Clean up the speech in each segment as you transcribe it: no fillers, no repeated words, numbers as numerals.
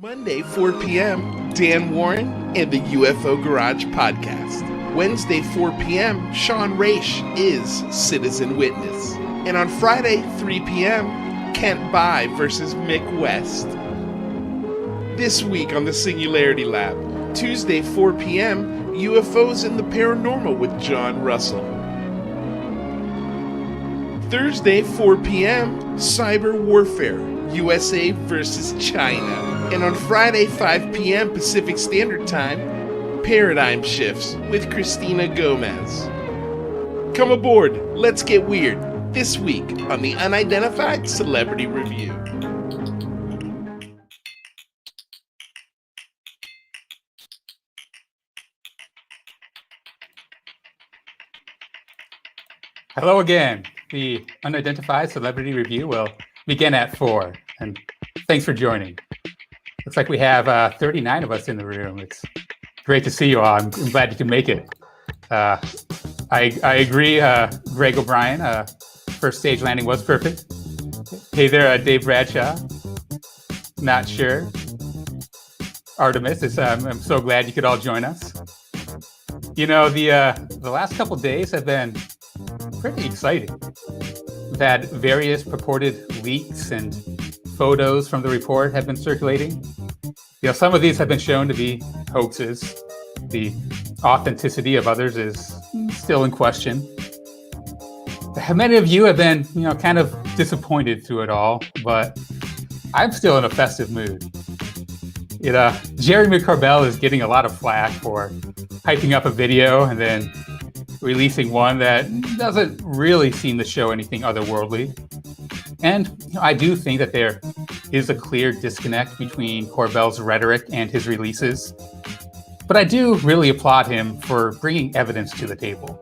Monday, 4 p.m., Dan Warren and the UFO Garage Podcast. Wednesday, 4 p.m., Sean Raasch is Citizen Witness. And on Friday, 3 p.m., Kent Bai versus Mick West. This week on the Singularity Lab, Tuesday, 4 p.m., UFOs and the Paranormal with John Russell. Thursday, 4 p.m., Cyber Warfare, USA versus China. And on Friday, 5 p.m. Pacific Standard Time, Paradigm Shifts with Christina Gomez. Come aboard, let's get weird, this week on the Unidentified Celebrity Review. Hello again. The Unidentified Celebrity Review will begin at 4, and thanks for joining. Looks like we have 39 of us in the room. It's great to see you all. I'm glad you can make it. I agree, Greg O'Brien, first stage landing was perfect. Hey there, Dave Bradshaw. Not sure. Artemis, I'm so glad you could all join us. You know, the last couple days have been pretty exciting. We've had various purported leaks and photos from the report have been circulating. You know, some of these have been shown to be hoaxes. The authenticity of others is still in question. Many of you have been, kind of disappointed through it all, but I'm still in a festive mood. Jeremy Corbell is getting a lot of flack for hyping up a video and then releasing one that doesn't really seem to show anything otherworldly. And I do think that there is a clear disconnect between Corbell's rhetoric and his releases. But I do really applaud him for bringing evidence to the table.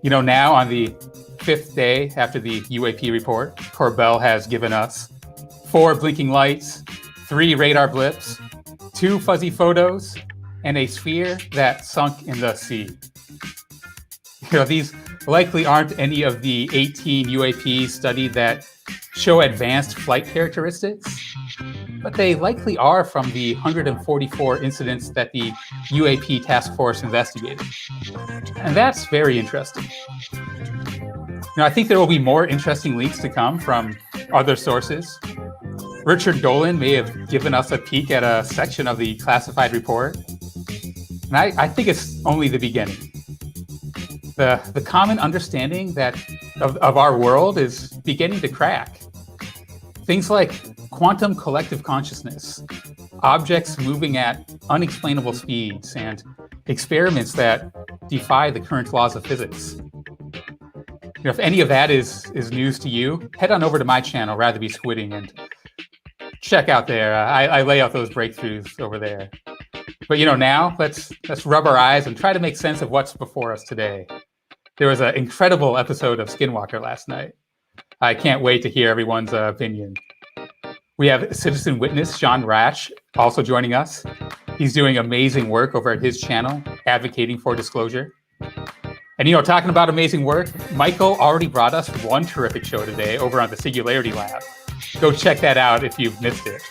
Now on the 5th day after the UAP report, Corbell has given us 4 blinking lights, 3 radar blips, 2 fuzzy photos, and a sphere that sunk in the sea. These likely aren't any of the 18 UAPs studied that show advanced flight characteristics, but they likely are from the 144 incidents that the UAP task force investigated. And that's very interesting. I think there will be more interesting leaks to come from other sources. Richard Dolan may have given us a peek at a section of the classified report. And I think it's only the beginning. The common understanding of our world is beginning to crack. Things like quantum collective consciousness, objects moving at unexplainable speeds, and experiments that defy the current laws of physics. If any of that is news to you, head on over to my channel, Rather Be Squidding, and check out there. I lay out those breakthroughs over there. But now let's rub our eyes and try to make sense of what's before us today. There was an incredible episode of Skinwalker last night. I can't wait to hear everyone's opinion. We have Citizen Witness Sean Raasch also joining us. He's doing amazing work over at his channel, advocating for disclosure. And talking about amazing work, Michael already brought us one terrific show today over on the Singularity Lab. Go check that out if you've missed it.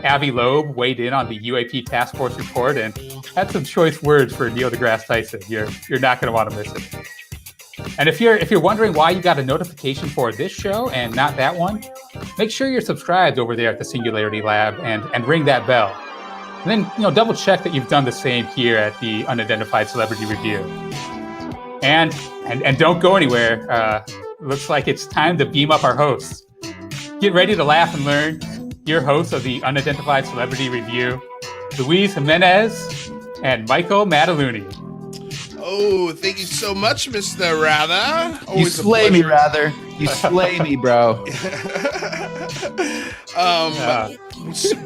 Avi Loeb weighed in on the UAP task force report and had some choice words for Neil deGrasse Tyson. You're not going to want to miss it. And if you're wondering why you got a notification for this show and not that one, make sure you're subscribed over there at the Singularity Lab and ring that bell. And then double check that you've done the same here at the Unidentified Celebrity Review. And don't go anywhere. Looks like it's time to beam up our hosts. Get ready to laugh and learn. Your hosts of the Unidentified Celebrity Review, Luis Jimenez and Michael Mataluni. Oh, thank you so much, Mr. Rather. You slay me, Rather. You slay me, bro.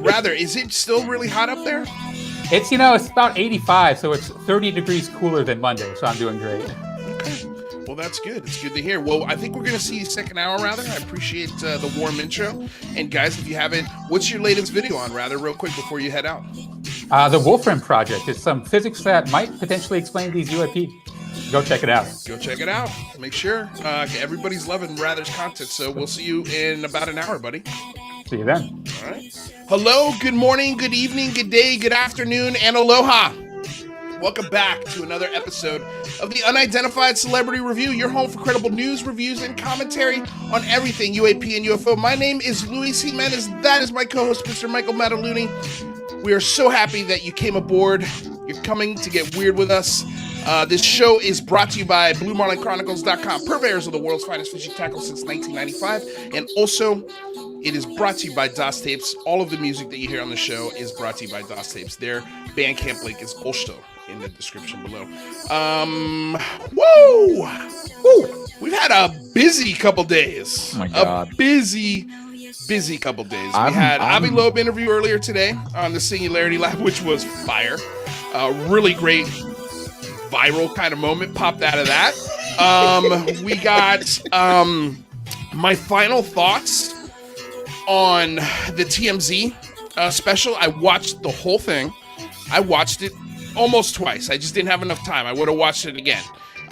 Rather, is it still really hot up there? It's it's about 85, so it's 30 degrees cooler than Monday, so I'm doing great. Okay. Well, that's good. It's good to hear. Well, I think we're going to see second hour, Rather. I appreciate the warm intro. And guys, if you haven't, what's your latest video on, Rather, real quick before you head out? The Wolfram Project. It's some physics that might potentially explain these UAP. Go check it out. Go check it out. Make sure. Everybody's loving Rather's content, so we'll see you in about an hour, buddy. See you then. All right. Hello, good morning, good evening, good day, good afternoon, and aloha. Welcome back to another episode of the Unidentified Celebrity Review, your home for credible news, reviews, and commentary on everything UAP and UFO. My name is Luis Jimenez. That is my co-host, Mr. Michael Mataluni. We are so happy that you came aboard. You're coming to get weird with us. This show is brought to you by BlueMarlinChronicles.com, purveyors of the world's finest fishing tackle since 1995. And also, it is brought to you by DOS Tapes. All of the music that you hear on the show is brought to you by DOS Tapes. Their Bandcamp link is also in the description below. Woo! We've had a busy couple days. Oh my God. A busy couple days. We had Avi Loeb interview earlier today on the Singularity Lab, which was fire. Really great viral kind of moment popped out of that. We got my final thoughts on the TMZ special. I watched the whole thing. I watched it almost twice. I just didn't have enough time. I would have watched it again.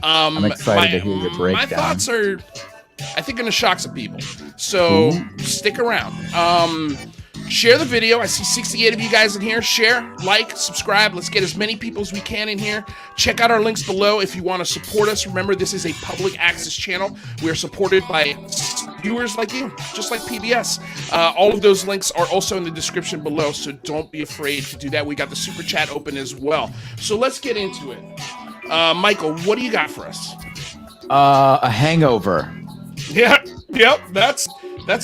I'm excited to hear your breakdown. My thoughts are, I think, going to shock some people. So stick around. Share the video. I see 68 of you guys in here. Share, like, subscribe. Let's get as many people as we can in here. Check out our links below if you want to support us. Remember, this is a public access channel. We are supported by viewers like you, just like PBS. All of those links are also in the description below, so don't be afraid to do that. We got the super chat open as well. So let's get into it. Michael, what do you got for us? A hangover. Yeah, yep, that's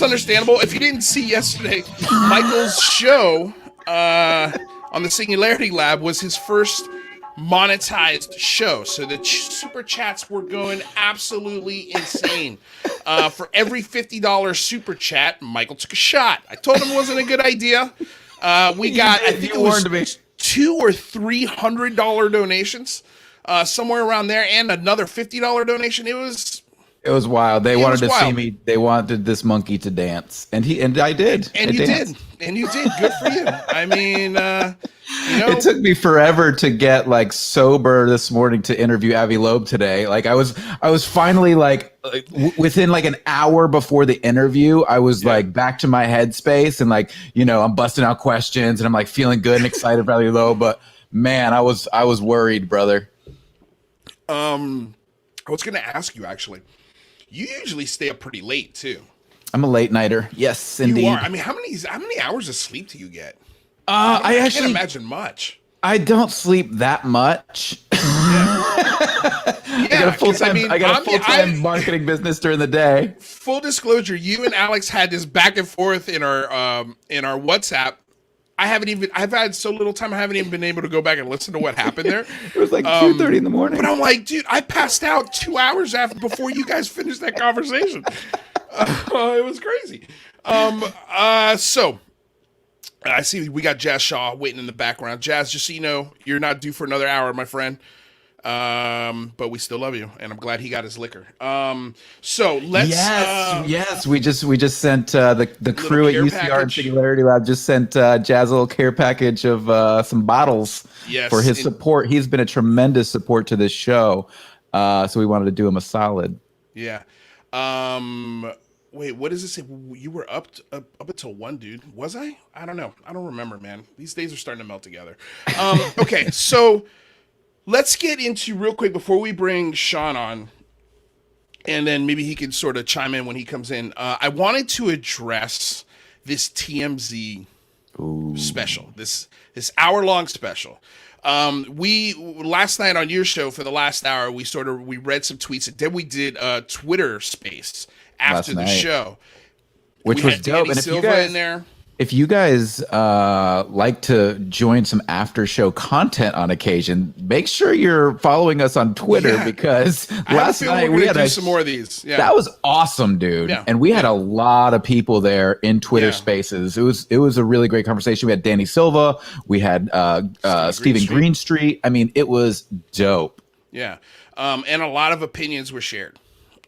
understandable. If you didn't see yesterday, Michael's show on the Singularity Lab was his first monetized show. So the super chats were going absolutely insane. For every $50 super chat, Michael took a shot. I told him it wasn't a good idea. We got, I think it was $200 or $300 donations, somewhere around there, and another $50 donation. It was wild. They wanted to see me. They wanted this monkey to dance, and I did. And you did. Good for you. I mean, it took me forever to get like sober this morning to interview Avi Loeb today. Like I was finally like within like an hour before the interview, I was like back to my headspace and like I'm busting out questions and I'm like feeling good and excited for Avi Loeb. But man, I was worried, brother. I was going to ask you actually. You usually stay up pretty late too. I'm a late nighter. Yes, indeed. You are. I mean, how many hours of sleep do you get? I actually can't imagine much. I don't sleep that much. I got a full-time marketing business during the day. Full disclosure, you and Alex had this back and forth in our WhatsApp. I've had so little time, I haven't even been able to go back and listen to what happened there. It was like 2:30 in the morning. But I'm like, dude, I passed out 2 hours before you guys finished that conversation. It was crazy. So I see we got Jazz Shaw waiting in the background. Jazz, just so you know, you're not due for another hour, my friend. But we still love you, and I'm glad he got his liquor. So let's. Yes. We just sent the crew at UCR and Singularity Lab just sent Jazz a little care package of some bottles for his support. He's been a tremendous support to this show, so we wanted to do him a solid. Yeah. Wait, what does it say? You were up until 1, dude. Was I? I don't know. I don't remember, man. These days are starting to melt together. Okay, so. Let's get into real quick before we bring Sean on, and then maybe he can sort of chime in when he comes in. I wanted to address this TMZ special, this hour-long special. We last night on your show for the last hour, we read some tweets, and then we did a Twitter space after the show, which was dope. And if you guys like to join some after show content on occasion, make sure you're following us on Twitter because last night we had some more of these. Yeah. That was awesome, dude. Yeah. And we had a lot of people there in Twitter Spaces. It was a really great conversation. We had Danny Silva, we had Stephen Greenstreet. I mean, it was dope. Yeah. And a lot of opinions were shared.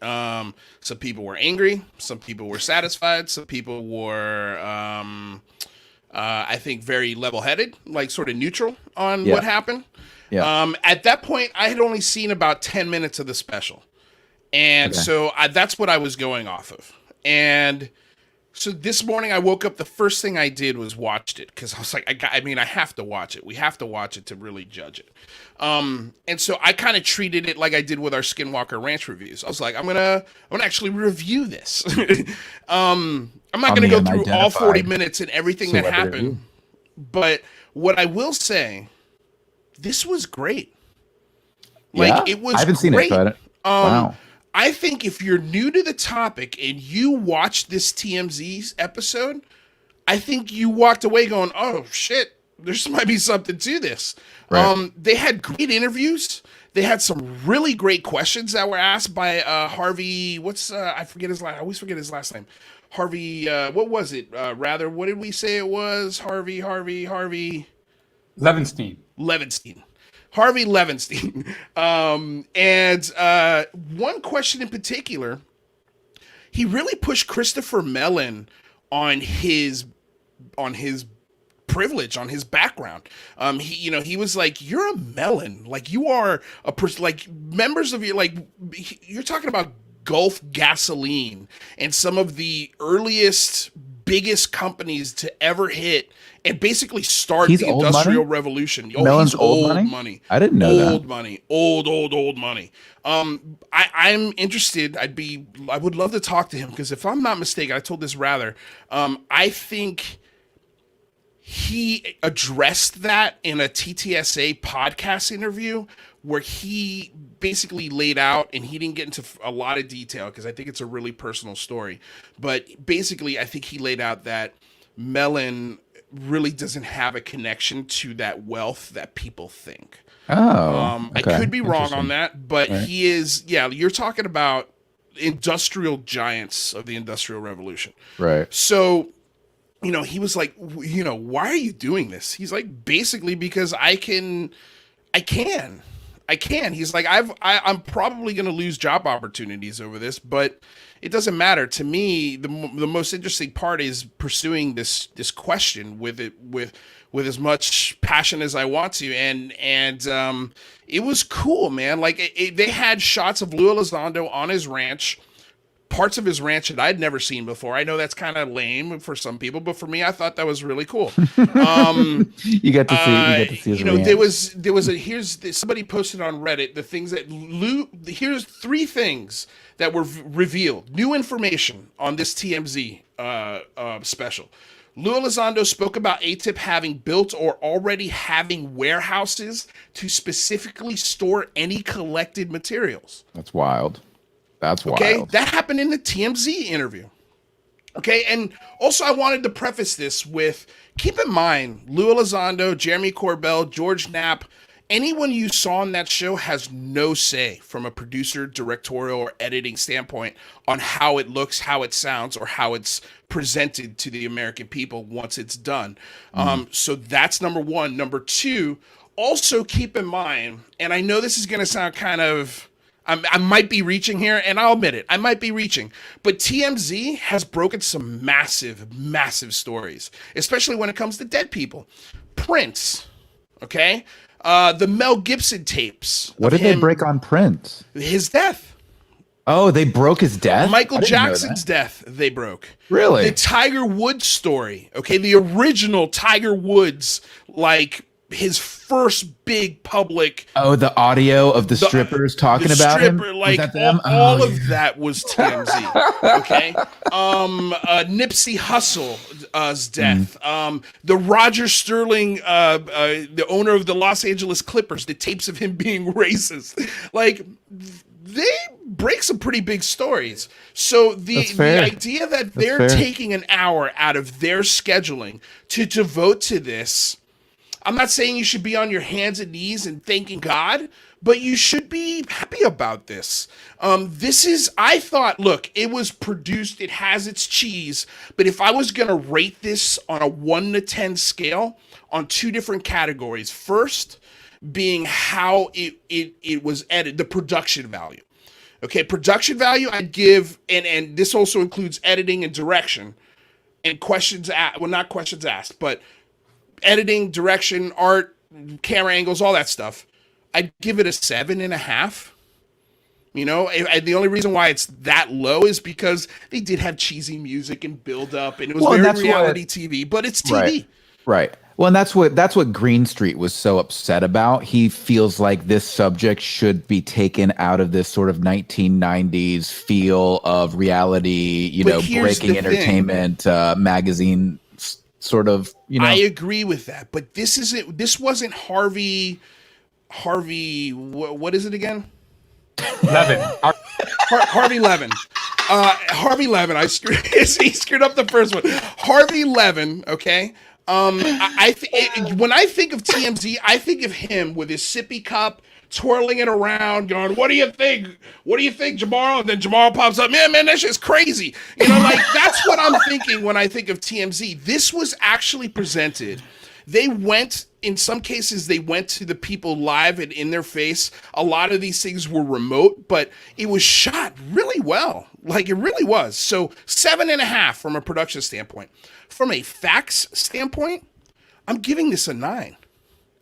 Some people were angry, some people were satisfied, some people were I think very level-headed, like sort of neutral on what happened. Yeah. At that point, I had only seen about 10 minutes of the special. And so that's what I was going off of. And So this morning I woke up, the first thing I did was watched it because I was like, I have to watch it. We have to watch it to really judge it. And so I kind of treated it like I did with our Skinwalker Ranch reviews. I was like, I'm gonna actually review this. I'm not gonna go through all 40 minutes and everything that happened. But what I will say, this was great. Like it was. I haven't seen it. But wow. I think if you're new to the topic and you watched this TMZ episode, I think you walked away going, "Oh shit, there's might be something to this." Right. They had great interviews. They had some really great questions that were asked by Harvey. I forget his last. I always forget his last name. Harvey. What was it? What did we say it was? Harvey. Levinstein. Harvey Levinstein. And one question in particular, he really pushed Christopher Mellon on his privilege, on his background. He was like, "You're a Mellon, like you are a person, like members of your, like you're talking about Gulf Gasoline and some of the earliest, biggest companies to ever hit and basically start the Industrial Revolution." Mellon's old money? I didn't know that. Old money. I'm interested. I would love to talk to him because if I'm not mistaken, I told this rather. I think he addressed that in a TTSA podcast interview where he basically laid out, and he didn't get into a lot of detail because I think it's a really personal story. But basically, I think he laid out that Mellon really doesn't have a connection to that wealth that people think. Oh, okay. I could be wrong on that, but he is. Yeah, you're talking about industrial giants of the Industrial Revolution, right? So, he was like, why are you doing this? He's like, basically because I can. He's like, I'm probably going to lose job opportunities over this, but it doesn't matter to me. The most interesting part is pursuing this question with as much passion as I want to, and it was cool, man. Like they had shots of Lou Elizondo on his ranch. Parts of his ranch that I'd never seen before. I know that's kind of lame for some people, but for me, I thought that was really cool. You get to see his ranch. There was somebody posted on Reddit the things that here's 3 things that were revealed, new information on this TMZ special. Lou Elizondo spoke about ATIP having built or already having warehouses to specifically store any collected materials. That's wild. Okay, that happened in the TMZ interview. Okay, and also I wanted to preface this with, keep in mind, Lou Elizondo, Jeremy Corbell, George Knapp, anyone you saw on that show has no say from a producer, directorial, or editing standpoint on how it looks, how it sounds, or how it's presented to the American people once it's done. So that's number 1. Number 2, also keep in mind, and I know this is going to sound kind of, I might be reaching here, and I'll admit it, I might be reaching, but TMZ has broken some massive, massive stories, especially when it comes to dead people. Prince, okay? The Mel Gibson tapes. What did they break on Prince? His death. Oh, they broke his death? Michael Jackson's death, they broke. Really? The Tiger Woods story, okay? The original Tiger Woods, like, his first big public. Oh, the audio of the strippers talking about him? Like, all of that was TMZ, okay? Nipsey Hussle's death. The Roger Sterling, the owner of the Los Angeles Clippers, the tapes of him being racist. Like, they break some pretty big stories. So the idea that they're taking an hour out of their scheduling to devote to this, I'm not saying you should be on your hands and knees and thanking God, but you should be happy about this. I thought, look, it was produced, it has its cheese, but if I was going to rate this on a 1 to 10 scale on 2 different categories, first being how it was edited, the production value. Okay, production value I'd give, and this also includes editing and direction, and questions asked, well, not questions asked, but editing, direction, art, camera angles, all that stuff. I'd give it a 7.5. You know, and the only reason why it's that low is because they did have cheesy music and build up, and it was very reality TV, but it's TV. Right. Well, and that's what Green Street was so upset about. He feels like this subject should be taken out of this sort of 1990s feel of reality, you know, breaking entertainment magazine sort of, you know. I agree with that, but this wasn't Harvey, what is it again? Levin. Harvey Levin. Harvey Levin. He screwed up the first one. Harvey Levin, okay? When I think of TMZ, I think of him with his sippy cup, twirling it around, going, "What do you think? What do you think, Jamar?" And then Jamar pops up, man, that shit's crazy. You know, like, that's what I'm thinking when I think of TMZ. This was actually presented. They went, in some cases, they went to the people live and in their face. A lot of these things were remote, but it was shot really well. Like, it really was. So 7.5 from a production standpoint. From a facts standpoint, I'm giving this a 9.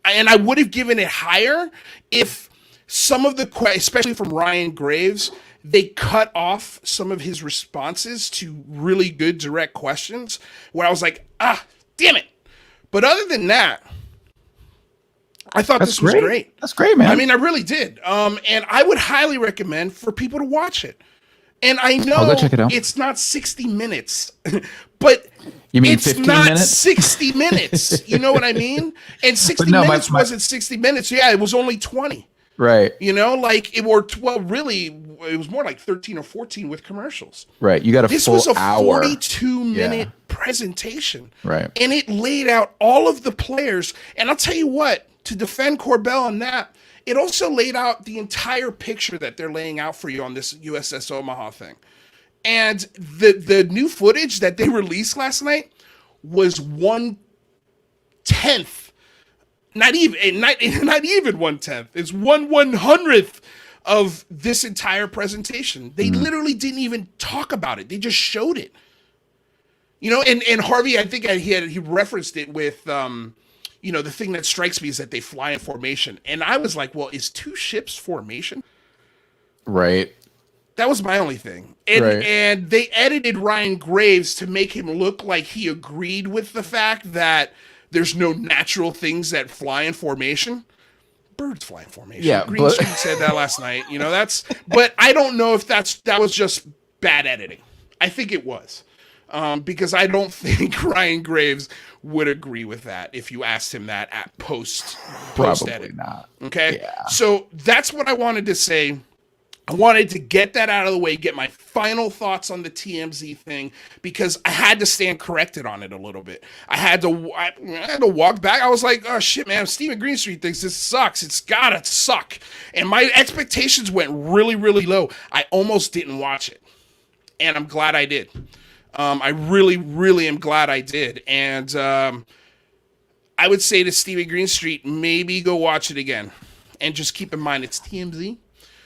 And I would have given it higher if some of the, especially from Ryan Graves, they cut off some of his responses to really good direct questions where I was like, damn it. But other than that, I thought this was great. That's great, man. I mean, I really did. And I would highly recommend for people to watch it. And I know I'll go check it out. It's not 60 minutes, but you mean it's 15 not minutes? 60 minutes. You know what I mean? And 60 minutes wasn't 60 minutes. Yeah, it was only 20. Right. You know, like it were 12. Really, it was more like 13 or 14 with commercials. Right. You got a this full was a hour. 42-minute presentation. Right. And it laid out all of the players. And I'll tell you what, to defend Corbell on that, it also laid out the entire picture that they're laying out for you on this USS Omaha thing. And the new footage that they released last night was 1/10. Not even 1/10. It's 1/100th of this entire presentation. They literally didn't even talk about it. They just showed it. You know, and Harvey, I think he referenced it with you know, the thing that strikes me is that they fly in formation. And I was like, well, is 2 ships formation? Right. That was my only thing. And they edited Ryan Graves to make him look like he agreed with the fact that there's no natural things that fly in formation. Birds fly in formation. Yeah, Green Street said that last night. You know, but I don't know if that was just bad editing. I think it was. Because I don't think Ryan Graves would agree with that if you asked him that at post edit. Not. Okay. Yeah. So that's what I wanted to say. I wanted to get that out of the way, get my final thoughts on the TMZ thing, because I had to stand corrected on it a little bit. I had to walk back. I was like, oh shit, man, Stephen Greenstreet thinks this sucks. It's gotta suck. And my expectations went really, really low. I almost didn't watch it. And I'm glad I did. I really, really am glad I did. And I would say to Stephen Greenstreet, maybe go watch it again. And just keep in mind, it's TMZ.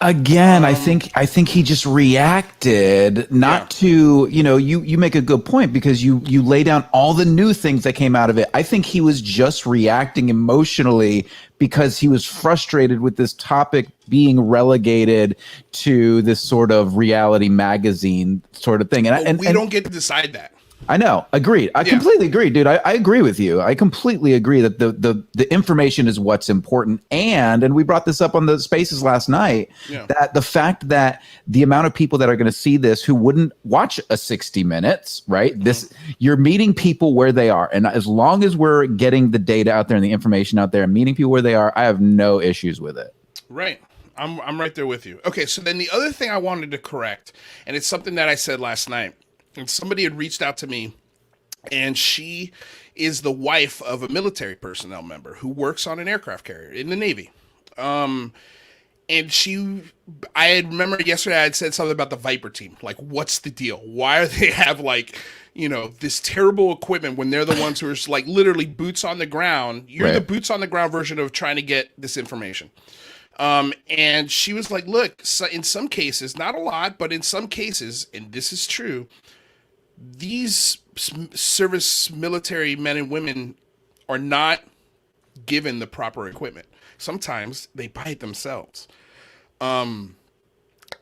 Again, I think he just reacted not to, you know, you make a good point because you lay down all the new things that came out of it. I think he was just reacting emotionally because he was frustrated with this topic being relegated to this sort of reality magazine sort of thing. And we don't get to decide that. I know. Agreed. I completely agree, dude. I agree with you. I completely agree that the information is what's important. And we brought this up on the spaces last night, that the fact that the amount of people that are going to see this who wouldn't watch a 60 minutes, right? You're meeting people where they are. And as long as we're getting the data out there and the information out there and meeting people where they are, I have no issues with it. Right. I'm right there with you. Okay. So then the other thing I wanted to correct, and it's something that I said last night, and somebody had reached out to me, and she is the wife of a military personnel member who works on an aircraft carrier in the Navy. And I remember yesterday I had said something about the Viper team. Like, what's the deal? Why are they have, like, you know, this terrible equipment when they're the ones who are like literally boots on the ground? You're the boots on the ground version of trying to get this information. And she was like, look, so in some cases, not a lot, but in some cases, and this is true, these service military men and women are not given the proper equipment. Sometimes they buy it themselves.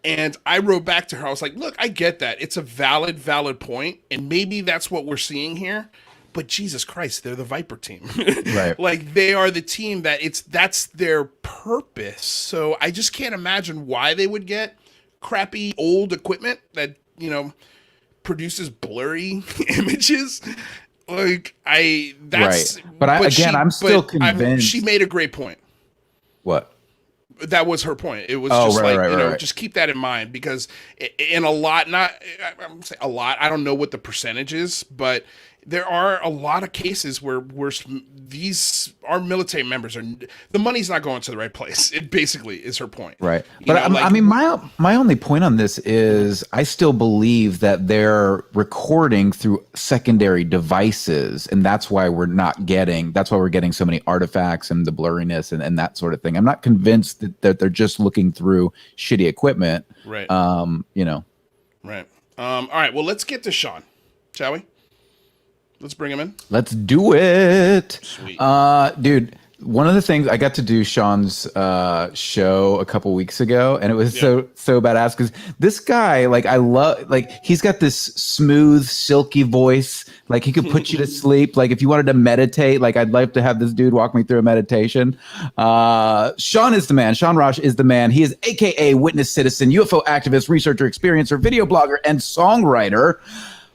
And I wrote back to her. I was like, look, I get that. It's a valid point. And maybe that's what we're seeing here. But Jesus Christ, they're the Viper team. Right. Like, they are the team that's their purpose. So I just can't imagine why they would get crappy old equipment that, produces blurry images. Like, that's... Right. But I'm still convinced... she made a great point. What? That was her point. It was just keep that in mind, because in a lot, I'm saying a lot, I don't know what the percentage is, but there are a lot of cases where our military members the money's not going to the right place. It basically is her point. Right. But my only point on this is I still believe that they're recording through secondary devices, and that's why we're getting so many artifacts and the blurriness and that sort of thing. I'm not convinced that they're just looking through shitty equipment. Right. Right. All right. Well, let's get to Sean, shall we? Let's bring him in. Let's do it. Sweet. Dude, one of the things I got to do Sean's show a couple weeks ago, and it was so badass because this guy, he's got this smooth, silky voice. Like, he could put you to sleep. Like, if you wanted to meditate, I'd like to have this dude walk me through a meditation. Sean is the man. Sean Raasch is the man. He is AKA Witness Citizen, UFO activist, researcher, experiencer, video blogger, and songwriter,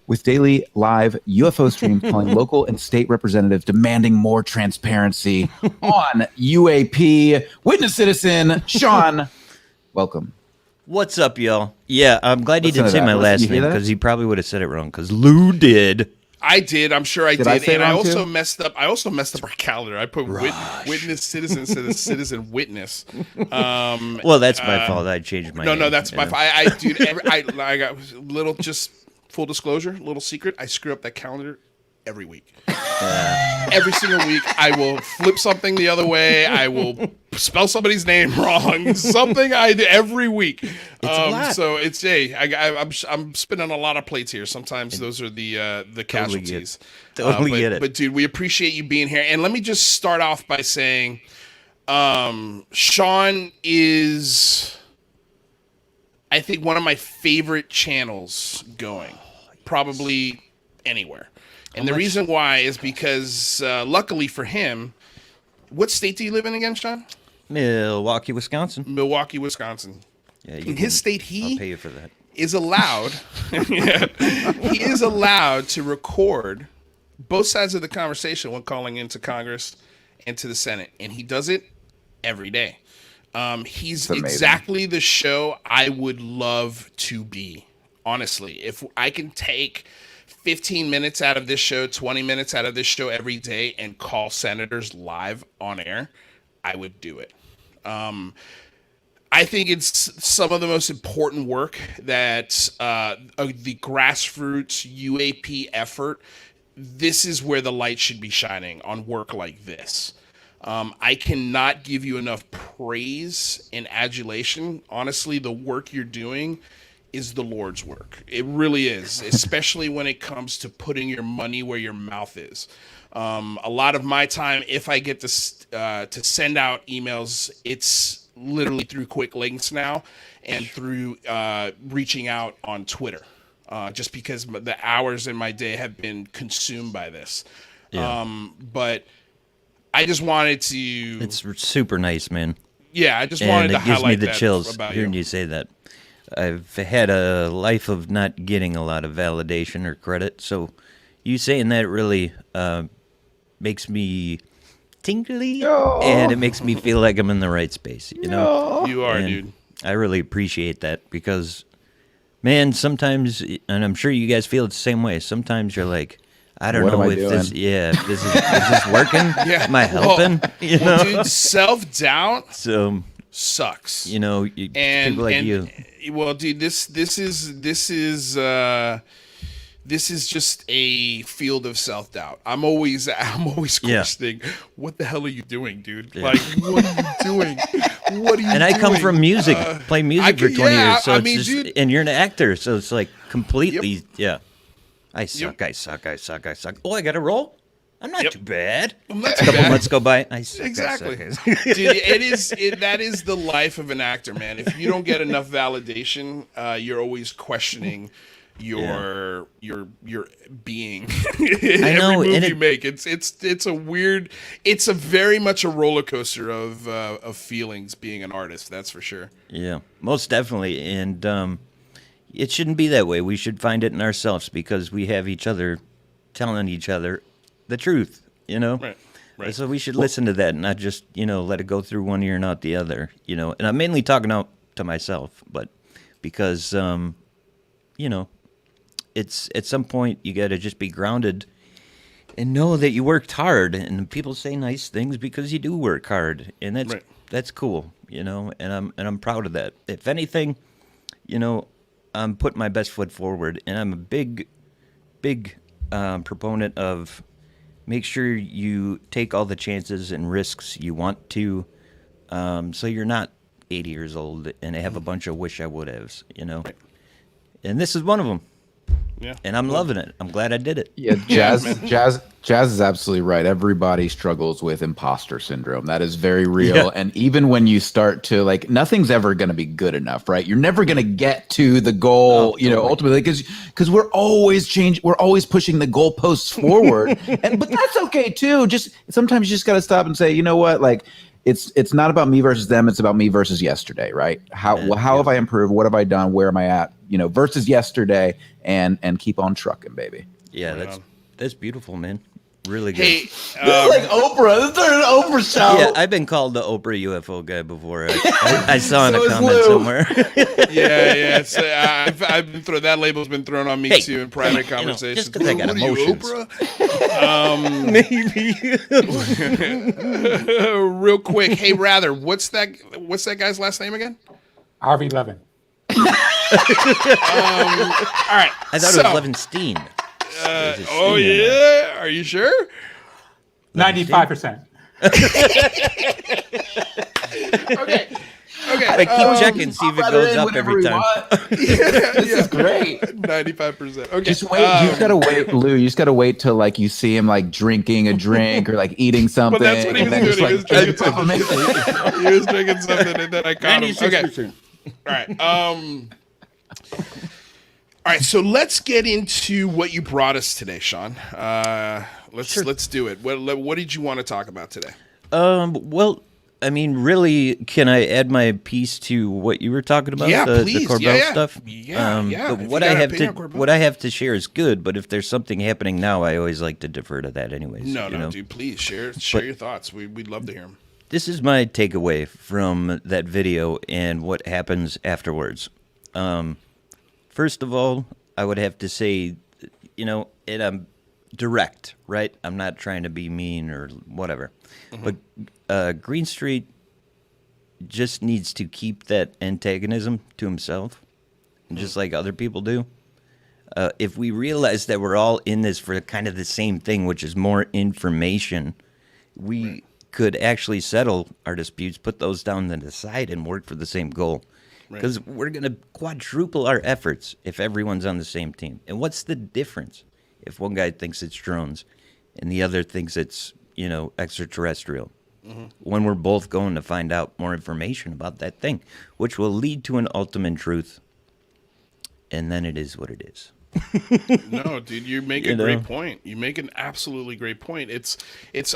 with daily live UFO streams calling local and state representatives, demanding more transparency on UAP. Witness Citizen, Sean, welcome. What's up, y'all? Yeah, I'm glad you didn't say my last name, because he probably would have said it wrong, because Lou did. I did. I'm sure I did. And I also messed up our calendar. I put Witness Citizen instead of Citizen Witness. Well, that's my fault. I changed my name. No, that's my fault. I got a little, just full disclosure, little secret. I screw up that calendar every week. Every single week, I will flip something the other way. I will spell somebody's name wrong. Something I do every week. It's a lot. So it's I'm spinning a lot of plates here. Sometimes those are the casualties. Totally get it. But dude, we appreciate you being here. And let me just start off by saying, Sean is, I think, one of my favorite channels going, probably anywhere. And the reason why is because, luckily for him, what state do you live in again, Sean? Milwaukee, Wisconsin. Yeah, in his state, I'll pay you for that. Is allowed. He is allowed to record both sides of the conversation when calling into Congress and to the Senate, and he does it every day. He's exactly the show I would love to be. Honestly, if I can take 15 minutes out of this show, 20 minutes out of this show every day and call senators live on air, I would do it. I think it's some of the most important work that the grassroots UAP effort, this is where the light should be shining on work like this. I cannot give you enough praise and adulation. Honestly, the work you're doing is the Lord's work. It really is, especially when it comes to putting your money where your mouth is. A lot of my time, if I get to send out emails, it's literally through quick links now and through reaching out on Twitter, just because the hours in my day have been consumed by this. Yeah. But I just wanted to... It's super nice, man. Yeah, I just wanted to highlight that. And it gives me the chills hearing you say that. I've had a life of not getting a lot of validation or credit, so you saying that really makes me tingly, and it makes me feel like I'm in the right space, you know? You are, dude. I really appreciate that because, man, sometimes, and I'm sure you guys feel it the same way, sometimes you're like, I don't know if this, is this working? Yeah. Am I helping? You know? Dude, self-doubt sucks. You know, people like you. Well, dude, this is just a field of self-doubt. I'm always questioning, what the hell are you doing, dude? Yeah. Like, what are you doing? What are you doing? And I come from music, play music for 20 years, so dude, and you're an actor, so it's like completely, I suck. Oh, I got to roll? I'm not too bad. I'm not A too couple bad. months go by. Exactly. Dude, that is the life of an actor, man. If you don't get enough validation, you're always questioning your being. I know, Every move and you make, it's a weird, it's a very much a roller coaster of feelings being an artist. That's for sure. Yeah, most definitely. And it shouldn't be that way. We should find it in ourselves because we have each other telling each other the truth, you know? Right. So we should listen to that and not just, let it go through one ear and out the other, And I'm mainly talking out to myself, but because, it's at some point you got to just be grounded and know that you worked hard. And people say nice things because you do work hard, and that's cool, And I'm proud of that. If anything, I'm putting my best foot forward, and I'm a big proponent of make sure you take all the chances and risks you want to, so you're not 80 years old and have a bunch of wish I would haves, And this is one of them. Yeah. And I'm loving it. I'm glad I did it. Yeah, Jazz is absolutely right. Everybody struggles with imposter syndrome. That is very real. Yeah. And even when you start to nothing's ever going to be good enough, right? You're never going to get to the goal, totally. Ultimately, because we're always pushing the goalposts forward. But that's okay too. Just sometimes you just got to stop and say, you know what, it's not about me versus them. It's about me versus yesterday, right? How have I improved? What have I done? Where am I at? Versus yesterday, and keep on trucking, baby. Yeah, that's beautiful, man. Really good. Hey, This is like Oprah. This is an Oprah show. Yeah, I've been called the Oprah UFO guy before. I saw in So a is comment Lou. somewhere. yeah. I've been that label's been thrown on me Hey, too in private conversations. just 'cause I got What are you, emotions. Oprah? Maybe. Real quick, hey, what's that guy's last name again? Harvey Levin. All right. I thought it was Levinstein. Oh yeah, are you sure? 95%. Okay. I keep checking, see if it goes up every time. This is great. 95%. Okay. Just wait. You just gotta wait, Lou. You just gotta wait till you see him drinking a drink or eating something. Well, that's what he and was then doing. just, He was drinking something. He was drinking something, and then I caught him. Okay. 96%. All right. All right. So let's get into what you brought us today, Sean. Let's do it. What did you want to talk about today? Well, I mean, really, can I add my piece to what you were talking about? Yeah, the please. Corbell Yeah. stuff. Yeah. If you What got I an have opinion to on Corbell. what I have to share is good, but if there's something happening now, I always like to defer to that, anyways. No, dude. Please share your thoughts. We'd love to hear them. This is my takeaway from that video and what happens afterwards. First of all, I would have to say, and I'm direct, right? I'm not trying to be mean or whatever. Mm-hmm. But Green Street just needs to keep that antagonism to himself, just like other people do. If we realize that we're all in this for kind of the same thing, which is more information, we could actually settle our disputes, put those down to the side, and work for the same goal. Because we're going to quadruple our efforts if everyone's on the same team. And what's the difference if one guy thinks it's drones and the other thinks it's, extraterrestrial? Mm-hmm. When we're both going to find out more information about that thing, which will lead to an ultimate truth. And then it is what it is. No, dude, you make a great point. You make an absolutely great point. It's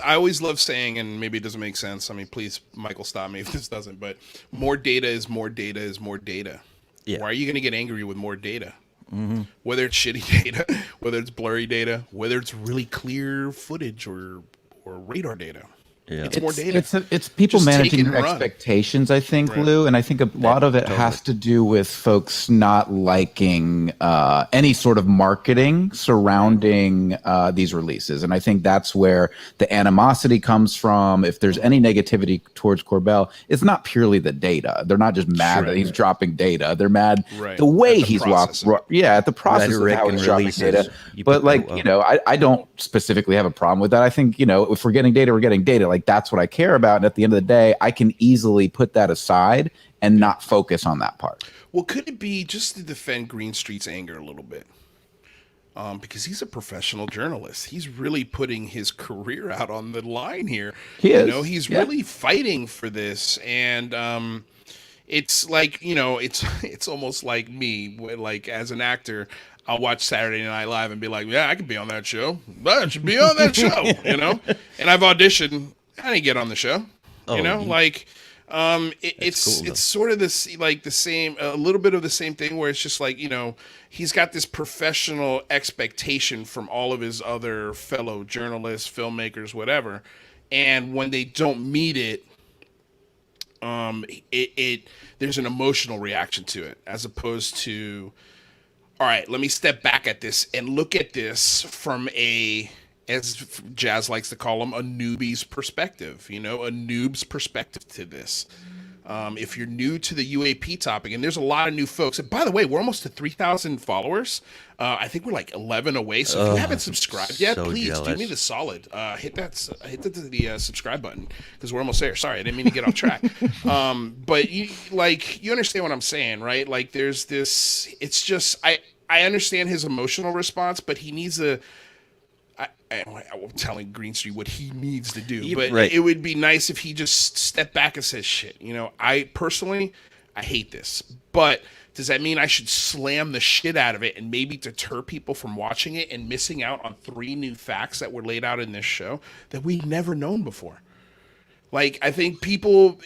I always love saying, and maybe it doesn't make sense. I mean, please, Michael, stop me if this doesn't, but more data is more data is more data. Yeah. Why are you going to get angry with more data? Mm-hmm. Whether it's shitty data, whether it's blurry data, whether it's really clear footage or radar data. Yeah. It's more data. It's people Just take managing it their and run. expectations, I think, Lou. And I think a lot of it has to do with folks not liking any sort of marketing surrounding these releases. And I think that's where the animosity comes from. If there's any negativity towards Corbell, it's not purely the data. They're not just mad that he's dropping data. They're mad the way At the he's processing. at the process of how he's dropping data. But I don't specifically have a problem with that. I think, if we're getting data, we're getting data. That's what I care about. And at the end of the day, I can easily put that aside and not focus on that part. Well, could it be just to defend Green Street's anger a little bit? because he's a professional journalist. He's really putting his career out on the line here. He is. You know, he's really fighting for this, and it's like, you know, it's almost like me, like as an actor. I'll watch Saturday Night Live and be like, yeah, I could be on that show. I should be on that show, you know? And I've auditioned. I didn't get on the show, you know? Like, it's cool, it's sort of this, like the same, a little bit of the same thing where it's just like, you know, he's got this professional expectation from all of his other fellow journalists, filmmakers, whatever. And when they don't meet it, there's an emotional reaction to it, as opposed to, all right, let me step back at this and look at this from a, as Jazz likes to call them, a newbie's perspective, you know, a noob's perspective to this. If you're new to the UAP topic, and there's a lot of new folks, and by the way, we're almost to 3,000 followers. I think we're like 11 away. So if you haven't subscribed yet, please do me the solid. Hit the subscribe button, because we're almost there. Sorry, I didn't mean to get off track. But you understand what I'm saying, right? Like there's this, it's just, I understand his emotional response, but he needs I'm telling Green Street what he needs to do, but it would be nice if he just stepped back and says, shit, you know, I personally hate this, but does that mean I should slam the shit out of it and maybe deter people from watching it and missing out on 3 new facts that were laid out in this show that we've never known before? Like, I think people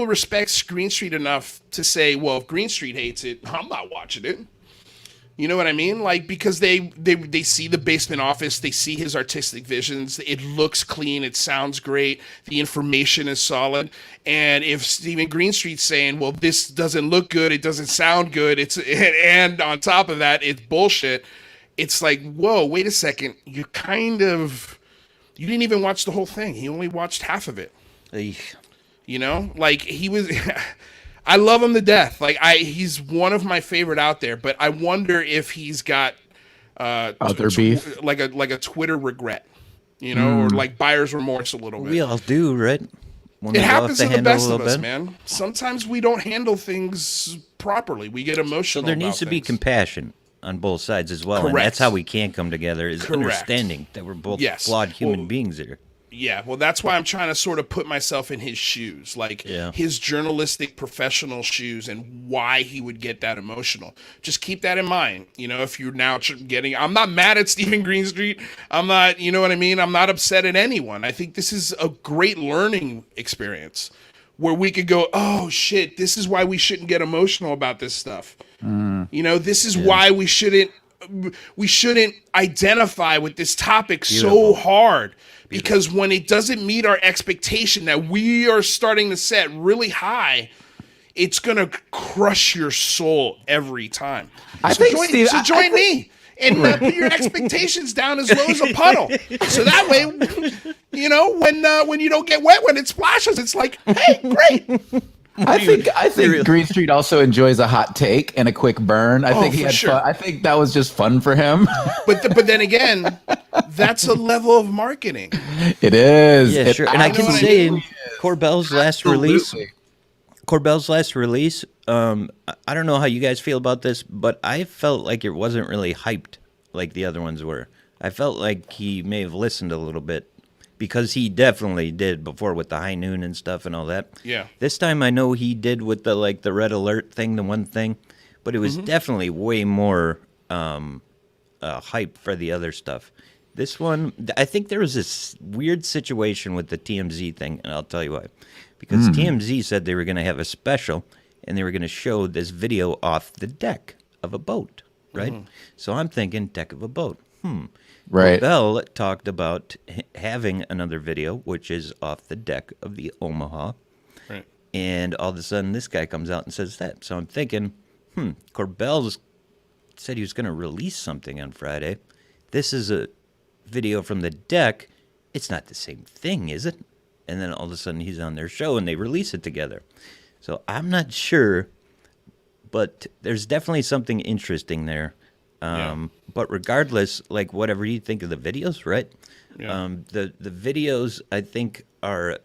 respect Green Street enough to say, well, if Green Street hates it, I'm not watching it. You know what I mean? Like, because they see the basement office, they see his artistic visions. It looks clean. It sounds great. The information is solid. And if Stephen Greenstreet's saying, well, this doesn't look good, it doesn't sound good, and on top of that, it's bullshit. It's like, whoa, wait a second. You didn't even watch the whole thing. He only watched half of it. You know, like he was. I love him to death. Like he's one of my favorite out there. But I wonder if he's got other beef, like a Twitter regret, you know, or like buyer's remorse a little bit. We all do, right? It happens to the best of us, man. Sometimes we don't handle things properly. We get emotional. So there needs to be compassion on both sides as well, and that's how we can come together. Is understanding that we're both flawed human beings here. Yeah, well, that's why I'm trying to sort of put myself in his shoes, like his journalistic professional shoes, and why he would get that emotional. Just keep that in mind. You know, if you're now I'm not mad at Stephen Greenstreet. I'm not, you know what I mean? I'm not upset at anyone. I think this is a great learning experience where we could go, oh, shit, this is why we shouldn't get emotional about this stuff. You know, this is why we shouldn't identify with this topic so hard. Because when it doesn't meet our expectation that we are starting to set really high, it's going to crush your soul every time. Join me and put your expectations down as low as a puddle. So that way, you know, when you don't get wet when it splashes, it's like, hey, great. I think Green Street also enjoys a hot take and a quick burn. I think he had fun. I think that was just fun for him. But then again, that's a level of marketing. It is. Yeah, sure. And I can say in Corbell's last release, I don't know how you guys feel about this, but I felt like it wasn't really hyped like the other ones were. I felt like he may have listened a little bit. Because he definitely did before with the high noon and stuff and all that. Yeah. This time I know he did with the red alert thing, the one thing, but it was definitely way more hype for the other stuff. This one, I think there was this weird situation with the TMZ thing, and I'll tell you why. Because TMZ said they were going to have a special, and they were going to show this video off the deck of a boat, right? So I'm thinking, deck of a boat. Right. Bell talked about having another video, which is off the deck of the Omaha. Right. And all of a sudden, this guy comes out and says that. So I'm thinking, Corbell said he was going to release something on Friday. This is a video from the deck. It's not the same thing, is it? And then all of a sudden, he's on their show, and they release it together. So I'm not sure, but there's definitely something interesting there. But regardless, like whatever you think of the videos, right? Yeah. The videos, I think, are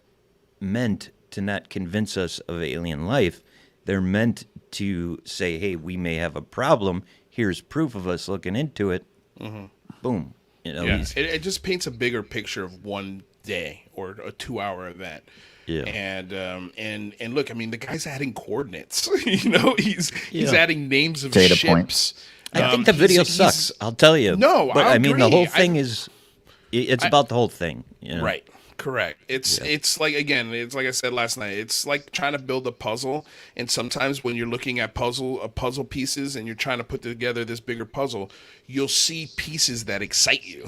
meant to not convince us of alien life. They're meant to say, hey, we may have a problem. Here's proof of us looking into it. Boom. You know, Yeah, it just paints a bigger picture of one day or a 2-hour event. Yeah. And look, I mean, the guy's adding coordinates. You know, he's adding names of Data ships. points. I think the video sucks. I'll tell you. No, but I mean, the agree. whole thing it's about the whole thing. You know? Right. Correct. It's like, again, it's like I said last night. It's like trying to build a puzzle, and sometimes when you're looking at puzzle pieces and you're trying to put together this bigger puzzle, you'll see pieces that excite you,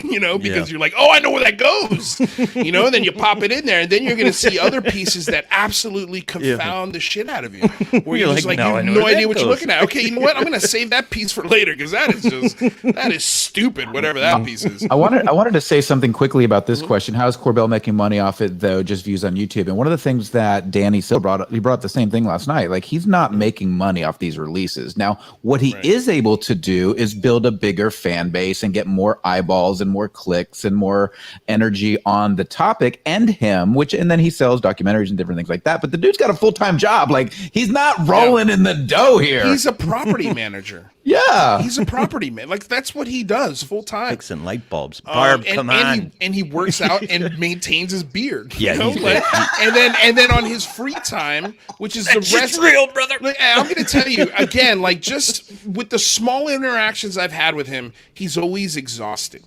you know, because you're like, oh, I know where that goes, you know, and then you pop it in there, and then you're going to see other pieces that absolutely confound the shit out of you, where you're just like, you have no idea what you're looking at. Okay, you know what? I'm going to save that piece for later because that is stupid, whatever that piece is. I wanted to say something quickly about this question. How is Corbell making money off it, though? Just views on YouTube. And one of the things that Danny still brought up, he brought the same thing last night. Like, he's not making money off these releases. Now, what he is able to do is build a bigger fan base and get more eyeballs and more clicks and more energy on the topic and him, and then he sells documentaries and different things like that. But the dude's got a full-time job. Like, he's not rolling in the dough here. He's a property manager. Yeah. He's a property man. Like, that's what he does full time. Fixing light bulbs. Barb, come on. And he works out and maintains his beard. Yeah, you know? And then on his free time, which is the rest. Real, brother. Like, I'm going to tell you again, like, just with the small interactions I've had with him, he's always exhausted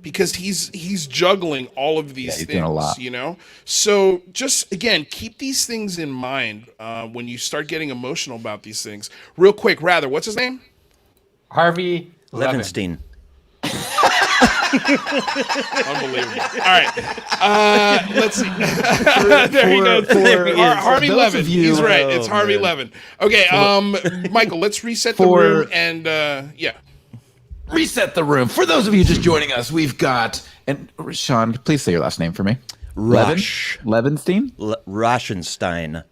because he's juggling all of these things, doing a lot. You know? So just, again, keep these things in mind when you start getting emotional about these things. Real quick, what's his name? Harvey Levenstein. Unbelievable. All right. Let's see. There you go. Harvey Levin. He's right. It's Harvey Levin. Okay. Michael, let's reset the room and reset the room. For those of you just joining us, we've got, and Sean, please say your last name for me. Raasch. Levenstein? Rauschenstein.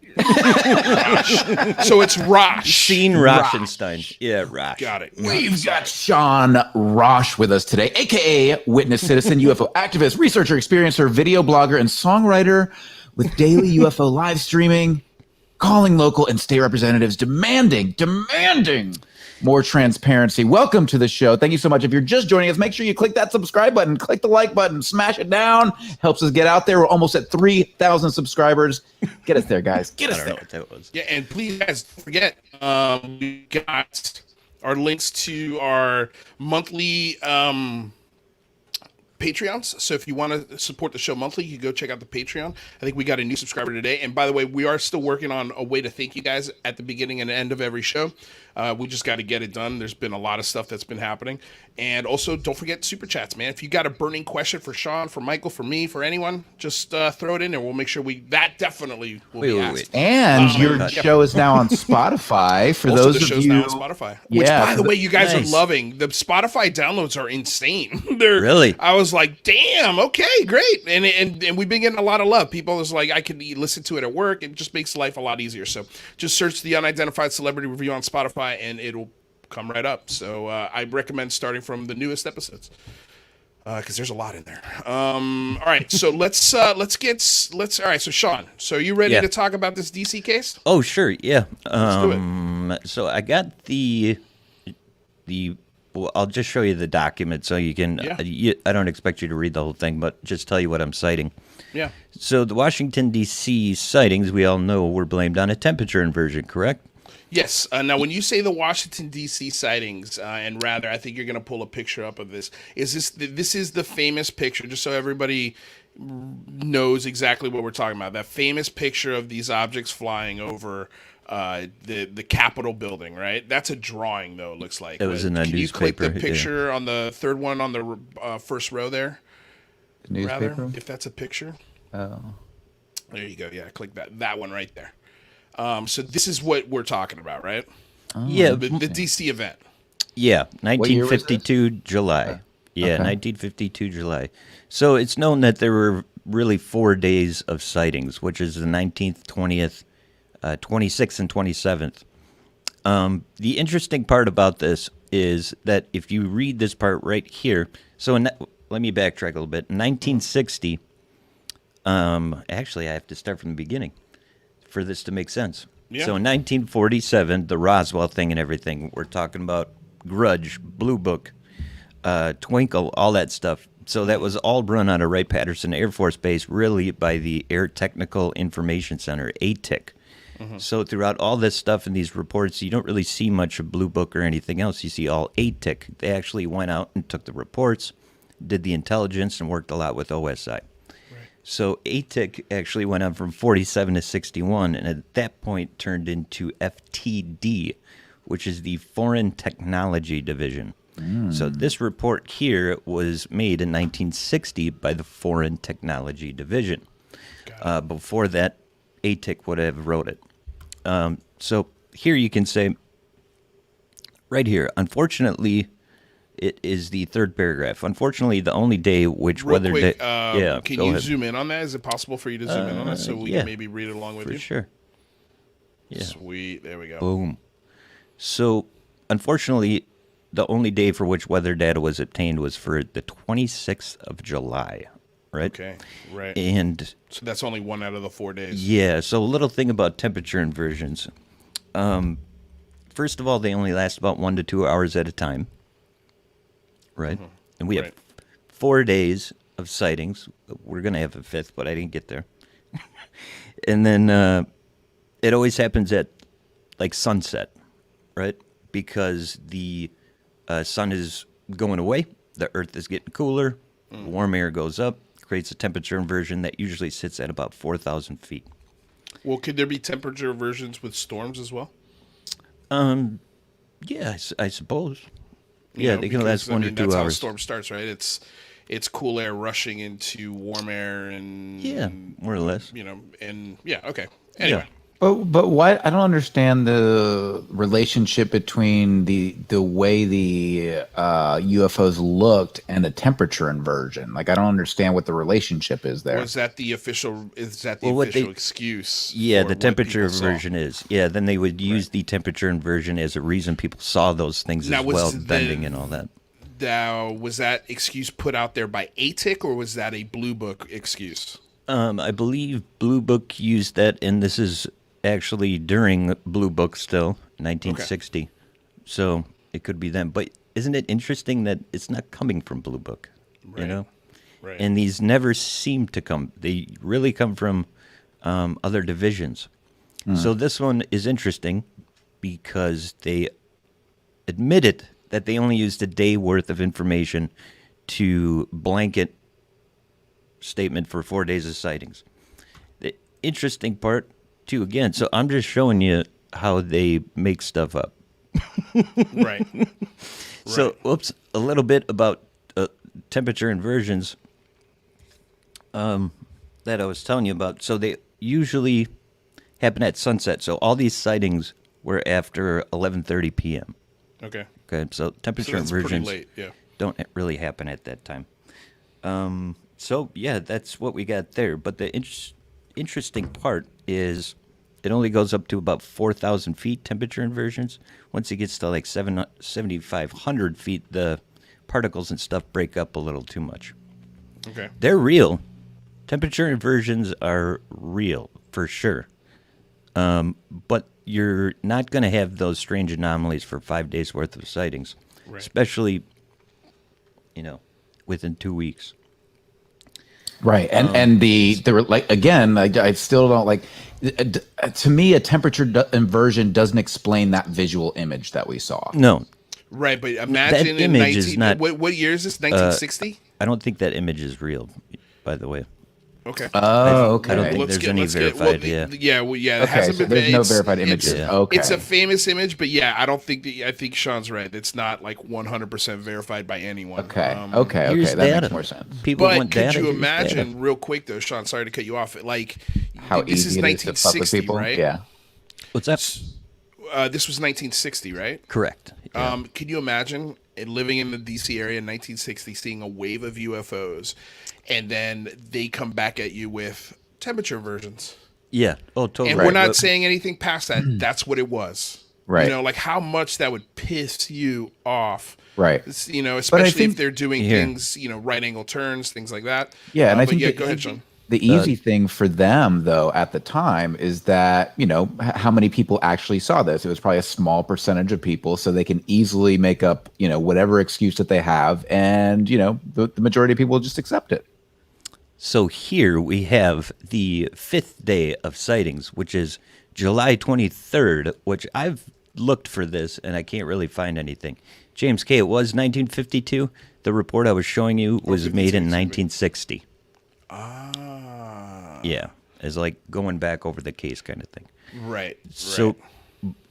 So it's Raasch. Seen Rauschenstein. Yeah, Raasch. Got it. We've got Sean Raasch with us today, a.k.a. witness citizen, UFO activist, researcher, experiencer, video blogger, and songwriter with daily UFO live streaming, calling local and state representatives, demanding more transparency. Welcome to the show. Thank you so much. If you're just joining us, make sure you click that subscribe button, click the like button, smash it down. Helps us get out there. We're almost at 3,000 subscribers. Get us there, guys. Get us there. I don't know what that was. Yeah, and please, guys, don't forget, we got our links to our monthly Patreons. So if you want to support the show monthly, you can go check out the Patreon. I think we got a new subscriber today. And by the way, we are still working on a way to thank you guys at the beginning and end of every show. We just got to get it done. There's been a lot of stuff that's been happening. And also, don't forget super chats, man. If you got a burning question for Sean, for Michael, for me, for anyone, just throw it in there. We'll make sure that definitely will be asked. And your show is now on Spotify. For also, those the of show's you, now on Spotify. Which, by the way, you guys are loving. The Spotify downloads are insane. Really? I was like, damn, okay, great. And we've been getting a lot of love. People is like, I can listen to it at work. It just makes life a lot easier. So just search the Unidentified Celebrity Review on Spotify, and it'll come right up. So I recommend starting from the newest episodes because there's a lot in there. All right, so let's. All right, so Sean, so are you ready to talk about this DC case? Oh, sure, yeah. Let's do it. So I got the. Well, I'll just show you the document so you can. Yeah. I don't expect you to read the whole thing, but just tell you what I'm citing. Yeah. So the Washington D.C. sightings, we all know, were blamed on a temperature inversion, correct? Yes. Now, when you say the Washington, D.C. sightings, and rather, I think you're going to pull a picture up of this. This is the famous picture, just so everybody knows exactly what we're talking about. That famous picture of these objects flying over the Capitol building, right? That's a drawing, though, it looks like. It was in the newspaper. Can you click the picture on the third one on the first row there? Newspaper? Rather, if that's a picture. Oh. There you go. Yeah, click that one right there. So this is what we're talking about, right? Oh, yeah. The DC event. Yeah, 1952 July. Yeah, okay. 1952 July. So it's known that there were really 4 days of sightings, which is the 19th, 20th, 26th, and 27th. The interesting part about this is that if you read this part right here, so let me backtrack a little bit. In 1960, actually I have to start from the beginning for this to make sense. Yeah. So in 1947, the Roswell thing and everything, we're talking about Grudge, Blue Book. Twinkle, all that stuff. So that was all run out of Wright-Patterson Air Force Base, really by the Air Technical Information Center, ATIC. So throughout all this stuff in these reports, you don't really see much of Blue Book or anything else. You see all ATIC. They actually went out and took the reports, did the intelligence, and worked a lot with OSI. Right. So ATIC actually went up from 47 to 61, and at that point turned into FTD, which is the Foreign Technology Division. So this report here was made in 1960 by the Foreign Technology Division. Before that, ATIC would have wrote it. So here you can say, right here, unfortunately, it is the third paragraph. Unfortunately, the only day which Real weather quick, day. can you zoom in on that? Is it possible for you to zoom in on that so we can maybe read it along with for you? sure. Yeah. Sweet. There we go. Boom. So, unfortunately, the only day for which weather data was obtained was for the 26th of July, right? Okay, right. And so that's only 1 out of the 4 days. yeah, so a little thing about temperature inversions. First of all, they only last about 1 to 2 hours at a time, right? And we have 4 days of sightings. We're going to have a 5th, but I didn't get there. And then it always happens at like sunset, right? Because the sun is going away, the earth is getting cooler, warm air goes up, creates a temperature inversion that usually sits at about 4,000 feet. Well, could there be temperature inversions with storms as well? Yeah, I suppose. Yeah, they can last 1 to 2 that's how a hours. storm starts, right? It's cool air rushing into warm air and Yeah, more or less. And yeah, okay. Anyway. But why? I don't understand the relationship between the way the UFOs looked and the temperature inversion. Like, I don't understand what the relationship is there. Was that the official? Is that the Well, official excuse? Yeah, for the what temperature people saw? inversion is. Yeah, then they would use the temperature inversion as a reason people saw those things Now, as was well, the- bending and all that. Now, was that excuse put out there by ATIC, or was that a Blue Book excuse? I believe Blue Book used that, and this is actually during Blue Book still, 1960. So it could be them. But isn't it interesting that it's not coming from Blue Book? Right. You know? Right. And these never seem to come. They really come from other divisions. So this one is interesting because they admitted that they only used a day worth of information to blanket statement for 4 days of sightings. The interesting part, too, again, so I'm just showing you how they make stuff up. Right. So, whoops, a little bit about temperature inversions that I was telling you about. So they usually happen at sunset. So all these sightings were after 11:30 p.m. Okay. Okay, so temperature So that's pretty inversions late, yeah. don't really happen at that time. So yeah, that's what we got there. But the interesting part is it only goes up to about 4,000 feet temperature inversions. Once it gets to like 7,500 feet, the particles and stuff break up a little too much. Okay. They're real. Temperature inversions are real for sure. But you're not going to have those strange anomalies for 5 days worth of sightings, Right. especially, within 2 weeks. Right, and the like again, I still don't like. To me, a temperature inversion doesn't explain that visual image that we saw. No, Right, but imagine That in image is 19... not- what year is this? 1960? I don't think that image is real, by the way. Okay. Oh, okay. I don't think there's any verified, it it Okay, hasn't so been. there's no it's- verified it's- images. Yeah. Okay. It's a famous image, but yeah, I think Sean's right. It's not like 100% verified by anyone. Okay. Um, Okay. Here's That data. makes more sense. People But want could data. you here's imagine, data. real quick though, Sean? Sorry to cut you off. Like, How this is easy it is to fuck with 1960, people? right? Yeah. What's that? This was 1960, right? Correct. Yeah. Can you imagine living in the DC area in 1960, seeing a wave of UFOs, and then they come back at you with temperature inversions? Yeah. Oh, totally. And we're not But- saying anything past that. That's what it was. Right. Like how much that would piss you off. Right. Especially think- if they're doing Here. things, right angle turns, things like that. Yeah, and I but think yeah, that- go ahead, Sean. The easy thing for them, though, at the time is that, how many people actually saw this? It was probably a small percentage of people, so they can easily make up, whatever excuse that they have. And, the majority of people will just accept it. So here we have the 5th day of sightings, which is July 23rd, which I've looked for this and I can't really find anything. James K., it was 1952. The report I was showing you was made in 1960. Yeah, it's like going back over the case kind of thing. Right. So,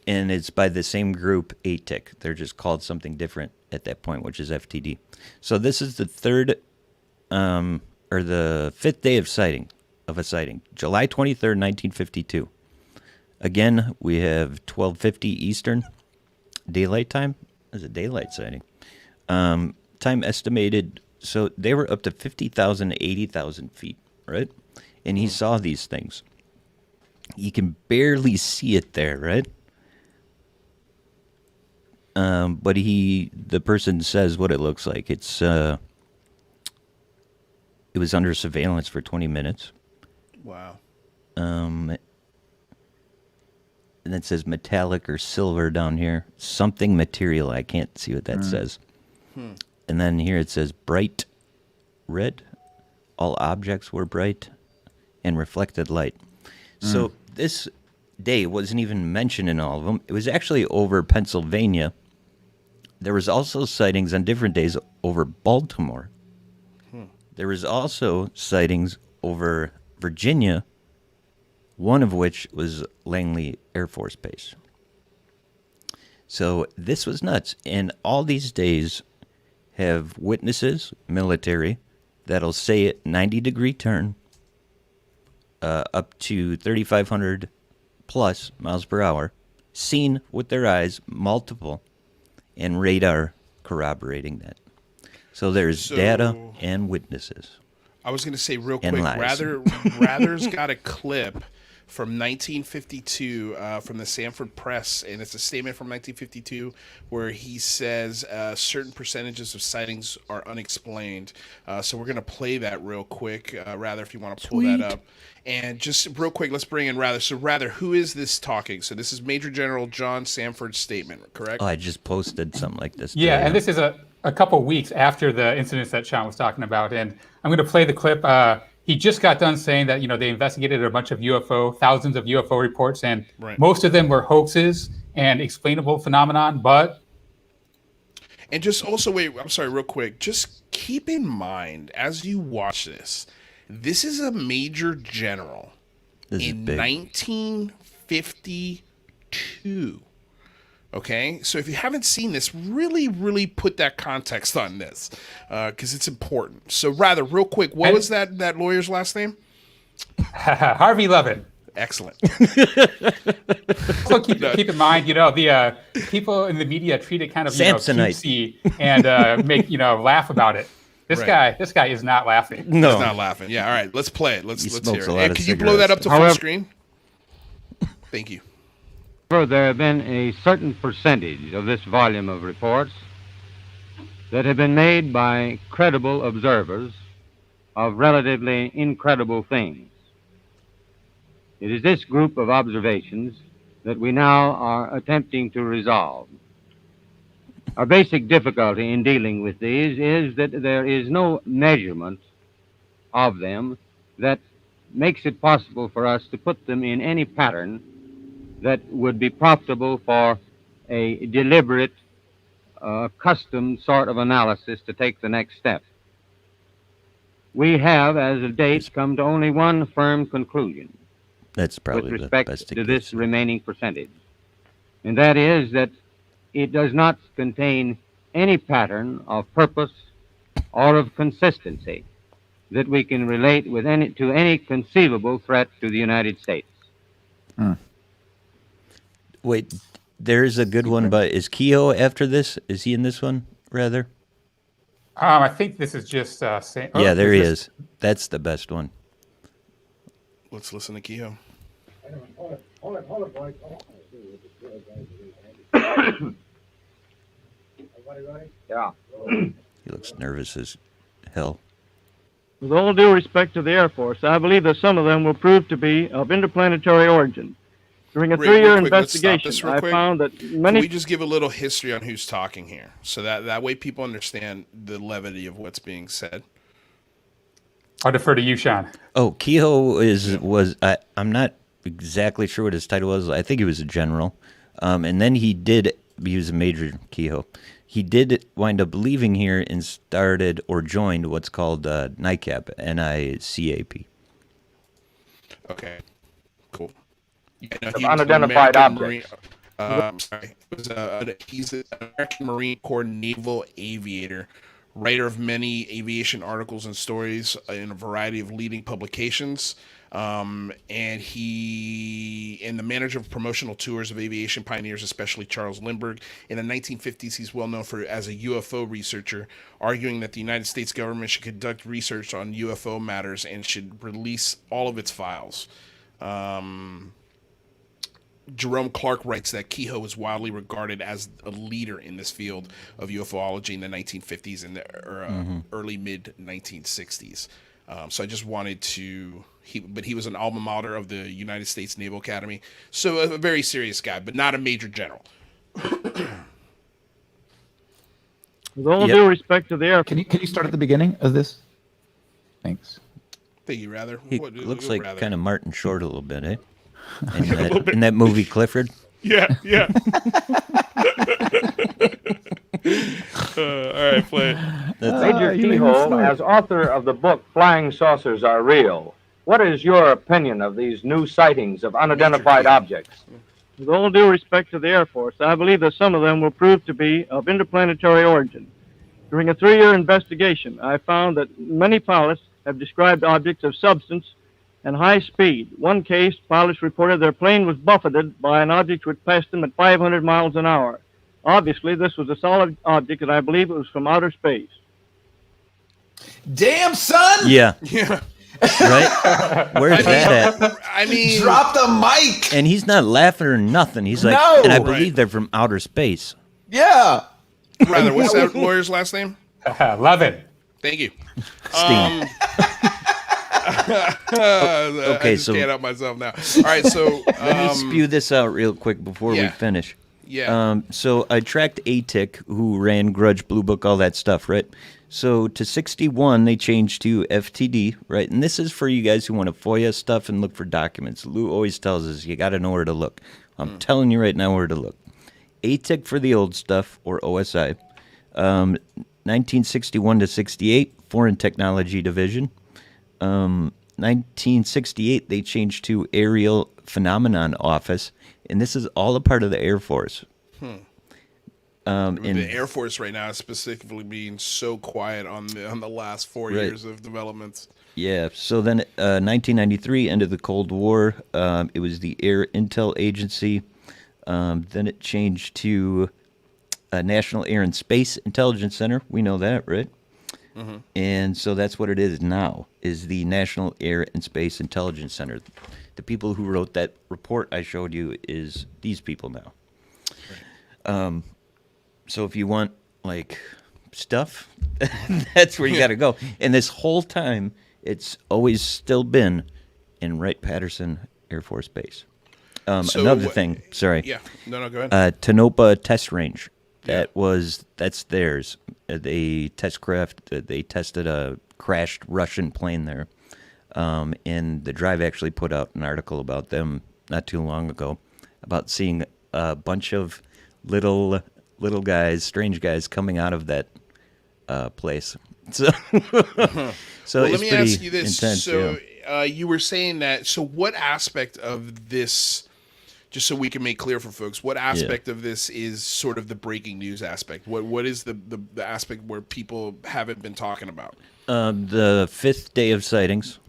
and it's by the same group, ATIC. They're just called something different at that point, which is FTD. So this is the the 5th day of a sighting, July 23rd, 1952. Again, we have 12:50 Eastern daylight time. It's a daylight sighting. Time estimated. So they were up to 50,000 to 80,000 feet, right? And he saw these things. You can barely see it there, right? But the person says what it looks like. It was under surveillance for 20 minutes. Wow. And it says metallic or silver down here. Something material. I can't see what that says. And then here it says bright red. All objects were bright and reflected light. So this day wasn't even mentioned in all of them. It was actually over Pennsylvania. There was also sightings on different days over Baltimore. There was also sightings over Virginia, one of which was Langley Air Force Base. So this was nuts. And all these days have witnesses, military, that'll say it 90-degree turn, up to 3,500 plus miles per hour, seen with their eyes, multiple, and radar corroborating that. So there's data and witnesses. I was going to say real quick, lies. Rather's got a clip from 1952 from the Sanford Press, and it's a statement from 1952 where he says certain percentages of sightings are unexplained. So we're going to play that real quick, Rather, if you want to pull that up. And just real quick, let's bring in Rather. So Rather, who is this talking? So this is Major General John Sanford's statement, correct? Oh, I just posted something like this. Yeah, today. and this is a couple weeks after the incidents that Sean was talking about. And I'm going to play the clip. He just got done saying that, they investigated a bunch of thousands of UFO reports, and most of them were hoaxes and explainable phenomenon, but... And just also, wait, I'm sorry, real quick. Just keep in mind, as you watch this is a major general in 1952. Okay, so if you haven't seen this, really, really put that context on this, because it's important. So, Rather, real quick, what was that lawyer's last name? Harvey Levin. Excellent. So keep in mind, the people in the media treat it kind of cutesy and make laugh about it. This guy is not laughing. No, he's not laughing. Yeah, all right, let's play it. Let's hear it. And can you blow that up to full screen? Thank you. There have been a certain percentage of this volume of reports that have been made by credible observers of relatively incredible things. It is this group of observations that we now are attempting to resolve. Our basic difficulty in dealing with these is that there is no measurement of them that makes it possible for us to put them in any pattern that would be profitable for a deliberate, custom sort of analysis to take the next step. We have, as of date, come to only one firm conclusion. That's probably with respect the best to this remaining percentage. And that is that it does not contain any pattern of purpose or of consistency that we can relate to any conceivable threat to the United States. Wait, there's a good one, but is Keogh after this? Is he in this one, Rather? I think this is just... yeah, there he is. That's the best one. Let's listen to Keogh. Hold it, boys. Yeah. He looks nervous as hell. With all due respect to the Air Force, I believe that some of them will prove to be of interplanetary origin. During a 3-year investigation, I found that many... Can we just give a little history on who's talking here, so that way people understand the levity of what's being said? I'll defer to you, Sean. Oh, Kehoe was I'm not exactly sure what his title was. I think he was a general, and then he was a major. Kehoe. He did wind up leaving here and started or joined what's called NICAP, NICAP. Okay, cool. Unidentified objects. He's an American Marine Corps naval aviator, writer of many aviation articles and stories in a variety of leading publications. And the manager of promotional tours of aviation pioneers, especially Charles Lindbergh. In the 1950s, he's well known as a UFO researcher, arguing that the United States government should conduct research on UFO matters and should release all of its files. Jerome Clark writes that Kehoe was widely regarded as a leader in this field of UFOlogy in the 1950s and the early mid-1960s. So I just wanted to... But he was an alma mater of the United States Naval Academy. So a very serious guy, but not a major general. With all due respect to the Air Force... Can you start at the beginning of this? Thanks. Think you rather? He looks like kind of Martin Short a little bit, eh? In that movie Clifford. Yeah. All right, play it. Major Kehoe, as author of the book Flying Saucers Are Real, what is your opinion of these new sightings of unidentified objects? With all due respect to the Air Force, I believe that some of them will prove to be of interplanetary origin. During a 3-year investigation, I found that many pilots have described objects of substance and high speed. One case, pilots reported their plane was buffeted by an object which passed them at 500 miles an hour. Obviously, this was a solid object, and I believe it was from outer space. Damn, son! Yeah. Right? Where's that at? I mean... Drop the mic! And he's not laughing or nothing. He's like, no! And I believe they're from outer space. Yeah! Rather, what's that lawyer's last name? Levin. Thank you. Sting. Okay, so can't help myself now. All right, so let me spew this out real quick before we finish. Yeah. So I tracked ATIC, who ran Grudge, Blue Book, all that stuff, right? So to 61, they changed to FTD, right? And this is for you guys who want to FOIA stuff and look for documents. Lou always tells us you got to know where to look. I'm telling you right now where to look. ATIC for the old stuff, or OSI. 1961 to 68, Foreign Technology Division. 1968, they changed to Aerial Phenomenon Office, and this is all a part of the Air Force. The Air Force right now is specifically being so quiet on the last 4 years of developments. Yeah, so then 1993, end of the Cold War, it was the Air Intel Agency. Then it changed to National Air and Space Intelligence Center. We know that, right? Mm-hmm. And so that's what it is now, is the National Air and Space Intelligence Center. The people who wrote that report I showed you is these people now. Right. So if you want, like, stuff, that's where you got to go. And this whole time, it's always still been in Wright-Patterson Air Force Base. Another thing, sorry. Yeah, no, go ahead. Tonopah Test Range. That's theirs. They they tested a crashed Russian plane there. And the Drive actually put out an article about them not too long ago about seeing a bunch of little guys, strange guys coming out of that place. So, so well, it's let me pretty ask you this. intense. So you were saying that, so what aspect of this, just so we can make clear for folks, what aspect of this is sort of the breaking news aspect? What is the aspect where people haven't been talking about? The 5th day of sightings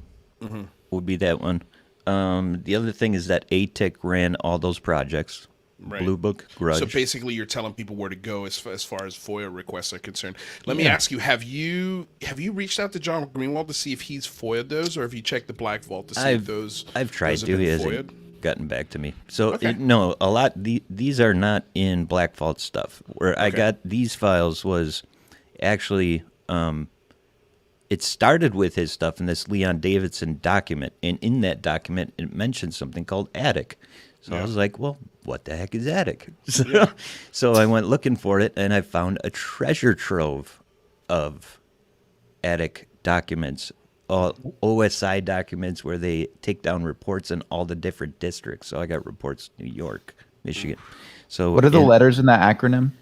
would be that one. The other thing is that ATIC ran all those projects. Right. Blue Book, Grudge. So basically, you're telling people where to go as far as FOIA requests are concerned. Let me ask you: Have you reached out to John Greenwald to see if he's FOIA'd those, or have you checked the Black Vault to see if those? I've tried to. He hasn't gotten back to me. So okay. A lot. These are not in Black Vault stuff. Where I got these files was actually it started with his stuff in this Leon Davidson document, and in that document it mentioned something called attic. So I was like, well, what the heck is attic? So I went looking for it, and I found a treasure trove of attic documents, OSI documents where they take down reports in all the different districts. So I got reports New York, Michigan. So what are the letters in that acronym?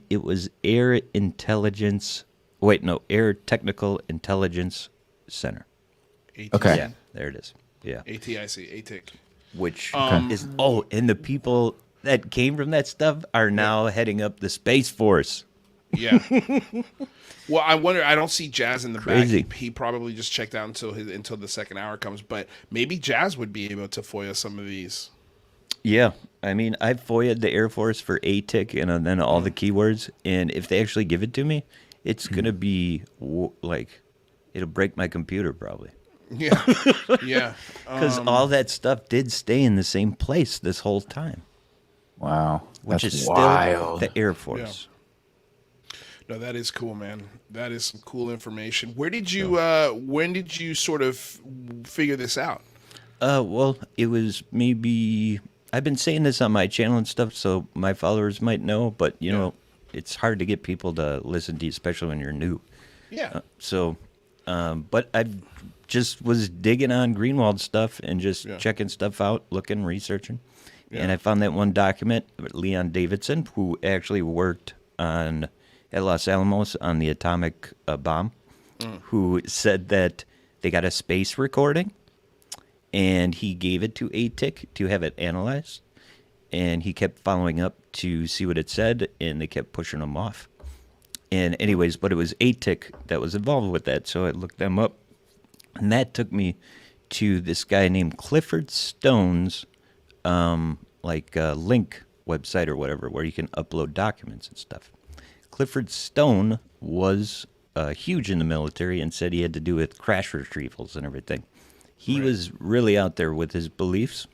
It was Air Intelligence. Wait, no, Air Technical Intelligence Center. ATIC. Okay. Yeah, there it is. Yeah. ATIC. Which is, and the people that came from that stuff are now heading up the Space Force. Yeah. Well, I wonder. I don't see Jazz in the Crazy. back. He probably just checked out until the second hour comes. But maybe Jazz would be able to FOIA some of these. Yeah, I mean, I FOIA'd the Air Force for ATIC and then all the keywords, and if they actually give it to me, it's gonna be like, it'll break my computer probably. Yeah, yeah. Because all that stuff did stay in the same place this whole time. Wow, Which that's is wild. still the Air Force. No, that is cool, man. That is some cool information. Where did you? When did you sort of figure this out? Well, it was maybe, I've been saying this on my channel and stuff, so my followers might know, but you know, it's hard to get people to listen to you, especially when you're new. Yeah. But I just was digging on Greenwald stuff and just checking stuff out, looking, researching. Yeah. And I found that one document, Leon Davidson, who actually worked at Los Alamos on the atomic bomb, who said that they got a space recording, and he gave it to ATIC to have it analyzed. And he kept following up to see what it said, and they kept pushing him off. And anyways, but it was ATIC that was involved with that, so I looked them up. And that took me to this guy named Clifford Stone's link website or whatever, where you can upload documents and stuff. Clifford Stone was huge in the military and said he had to do with crash retrievals and everything. He was really out there with his beliefs.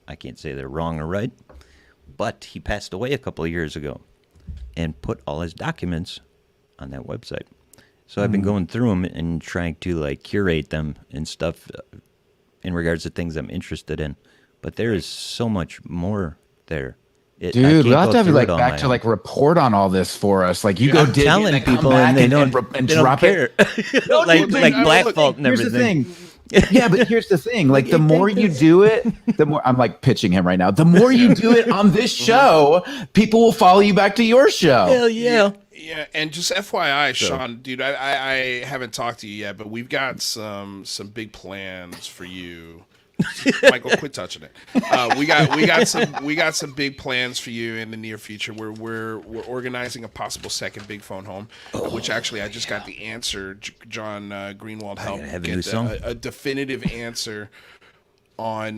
I can't say they're wrong or right, but he passed away a couple of years ago and put all his documents on that website. So I've been going through them and trying to curate them and stuff in regards to things I'm interested in. But there is so much more there. Dude, we'll have to have you back to report on all this for us. Like you go dig telling and people and they don't drop care. it. like Black Fault and here's everything. The thing. Yeah, but here's the thing. Like the more you do it, the more I'm pitching him right now. The more you do it on this show, people will follow you back to your show. Hell yeah. Yeah, and just FYI, Sean, dude, I haven't talked to you yet, but we've got some big plans for you. Michael, quit touching it. We got some big plans for you in the near future. We're organizing a possible second Big Phone Home, which actually I just got the answer. John Greenwald helped get a definitive answer on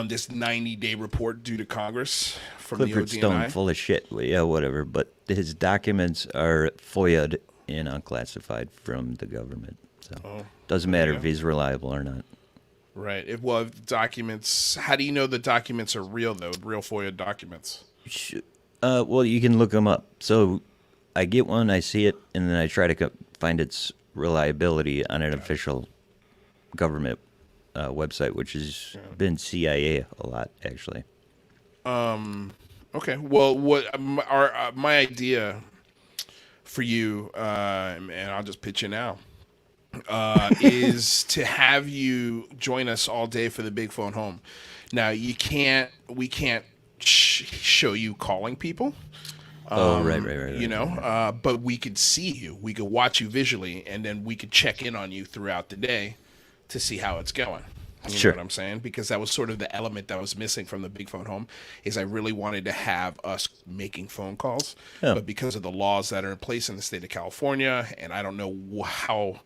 this 90-day report due to Congress from Clifford the ODNI. Stone, full of shit. Yeah, whatever. But his documents are FOIA'd and unclassified from the government. So doesn't matter if he's reliable or not. Right. If documents, how do you know the documents are real, though? Real FOIA documents? Well, you can look them up. So I get one, I see it, and then I try to find its reliability on an official government website, which has been CIA a lot, actually. Okay. Well, what my idea for you, and I'll just pitch it now, is to have you join us all day for the Big Phone Home. Now, we can't show you calling people. Right. You know, but we could see you. We could watch you visually, and then we could check in on you throughout the day to see how it's going. You know what I'm saying? Because that was sort of the element that was missing from the Big Phone Home, is I really wanted to have us making phone calls. Yeah. But because of the laws that are in place in the state of California, and I don't know how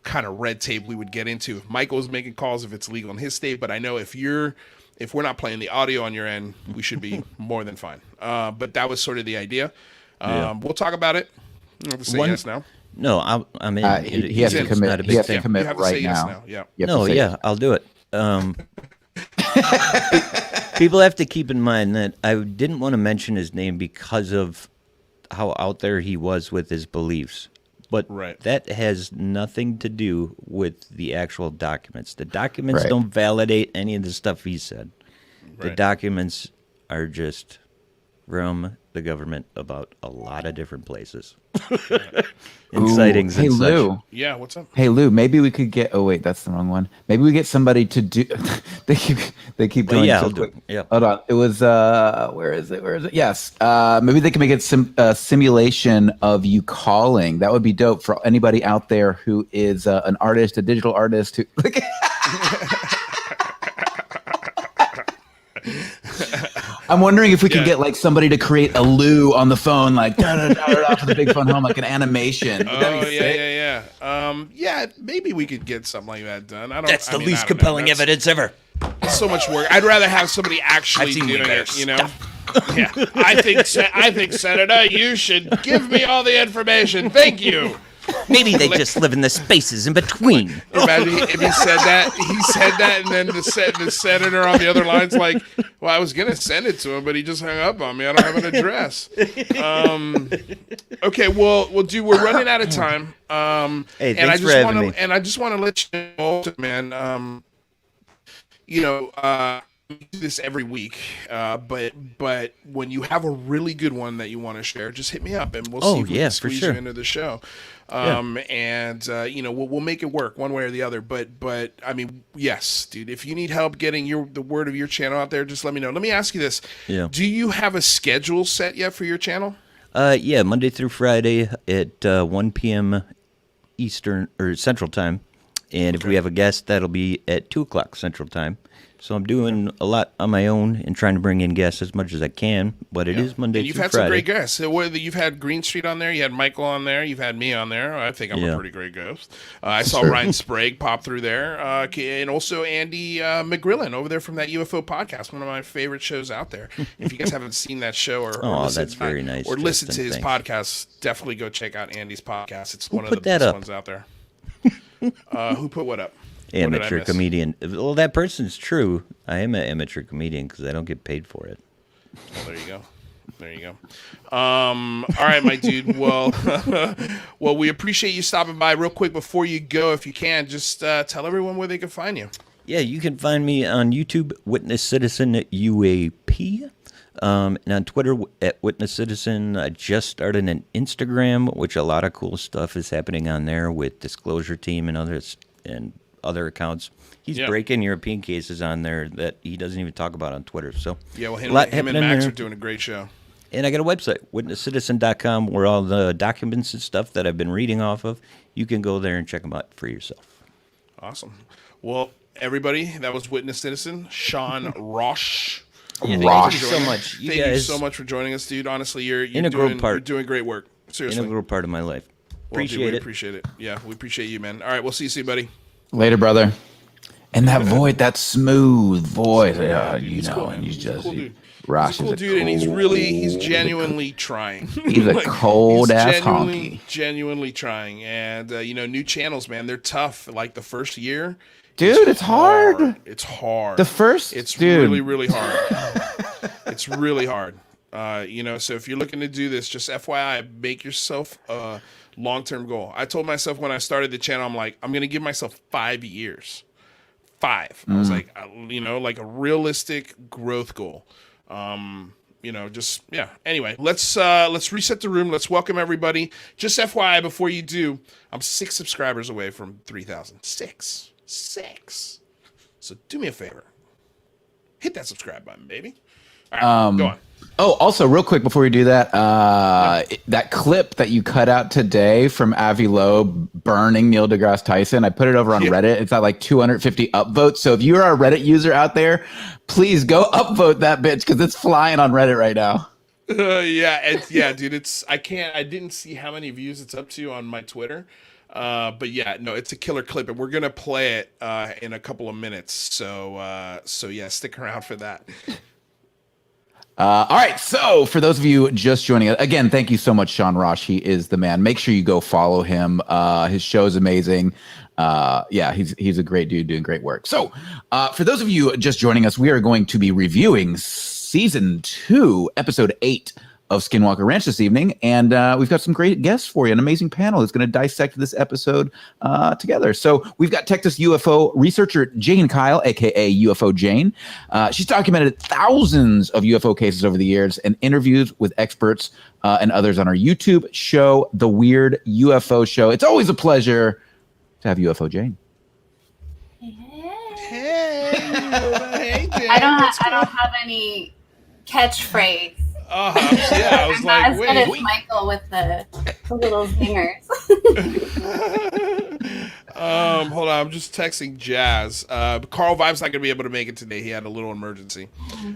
kind of red tape we would get into if Michael was making calls, if it's legal in his state. But I know if we're not playing the audio on your end, we should be more than fine. But that was sort of the idea. We'll talk about it. You don't have to say yes now. No, I'm in. He has to commit. He has to commit right now. Yeah. I'll do it. People have to keep in mind that I didn't want to mention his name because of how out there he was with his beliefs. But Right. that has nothing to do with the actual documents. The documents Right. don't validate any of the stuff he said. The Right. documents are just from the government about a lot of different places. And sightings Hey and such. Lou. Yeah, what's up? Hey Lou, maybe we could get. Oh wait, that's the wrong one. Maybe we get somebody to do. they keep Well, going. yeah, so I'll do quick. it. Yeah. Hold on. It was. Where is it? Yes. Maybe they can make it a simulation of you calling. That would be dope for anybody out there who is an artist, a digital artist who. I'm wondering if we could get like somebody to create a Lou on the phone, like da da da da to the big phone home, like an animation. Would that be sick? Yeah, maybe we could get something like that done. That's the least I don't know. compelling That's evidence ever. so much work. I'd rather have somebody actually I've seen way doing better it, you know? Yeah. I think, Senator, you should give me all the information. Thank you. Maybe they just live in the spaces in between. Imagine if he said that, and then the senator on the other line's like, well, I was going to send it to him, but he just hung up on me. I don't have an address. Okay, well, dude, we're running out of time. Hey, thanks for having me. And I just want to let you know, man, we do this every week, but when you have a really good one that you want to share, just hit me up, and we'll see if we can squeeze you into the show. And we'll make it work one way or the other. But I mean, yes, dude, if you need help getting the word of your channel out there, just let me know. Let me ask you this: do you have a schedule set yet for your channel? Yeah, Monday through Friday at 1 p.m. Eastern or Central Time, and if we have a guest, that'll be at 2 o'clock Central Time. So I'm doing a lot on my own and trying to bring in guests as much as I can, but it is Monday through Friday. And you've had some great guests. So you've had Green Street on there, you had Michael on there, you've had me on there. I think I'm a pretty great guest. I saw Ryan Sprague pop through there, and also Andy McGrillen over there from that UFO podcast, one of my favorite shows out there. If you guys haven't seen that show or listen, that's very nice, or listen to his podcast, definitely go check out Andy's podcast. It's one of the best ones out there. Who put what up? Amateur comedian. Well, that person's true. I am an amateur comedian because I don't get paid for it. Well, there you go. All right, my dude. Well, we appreciate you stopping by. Real quick before you go, if you can, just tell everyone where they can find you. Yeah, you can find me on YouTube, Witness Citizen UAP. And on Twitter at Witness Citizen. I just started an Instagram, which a lot of cool stuff is happening on there with Disclosure Team and others and other accounts. He's breaking European cases on there that he doesn't even talk about on Twitter. So yeah, well, him and Max are doing a great show. And I got a website, witnesscitizen.com, where all the documents and stuff that I've been reading off of, you can go there and check them out for yourself. Awesome. Well, everybody, that was Witness Citizen, Sean Raasch. Yeah, thank you so much. Thank you so much for joining us, dude. Honestly, you're doing great work. Seriously. Integral part of my life. We appreciate it. Yeah, we appreciate you, man. All right, we'll see you soon, buddy. Later, brother. And that voice, that smooth voice, he's cool, and he's just Raasch is a cool dude, and he's genuinely trying. He's a cold ass honky. Genuinely trying, and new channels, man, they're tough. Like the first year, dude, it's hard. It's hard. It's really, really hard. It's really hard. So if you're looking to do this, just FYI, make yourself a long-term goal. I told myself when I started the channel, I'm like, I'm going to give myself 5 years. 5. I was like, like a realistic growth goal. Anyway, let's reset the room. Let's welcome everybody. Just FYI, before you do, I'm 6 subscribers away from 3,000. 6. So do me a favor. Hit that subscribe button, baby. All right, go on. Oh, also, real quick before we do that, that clip that you cut out today from Avi Loeb burning Neil deGrasse Tyson, I put it over on Reddit. It's at like 250 upvotes. So if you're a Reddit user out there, please go upvote that bitch because it's flying on Reddit right now. Dude. I didn't see how many views it's up to on my Twitter. But yeah, no, it's a killer clip, and we're gonna play it in a couple of minutes. So yeah, stick around for that. All right, so for those of you just joining us, again, thank you so much, Sean Raasch. He is the man. Make sure you go follow him. His show is amazing. He's a great dude doing great work. So for those of you just joining us, we are going to be reviewing Season 2, Episode 8 of Skinwalker Ranch this evening, and we've got some great guests for you. An amazing panel is going to dissect this episode together. So we've got Texas UFO researcher Jane Kyle, aka UFO Jane. She's documented thousands of UFO cases over the years and interviews with experts and others on our YouTube show, The Weird UFO Show. It's always a pleasure to have UFO Jane. Hey, Jane. I don't have any catchphrase. Yeah, I was I'm like, not as good as Michael with the little zingers. Hold on, I'm just texting Jazz. Carl Vibe's not gonna be able to make it today. He had a little emergency.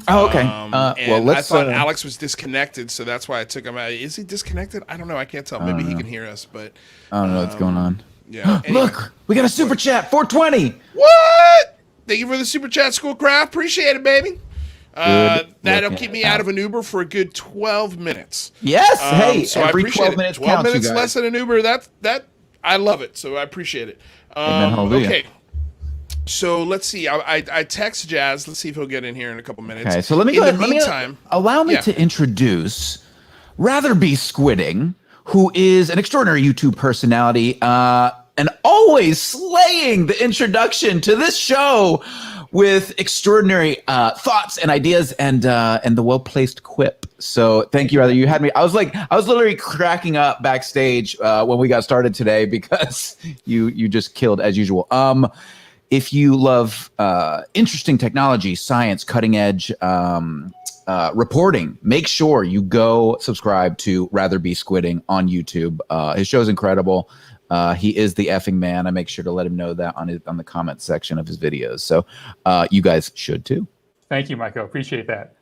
Oh, okay. And I thought Alex was disconnected, so that's why I took him out. Is he disconnected? I don't know. I can't tell. Maybe he can hear us, but I don't know what's going on. Yeah. Anyway. Look, we got a super chat, 420. What? Thank you for the super chat, Schoolcraft. Appreciate it, baby. That'll keep me out of an Uber for a good 12 minutes. Yes. Hey, so every I appreciate 12 minutes 12 counts, minutes you guys. less than an Uber. That I love it. So I appreciate it. Amen, hallelujah. Okay. So let's see. I text Jazz. Let's see if he'll get in here in a couple minutes. Okay, so let me in go the ahead. meantime, Allow me to introduce Rather Be Squidding, who is an extraordinary YouTube personality and always slaying the introduction to this show with extraordinary thoughts and ideas and the well-placed quip. So thank you, Rather. You had me. I was literally cracking up backstage when we got started today because you just killed as usual. If you love interesting technology, science, cutting edge reporting, make sure you go subscribe to Rather Be Squidding on YouTube. His show's incredible. He is the effing man. I make sure to let him know that on the comment section of his videos. So you guys should too. Thank you, Michael. Appreciate that.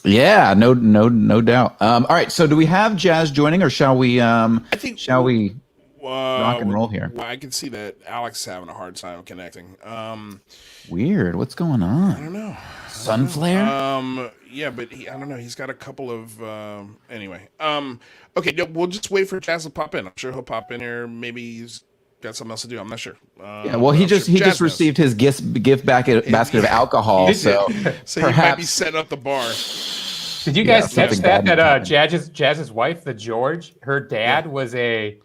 Yeah, no doubt. All right, so do we have Jazz joining, or shall we? Shall we rock and roll here? Well, I can see that Alex is having a hard time connecting. Weird. What's going on? I don't know. Sun flare? Yeah, but I don't know. He's got a couple of anyway. Okay, no, we'll just wait for Jazz to pop in. I'm sure he'll pop in here. Maybe he's got something else to do. I'm not sure. Yeah, well, he just received his gift basket of alcohol, so he might be setting up the bar. Did you guys catch that Jazz's wife, the George, her dad was a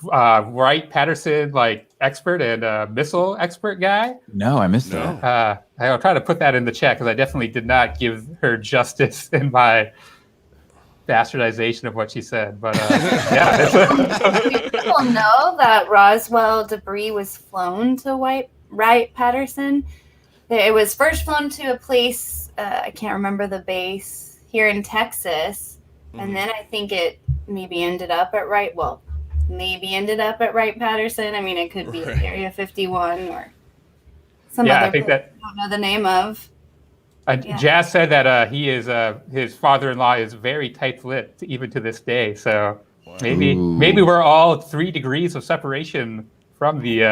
Wright-Patterson expert and missile expert guy? No, I missed that. I'll try to put that in the chat because I definitely did not give her justice in my bastardization of what she said. But people know that Roswell debris was flown to Wright-Patterson. It was first flown to a place, I can't remember the base, here in Texas. And then I think it maybe ended up at Wright-Patterson. I mean, it could be Area 51 or some other place I don't know the name of. Jazz said that his father-in-law is very tight-lipped even to this day. So maybe we're all 3 degrees of separation from the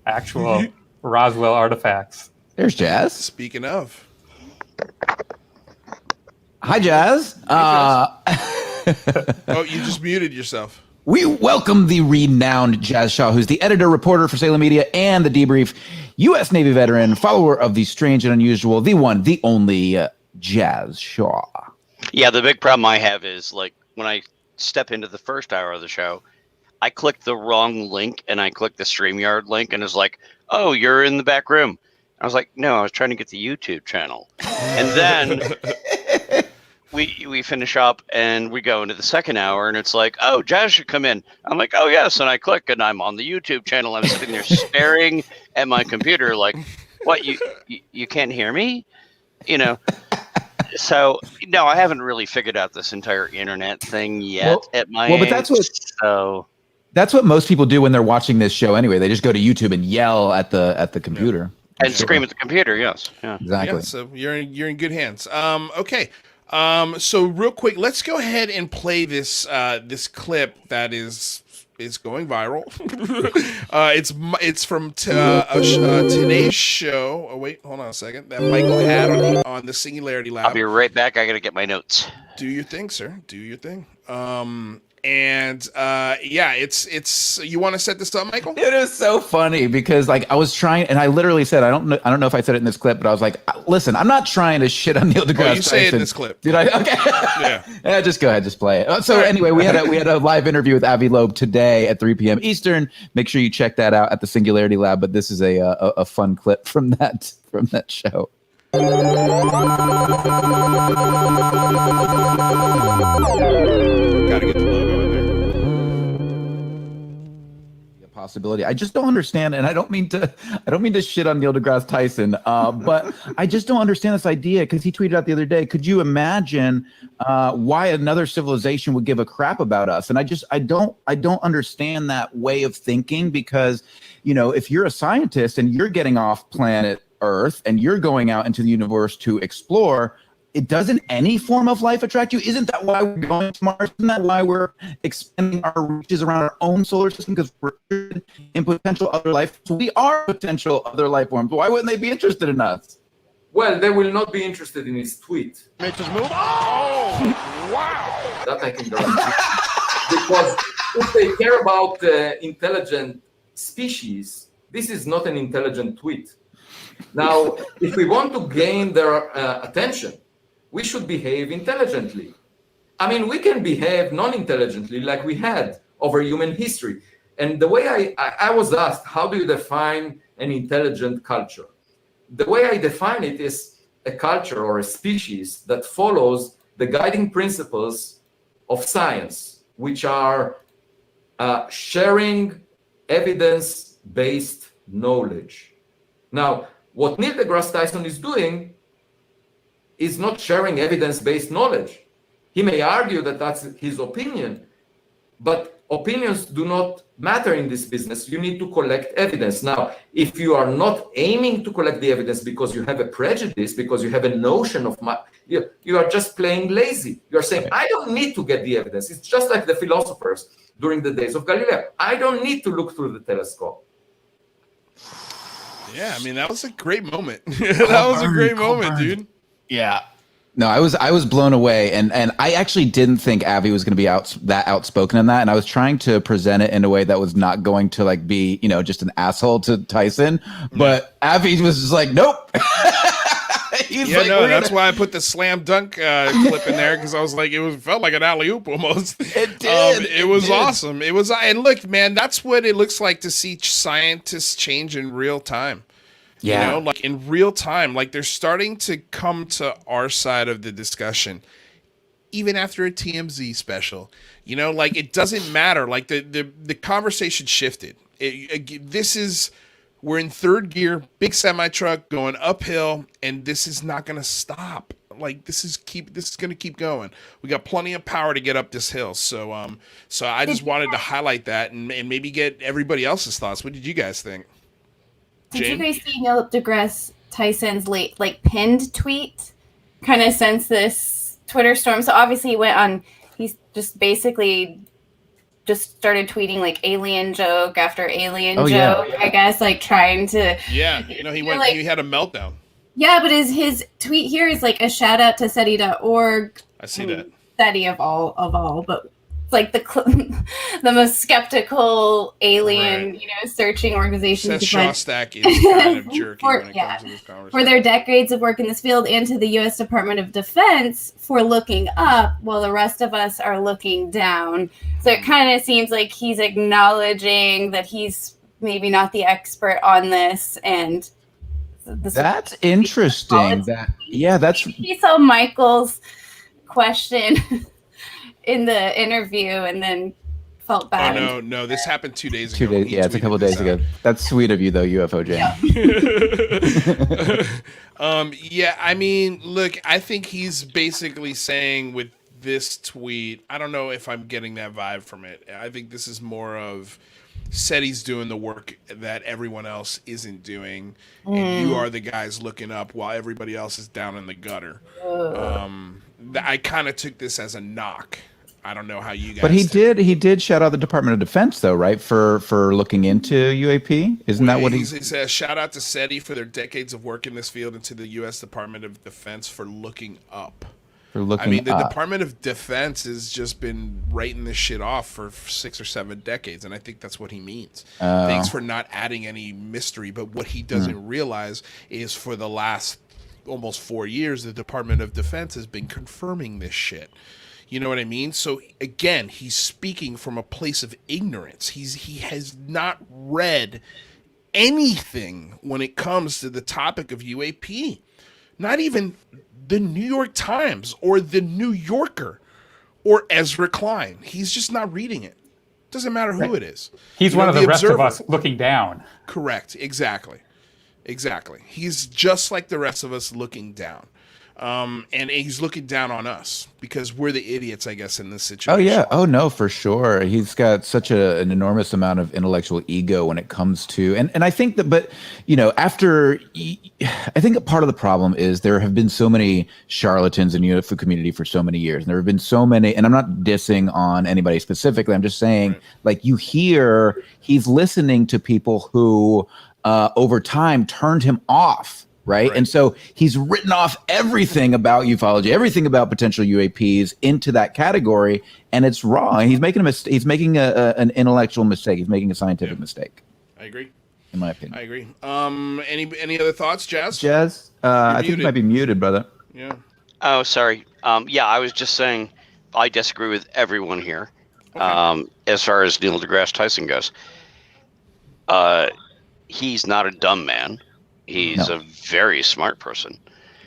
actual Roswell artifacts. There's Jazz. Speaking of. Hi, Jazz. Oh, you just muted yourself. We welcome the renowned Jazz Shaw, who's the editor-reporter for Salem Media and The Debrief, U.S. Navy veteran, follower of the strange and unusual, the one, the only Jazz Shaw. Yeah, the big problem I have is, when I step into the first hour of the show, I clicked the wrong link, and I clicked the StreamYard link, and it's like, oh, you're in the back room. I was like, no, I was trying to get the YouTube channel. And then we finish up and we go into the second hour and it's like, oh, Jazz should come in. I'm like, oh, yes. And I click and I'm on the YouTube channel. I'm sitting there staring at my computer like, what, you can't hear me? So, no, I haven't really figured out this entire internet thing yet at my age. But that's what most people do when they're watching this show anyway. They just go to YouTube and yell at the computer. Yeah. And scream at the computer, yes. Yeah. Exactly. Yeah, so you're in good hands. Okay. So real quick, let's go ahead and play this clip that is going viral. It's from today's show. Oh wait, hold on a second. That Michael had on the Singularity Lab. I'll be right back. I gotta get my notes. Do your thing, sir. Do your thing. And yeah, it's you want to set this up, Michael? It is so funny because like I was trying, and I literally said I don't know if I said it in this clip, but I was like, listen, I'm not trying to shit on Neil deGrasse Tyson. You say it in this clip. Did I? Okay. Yeah. Just go ahead, just play it. So anyway, we had a live interview with Avi Loeb today at 3 p.m. Eastern. Make sure you check that out at the Singularity Lab. But this is a fun clip from that show. Gotta get the logo in there. A possibility. I just don't understand, and I don't mean to shit on Neil deGrasse Tyson, but I just don't understand this idea because he tweeted out the other day. Could you imagine why another civilization would give a crap about us? And I don't understand that way of thinking because, you know, if you're a scientist and you're getting off planet Earth and you're going out into the universe to explore, it doesn't any form of life attract you? Isn't that why we're going to Mars? Isn't that why we're expanding our reaches around our own solar system? Because we're interested in potential other life. So we are potential other life forms. Why wouldn't they be interested in us? Well, they will not be interested in his tweet. Make this move. Oh, wow. That I can guarantee. Because if they care about intelligent species, this is not an intelligent tweet. Now, if we want to gain their attention, we should behave intelligently. I mean, we can behave non-intelligently like we had over human history. And the way I was asked, how do you define an intelligent culture? The way I define it is a culture or a species that follows the guiding principles of science, which are sharing evidence-based knowledge. Now, what Neil deGrasse Tyson is doing is not sharing evidence-based knowledge. He may argue that that's his opinion, but opinions do not matter in this business. You need to collect evidence. Now, if you are not aiming to collect the evidence because you have a prejudice, because you have a notion of, you are just playing lazy. You are saying, I don't need to get the evidence. It's just like the philosophers during the days of Galileo. I don't need to look through the telescope. Yeah, I mean, that was a great moment. That was a great moment, dude. Yeah. No, I was blown away, and I actually didn't think Avi was going to be that outspoken in that, and I was trying to present it in a way that was not going to like be, you know, just an asshole to Tyson, but Avi was just like, nope. That's why I put the slam dunk clip in there because I was like, felt like an alley-oop almost. It did. It was awesome. It was, and look, man, that's what it looks like to see scientists change in real time. Yeah. You know, like in real time, like they're starting to come to our side of the discussion, even after a TMZ special. You know, like it doesn't matter. Like the conversation shifted. We're in third gear, big semi truck going uphill, and this is not going to stop. Like this is going to keep going. We got plenty of power to get up this hill. So I just wanted to highlight that and maybe get everybody else's thoughts. What did you guys think? Did you guys see Neil deGrasse Tyson's late, pinned tweet? Kind of since this Twitter storm. So obviously he's just basically just started tweeting like alien joke after alien joke. Yeah. I guess like trying to. Yeah, you know, he had a meltdown. Yeah, but his tweet here is like a shout out to SETI.org. I see that. SETI of all, but like the most skeptical alien, searching organization. Shostak is kind of jerky when it comes to this conversation. For their decades of work in this field and to the U.S. Department of Defense for looking up while the rest of us are looking down. So it kind of seems like he's acknowledging that he's maybe not the expert on this, and that's interesting. He saw Michael's question in the interview and then felt bad. Oh, no, this happened 2 days ago. Yeah, it's a couple days ago. That's sweet of you, though, UFO Jane. Yeah, I mean, look, I think he's basically saying with this tweet, I don't know if I'm getting that vibe from it. I think this is more of SETI's doing the work that everyone else isn't doing, and you are the guys looking up while everybody else is down in the gutter. I kind of took this as a knock. I don't know how you guys. But he did shout out the Department of Defense though, right? For looking into UAP. Isn't that what he said? Shout out to SETI for their decades of work in this field and to the U.S. Department of Defense for looking up. For looking I mean, the up. Department of Defense has just been writing this shit off for 6 or 7 decades, and I think that's what he means. Thanks for not adding any mystery, but what he doesn't realize is for the last almost 4 years, the Department of Defense has been confirming this shit. You know what I mean? So again, he's speaking from a place of ignorance. He has not read anything when it comes to the topic of UAP. Not even the New York Times or the New Yorker or Ezra Klein. He's just not reading it. Doesn't matter who it is. He's one of the rest of us looking down. Correct. Exactly. He's just like the rest of us looking down. And he's looking down on us because we're the idiots, I guess, in this situation. Oh, yeah. Oh, no, for sure. He's got such an enormous amount of intellectual ego when it comes to, and I think that, but, you know, I think a part of the problem is there have been so many charlatans in the UFO community for so many years. And there have been so many, and I'm not dissing on anybody specifically. I'm just saying, like, you hear he's listening to people who, over time turned him off. Right. And so he's written off everything about ufology, everything about potential UAPs into that category. And it's wrong. He's making a mistake. He's making an intellectual mistake. He's making a scientific mistake. I agree. In my opinion. I agree. Any other thoughts, Jazz? I think you might be muted, brother. Yeah. Oh, sorry. Yeah, I was just saying I disagree with everyone here. As far as Neil deGrasse Tyson goes. He's not a dumb man. He's a very smart person.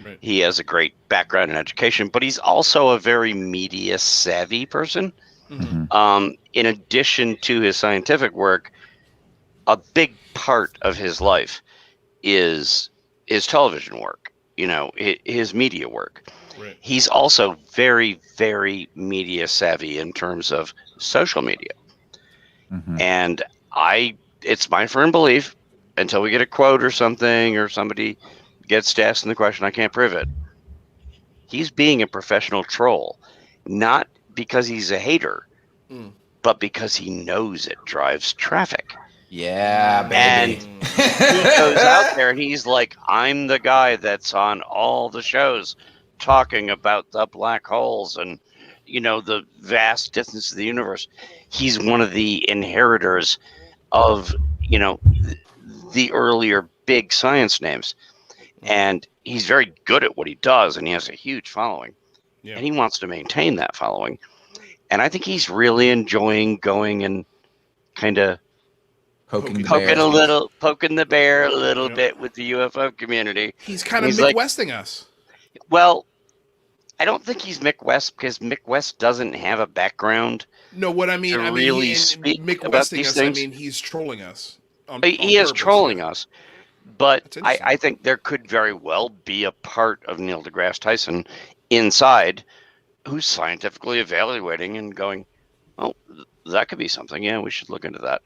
Right. He has a great background in education, but he's also a very media savvy person. Mm-hmm. In addition to his scientific work, a big part of his life is his television work, you know, his media work. Right. He's also very, very media savvy in terms of social media. Mm-hmm. And it's my firm belief, until we get a quote or something, or somebody gets asked the question, I can't prove it. He's being a professional troll, not because he's a hater, but because he knows it drives traffic. Yeah, baby. And he goes out there and he's like, I'm the guy that's on all the shows talking about the black holes and, you know, the vast distance of the universe. He's one of the inheritors of, you know, the earlier big science names, and he's very good at what he does, and he has a huge following, and he wants to maintain that following. And I think he's really enjoying going and kind of poking the bear a little bit with the UFO community. He's kind of Mick-Westing us. Well, I don't think he's Mick West because Mick West doesn't have a background. No, what I mean, Mick-Westing us. I mean, he's trolling us. He is trolling us, but I think there could very well be a part of Neil deGrasse Tyson inside who's scientifically evaluating and going, oh, that could be something. Yeah, we should look into that.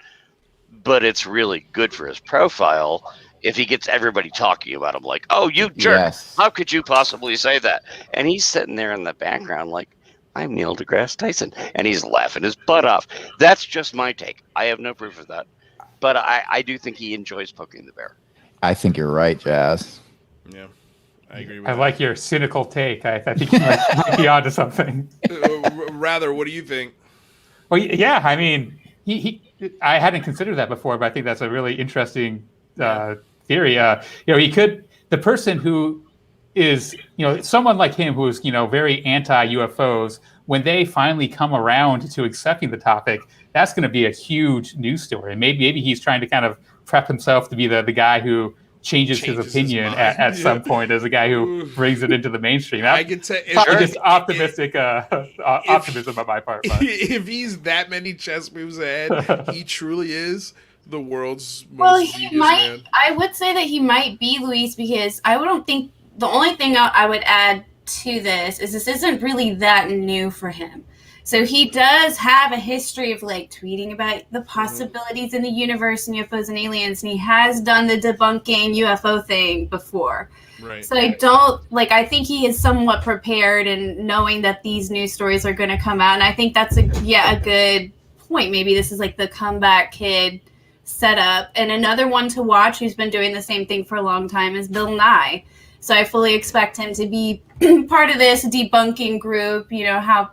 But it's really good for his profile if he gets everybody talking about him like, oh, you jerk. Yes. How could you possibly say that? And he's sitting there in the background like, I'm Neil deGrasse Tyson. And he's laughing his butt off. That's just my take. I have no proof of that. But I do think he enjoys poking the bear. I think you're right, Jazz. Yeah, I agree with that. I like your cynical take. I think you might be onto something. Rather, what do you think? Well, yeah, I mean, I hadn't considered that before, but I think that's a really interesting theory. You know, the person who is, you know, someone like him who is, you know, very anti-UFOs, when they finally come around to accepting the topic, that's going to be a huge news story. Maybe he's trying to kind of prep himself to be the guy who changes his opinion at some point as a guy who brings it into the mainstream. I can say just optimistic optimism on my part. But. If he's that many chess moves ahead, he truly is the world's most genius man. I would say that he might be, Luis, because I don't think the only thing I would add to this isn't really that new for him. So he does have a history of like tweeting about the possibilities in the universe and UFOs and aliens, and he has done the debunking UFO thing before. Right. So I think he is somewhat prepared and knowing that these news stories are going to come out, and I think that's a good point. Maybe this is like the comeback kid setup. And another one to watch who's been doing the same thing for a long time is Bill Nye. So I fully expect him to be part of this debunking group. You know, how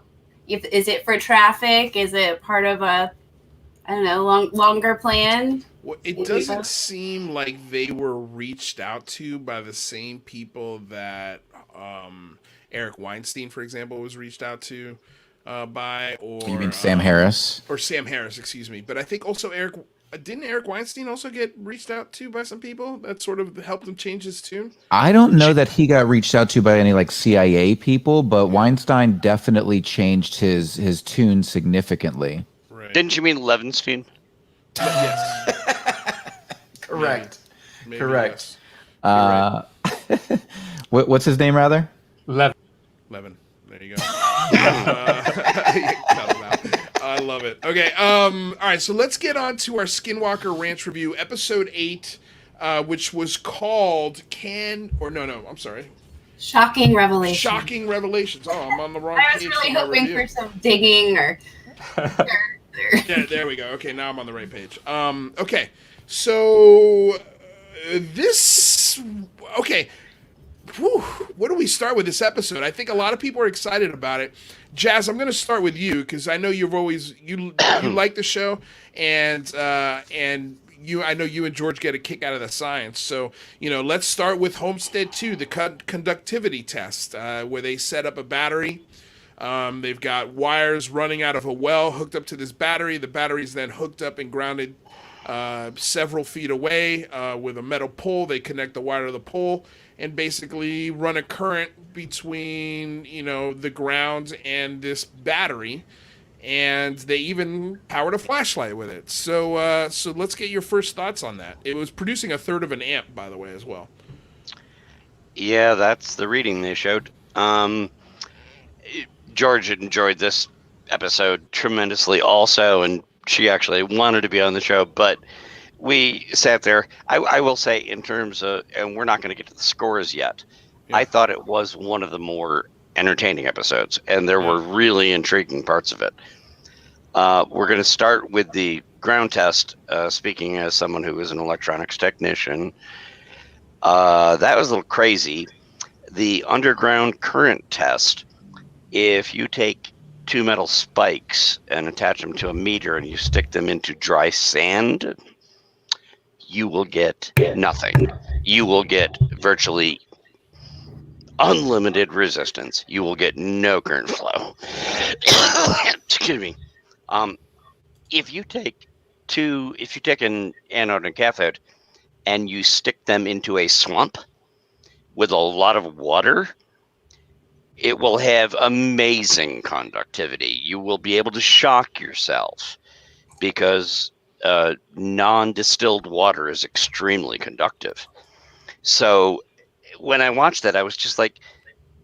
is it for traffic? Is it part of a, I don't know, longer plan? Well, it doesn't seem like they were reached out to by the same people that Eric Weinstein, for example, was reached out to by, or you mean Sam Harris? Or Sam Harris, excuse me. But I think also didn't Eric Weinstein also get reached out to by some people that sort of helped him change his tune? I don't know that he got reached out to by any like CIA people, but Weinstein definitely changed his tune significantly. Right. Didn't you mean Levenstein? Yes. Correct. Maybe Correct. Right. What's his name, rather? Levin. There you go. I love it. Okay. All right. So let's get on to our Skinwalker Ranch review, episode 8, which was called I'm sorry. Shocking Revelations. Shocking Revelations. Oh, I'm on the wrong page. I was really hoping for some digging or. Yeah, there we go. Okay, now I'm on the right page. Okay. So this. Okay. Whew, where do we start with this episode? I think a lot of people are excited about it. Jazz, I'm going to start with you because I know you like the show, and I know you and George get a kick out of the science. So let's start with Homestead 2, the conductivity test, where they set up a battery. They've got wires running out of a well hooked up to this battery. The battery's then hooked up and grounded several feet away with a metal pole. They connect the wire to the pole and basically run a current between, the ground and this battery. And they even powered a flashlight with it. So let's get your first thoughts on that. It was producing 1/3 of an amp, by the way, as well. Yeah, that's the reading they showed. George enjoyed this episode tremendously also, and she actually wanted to be on the show, but we sat there. I will say, in terms of, and we're not going to get to the scores yet, I thought it was one of the more entertaining episodes, and there were really intriguing parts of it. We're going to start with the ground test, speaking as someone who is an electronics technician. That was a little crazy. The underground current test, if you take 2 metal spikes and attach them to a meter and you stick them into dry sand, you will get nothing. You will get virtually unlimited resistance. You will get no current flow. Excuse me. If you take an anode and cathode and you stick them into a swamp with a lot of water, it will have amazing conductivity. You will be able to shock yourself because non-distilled water is extremely conductive. So when I watched that, I was just like,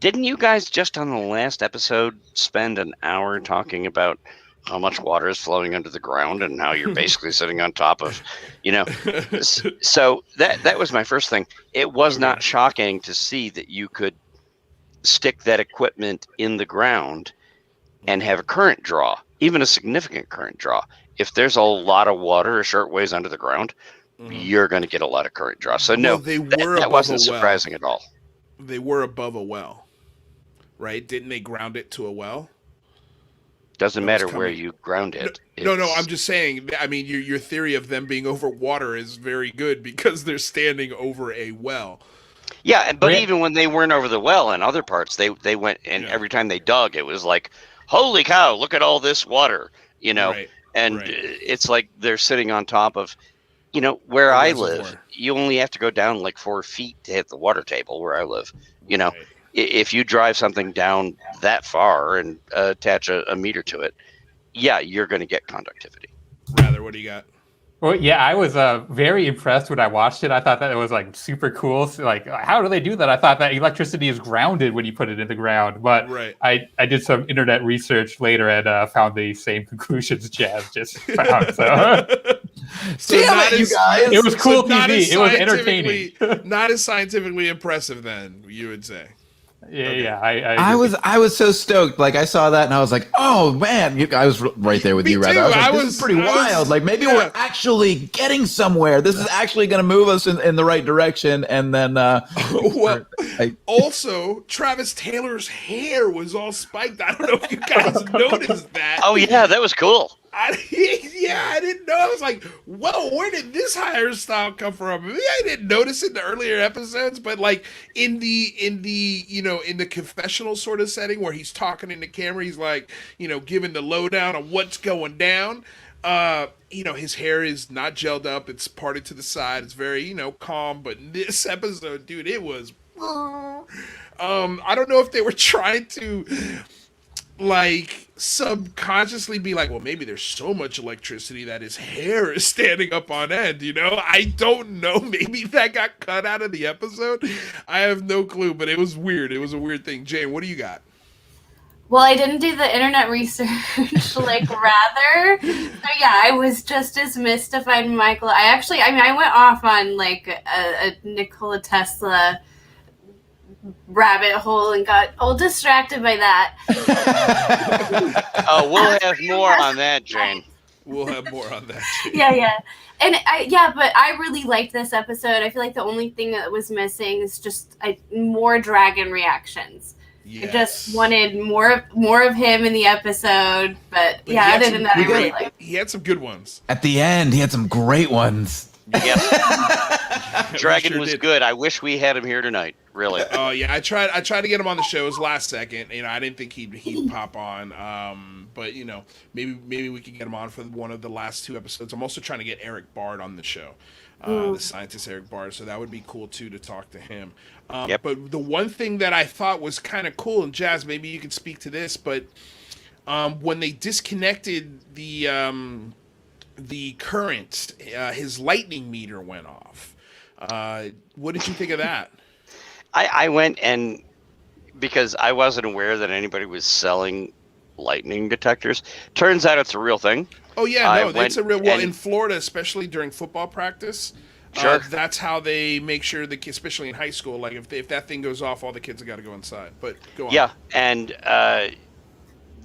didn't you guys just on the last episode spend an hour talking about how much water is flowing under the ground and how you're basically sitting on top of, So that was my first thing. It was not shocking to see that you could stick that equipment in the ground and have a current draw, even a significant current draw. If there's a lot of water a short ways under the ground, you're going to get a lot of current draw. So no, that wasn't surprising at all. They were above a well, right? Didn't they ground it to a well? Doesn't matter where you ground it. No, I'm just saying, I mean, your theory of them being over water is very good because they're standing over a well. Yeah, but even when they weren't over the well in other parts, they went, and every time they dug, it was like, holy cow, look at all this water, it's like they're sitting on top of, where I live, you only have to go down like 4 feet to hit the water table where I live. If you drive something down that far and attach a meter to it, you're going to get conductivity. Rather, what do you got? Well, yeah, I was very impressed when I watched it. I thought that it was like super cool. So, like, how do they do that? I thought that electricity is grounded when you put it in the ground. But I did some internet research later and found the same conclusions Jazz just found. So damn it, you guys! It was cool TV. It was entertaining. Not as scientifically impressive, then, you would say. Yeah, I was so stoked. Like I saw that and I was like, oh man, I was right there with you, right? I was like, this is pretty wild. Like maybe we're actually getting somewhere. This is actually going to move us in the right direction. And then, also Travis Taylor's hair was all spiked. I don't know if you guys noticed that. Oh yeah, that was cool. I didn't know. I was like, whoa, where did this hairstyle come from? Maybe I didn't notice it in the earlier episodes, but like in the confessional sort of setting where he's talking in the camera, he's like, giving the lowdown on what's going down. His hair is not gelled up, it's parted to the side, it's very, calm, but in this episode, dude, it was I don't know if they were trying to like subconsciously be like, well, maybe there's so much electricity that his hair is standing up on end, I don't know. Maybe that got cut out of the episode. I have no clue, but it was weird. It was a weird thing. Jane, what do you got? Well, I didn't do the internet research rather. So yeah, I was just as mystified, Michael. I went off on like a Nikola Tesla rabbit hole and got all distracted by that. Oh, we'll have more on that, Jane. We'll have more on that, Jane. Yeah. And but I really liked this episode. I feel like the only thing that was missing is just more dragon reactions. Yes. I just wanted more of him in the episode, but other than that, I really liked it. He had some good ones. At the end, he had some great ones. Yep. Dragon was good. I wish we had him here tonight. Really. Oh yeah, I tried to get him on the show. It was last second. I didn't think he'd pop on. But maybe we can get him on for one of the last two episodes. I'm also trying to get Eric Bard on the show. The scientist Eric Bard, so that would be cool too to talk to him. But the one thing that I thought was kind of cool, and Jazz, maybe you could speak to this, but when they disconnected the current, his lightning meter went off. What did you think of that? I went and because I wasn't aware that anybody was selling lightning detectors. Turns out it's a real thing. Oh yeah, it's a real. Well, in Florida, especially during football practice, sure, that's how they make sure the kids, especially in high school, like if that thing goes off, all the kids have got to go inside. But go on. Yeah, and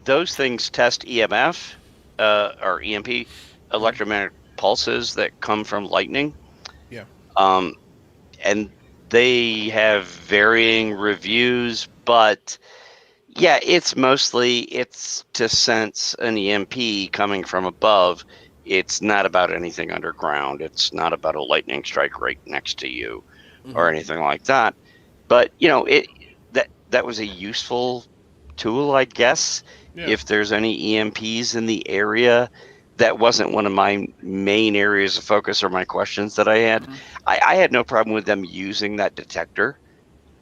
those things test EMF or EMP, electromagnetic pulses that come from lightning. Yeah. And they have varying reviews, but yeah, it's to sense an EMP coming from above. It's not about anything underground. It's not about a lightning strike right next to you or anything like that. But that was a useful tool, I guess. Yeah. If there's any EMPs in the area, that wasn't one of my main areas of focus or my questions that I had. I had no problem with them using that detector.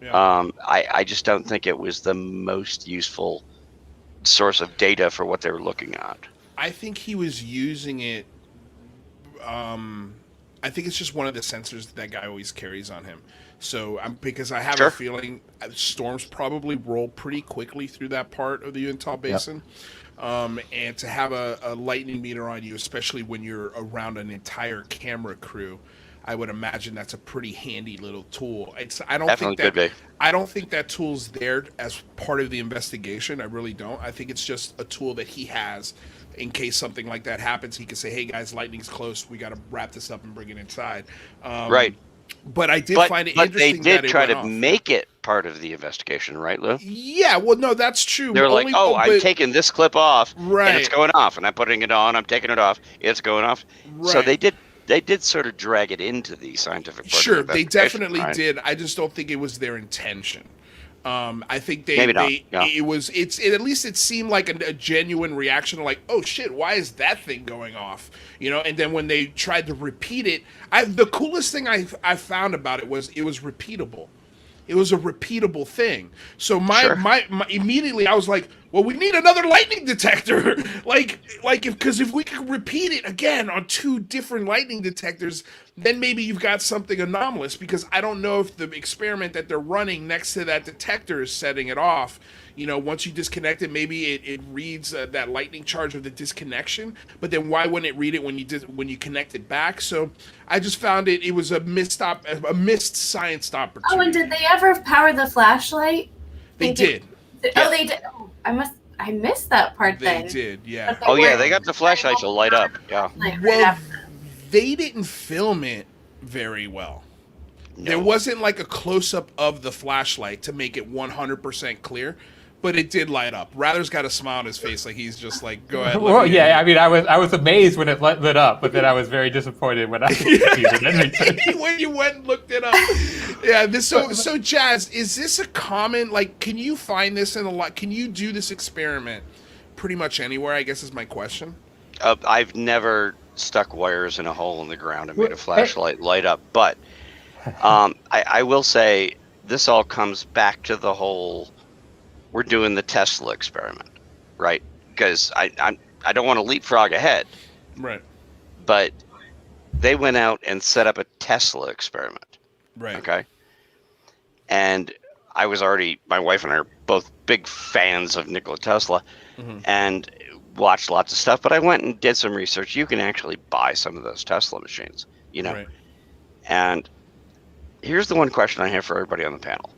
Yeah. I just don't think it was the most useful source of data for what they were looking at. I think he was using it. I think it's just one of the sensors that guy always carries on him. So because I have a feeling storms probably roll pretty quickly through that part of the Uintah Basin. Yep. And to have a lightning meter on you, especially when you're around an entire camera crew, I would imagine that's a pretty handy little tool. I don't think that tool's there as part of the investigation. I really don't. I think it's just a tool that he has in case something like that happens. He can say, "Hey guys, lightning's close. We got to wrap this up and bring it inside." Right. But I did find it interesting. But they did try to make it part of the investigation, right, Lou? Yeah. Well, no, that's true. They're like, I'm taking this clip off, right, and it's going off, and I'm putting it on. I'm taking it off. It's going off. Right. So they did sort of drag it into the scientific part. Sure, they definitely did. I just don't think it was their intention. I think at least it seemed like a genuine reaction, like, oh shit, why is that thing going off? And then when they tried to repeat it, the coolest thing I found about it was repeatable. It was a repeatable thing. So my immediately I was like, well, we need another lightning detector. because if we could repeat it again on two different lightning detectors, then maybe you've got something anomalous, because I don't know if the experiment that they're running next to that detector is setting it off. Once you disconnect it, maybe it reads that lightning charge of the disconnection, but then why wouldn't it read it when you connect it back? So I just found it was a missed science opportunity. Oh, and did they ever power the flashlight? They did. Oh, they did. Oh, I missed that part then. They did, yeah. Oh yeah, they got the flashlights to light up. Yeah. Well, they didn't film it very well. No. There wasn't like a close-up of the flashlight to make it 100% clear, but it did light up. Rather's got a smile on his face, like he's just like, go ahead. Well, yeah, I mean, I was amazed when it lit up, but then I was very disappointed when I when you went and looked it up. Yeah, so Jazz, is this a common, like, can you find this in a lot? Can you do this experiment pretty much anywhere? I guess is my question. I've never stuck wires in a hole in the ground and made a flashlight light up, but I will say this all comes back to the whole, we're doing the Tesla experiment, right? Because I don't want to leapfrog ahead. Right. But they went out and set up a Tesla experiment. Right. Okay. And my wife and I are both big fans of Nikola Tesla and watched lots of stuff, but I went and did some research. You can actually buy some of those Tesla machines, you know? Right. And here's the one question I have for everybody on the panel.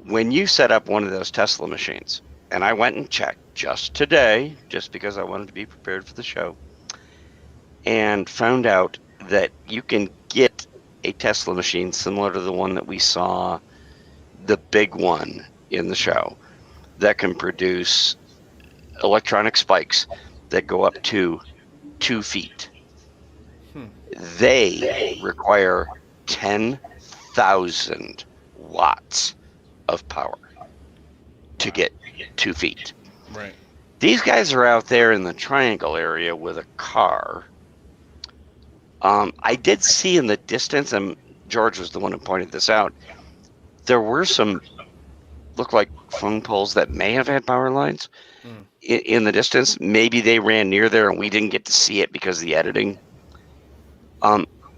When you set up one of those Tesla machines, and I went and checked just today, just because I wanted to be prepared for the show, and found out that you can get a Tesla machine similar to the one that we saw, the big one in the show, that can produce electronic spikes that go up to 2 feet. They require 10,000 watts of power to get 2 feet. Right. These guys are out there in the triangle area with a car. I did see in the distance, and George was the one who pointed this out, there were some look like phone poles that may have had power lines in the distance. Maybe they ran near there and we didn't get to see it because of the editing.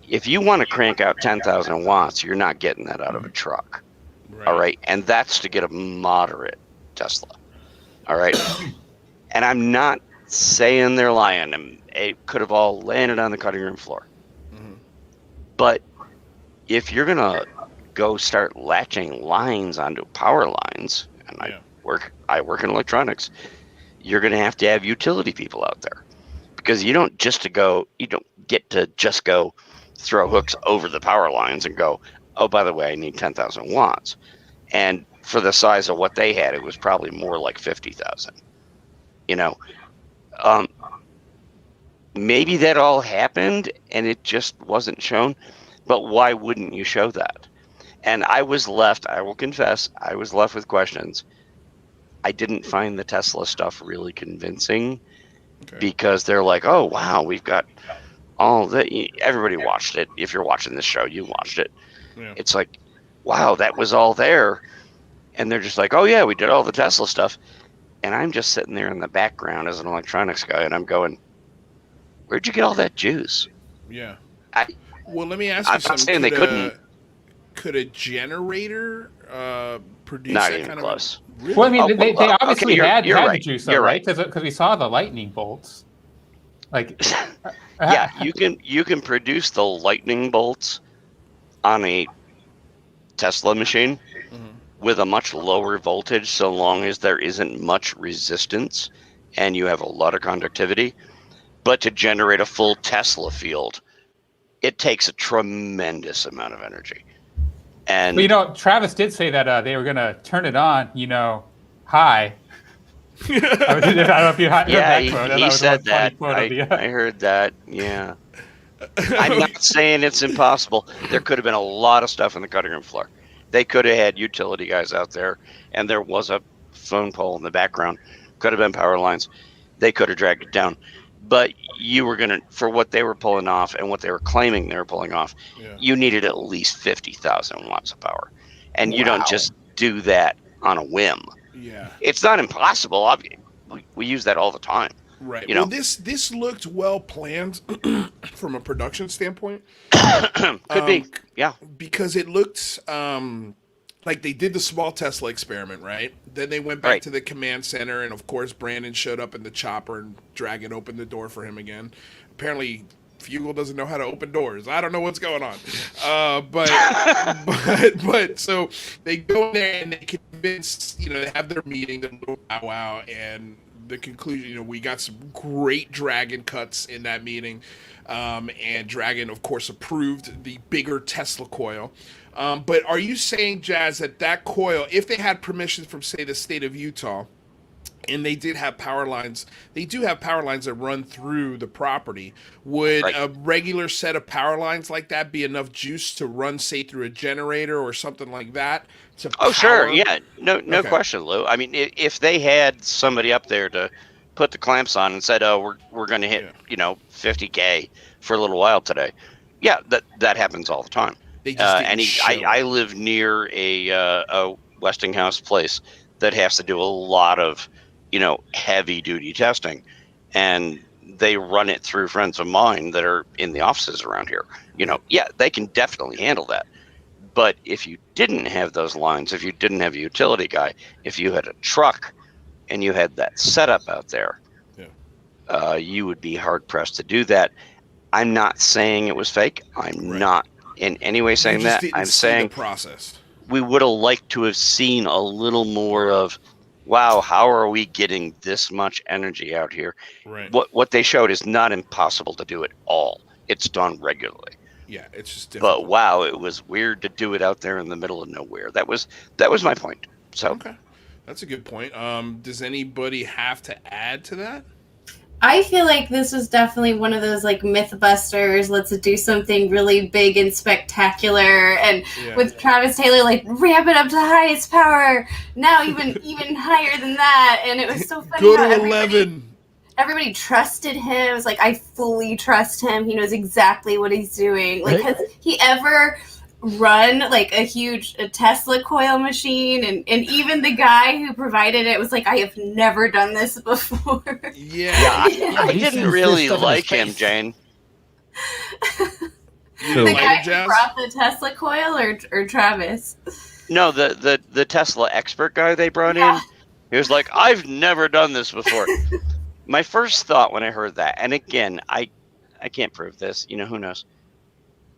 If you want to crank out 10,000 watts, you're not getting that out of a truck. Right. All right. And that's to get a moderate Tesla. All right. And I'm not saying they're lying. And it could have all landed on the cutting room floor. But if you're going to go start latching lines onto power lines, and I work in electronics, you're going to have utility people out there, because you don't get to just go throw hooks over the power lines and go, oh, by the way, I need 10,000 watts. And for the size of what they had, it was probably more like 50,000. You know, maybe that all happened and it just wasn't shown, but why wouldn't you show that? And I will confess, I was left with questions. I didn't find the Tesla stuff really convincing, because they're like, oh, wow, we've got all that. Everybody watched it. If you're watching this show, you watched it. Yeah. It's like, wow, that was all there. And they're just like, oh, yeah, we did all the Tesla stuff. And I'm just sitting there in the background as an electronics guy, and I'm going, where'd you get all that juice? Yeah. Well, let me ask you something. I'm saying they couldn't. Could a generator produce not that even kind close. of? Really? Well, I mean, they obviously had right. the juice, though, You're right? Because we saw the lightning bolts. Like, yeah, you can produce the lightning bolts on a Tesla machine with a much lower voltage, so long as there isn't much resistance and you have a lot of conductivity. But to generate a full Tesla field, it takes a tremendous amount of energy. And well, Travis did say that they were going to turn it on, high. I don't know if you heard that quote. He said that. I heard that. Yeah. I'm not saying it's impossible. There could have been a lot of stuff on the cutting room floor. They could have had utility guys out there, and there was a phone pole in the background. Could have been power lines. They could have dragged it down. But you were going to, for what they were pulling off and what they were claiming they were pulling off, you needed at least 50,000 watts of power. And you don't just do that on a whim. Yeah. It's not impossible. We use that all the time. Right. Well, this looked well planned from a production standpoint. Could be. Yeah. Because it looked like they did the small Tesla experiment, right? Then they went back to the command center, and of course Brandon showed up in the chopper and Dragon opened the door for him again. Apparently Fugle doesn't know how to open doors. I don't know what's going on. But so they go in there and they convince, they have their meeting, their little powwow, and the conclusion, we got some great Dragon cuts in that meeting. And Dragon, of course, approved the bigger Tesla coil. But are you saying, Jazz, that coil, if they had permission from, say, the state of Utah, and they did have power lines, they do have power lines that run through the property, would a regular set of power lines like that be enough juice to run, say, through a generator or something like that? Sure. Yeah. No question, Lou. I mean, if they had somebody up there to put the clamps on and said, "Oh, we're going to hit 50K for a little while today," yeah, that happens all the time. I live near a Westinghouse place that has to do a lot of heavy duty testing, and they run it through friends of mine that are in the offices around here. Yeah, they can definitely handle that. But if you didn't have those lines, if you didn't have a utility guy, if you had a truck and you had that setup out there, you would be hard pressed to do that. I'm not saying it was fake. I'm not in any way saying that. I'm saying the process. We would have liked to have seen a little more of, wow, how are we getting this much energy out here? Right. What they showed is not impossible to do at all. It's done regularly. Yeah, it's just different. But wow, it was weird to do it out there in the middle of nowhere. That was my point. So okay, that's a good point. Does anybody have to add to that? I feel like this was definitely one of those like Mythbusters. Let's do something really big and spectacular, and with Travis Taylor like ramp it up to highest power. Now even higher than that, and it was so funny. Go to 11. Everybody trusted him. It was like, I fully trust him. He knows exactly what he's doing. Like, has he ever run like a huge Tesla coil machine? And even the guy who provided it was like, I have never done this before. I didn't really like him, Jane. The guy who brought the Tesla coil or Travis? No, the Tesla expert guy they brought in. He was like, I've never done this before. My first thought when I heard that, and again, I can't prove this, who knows?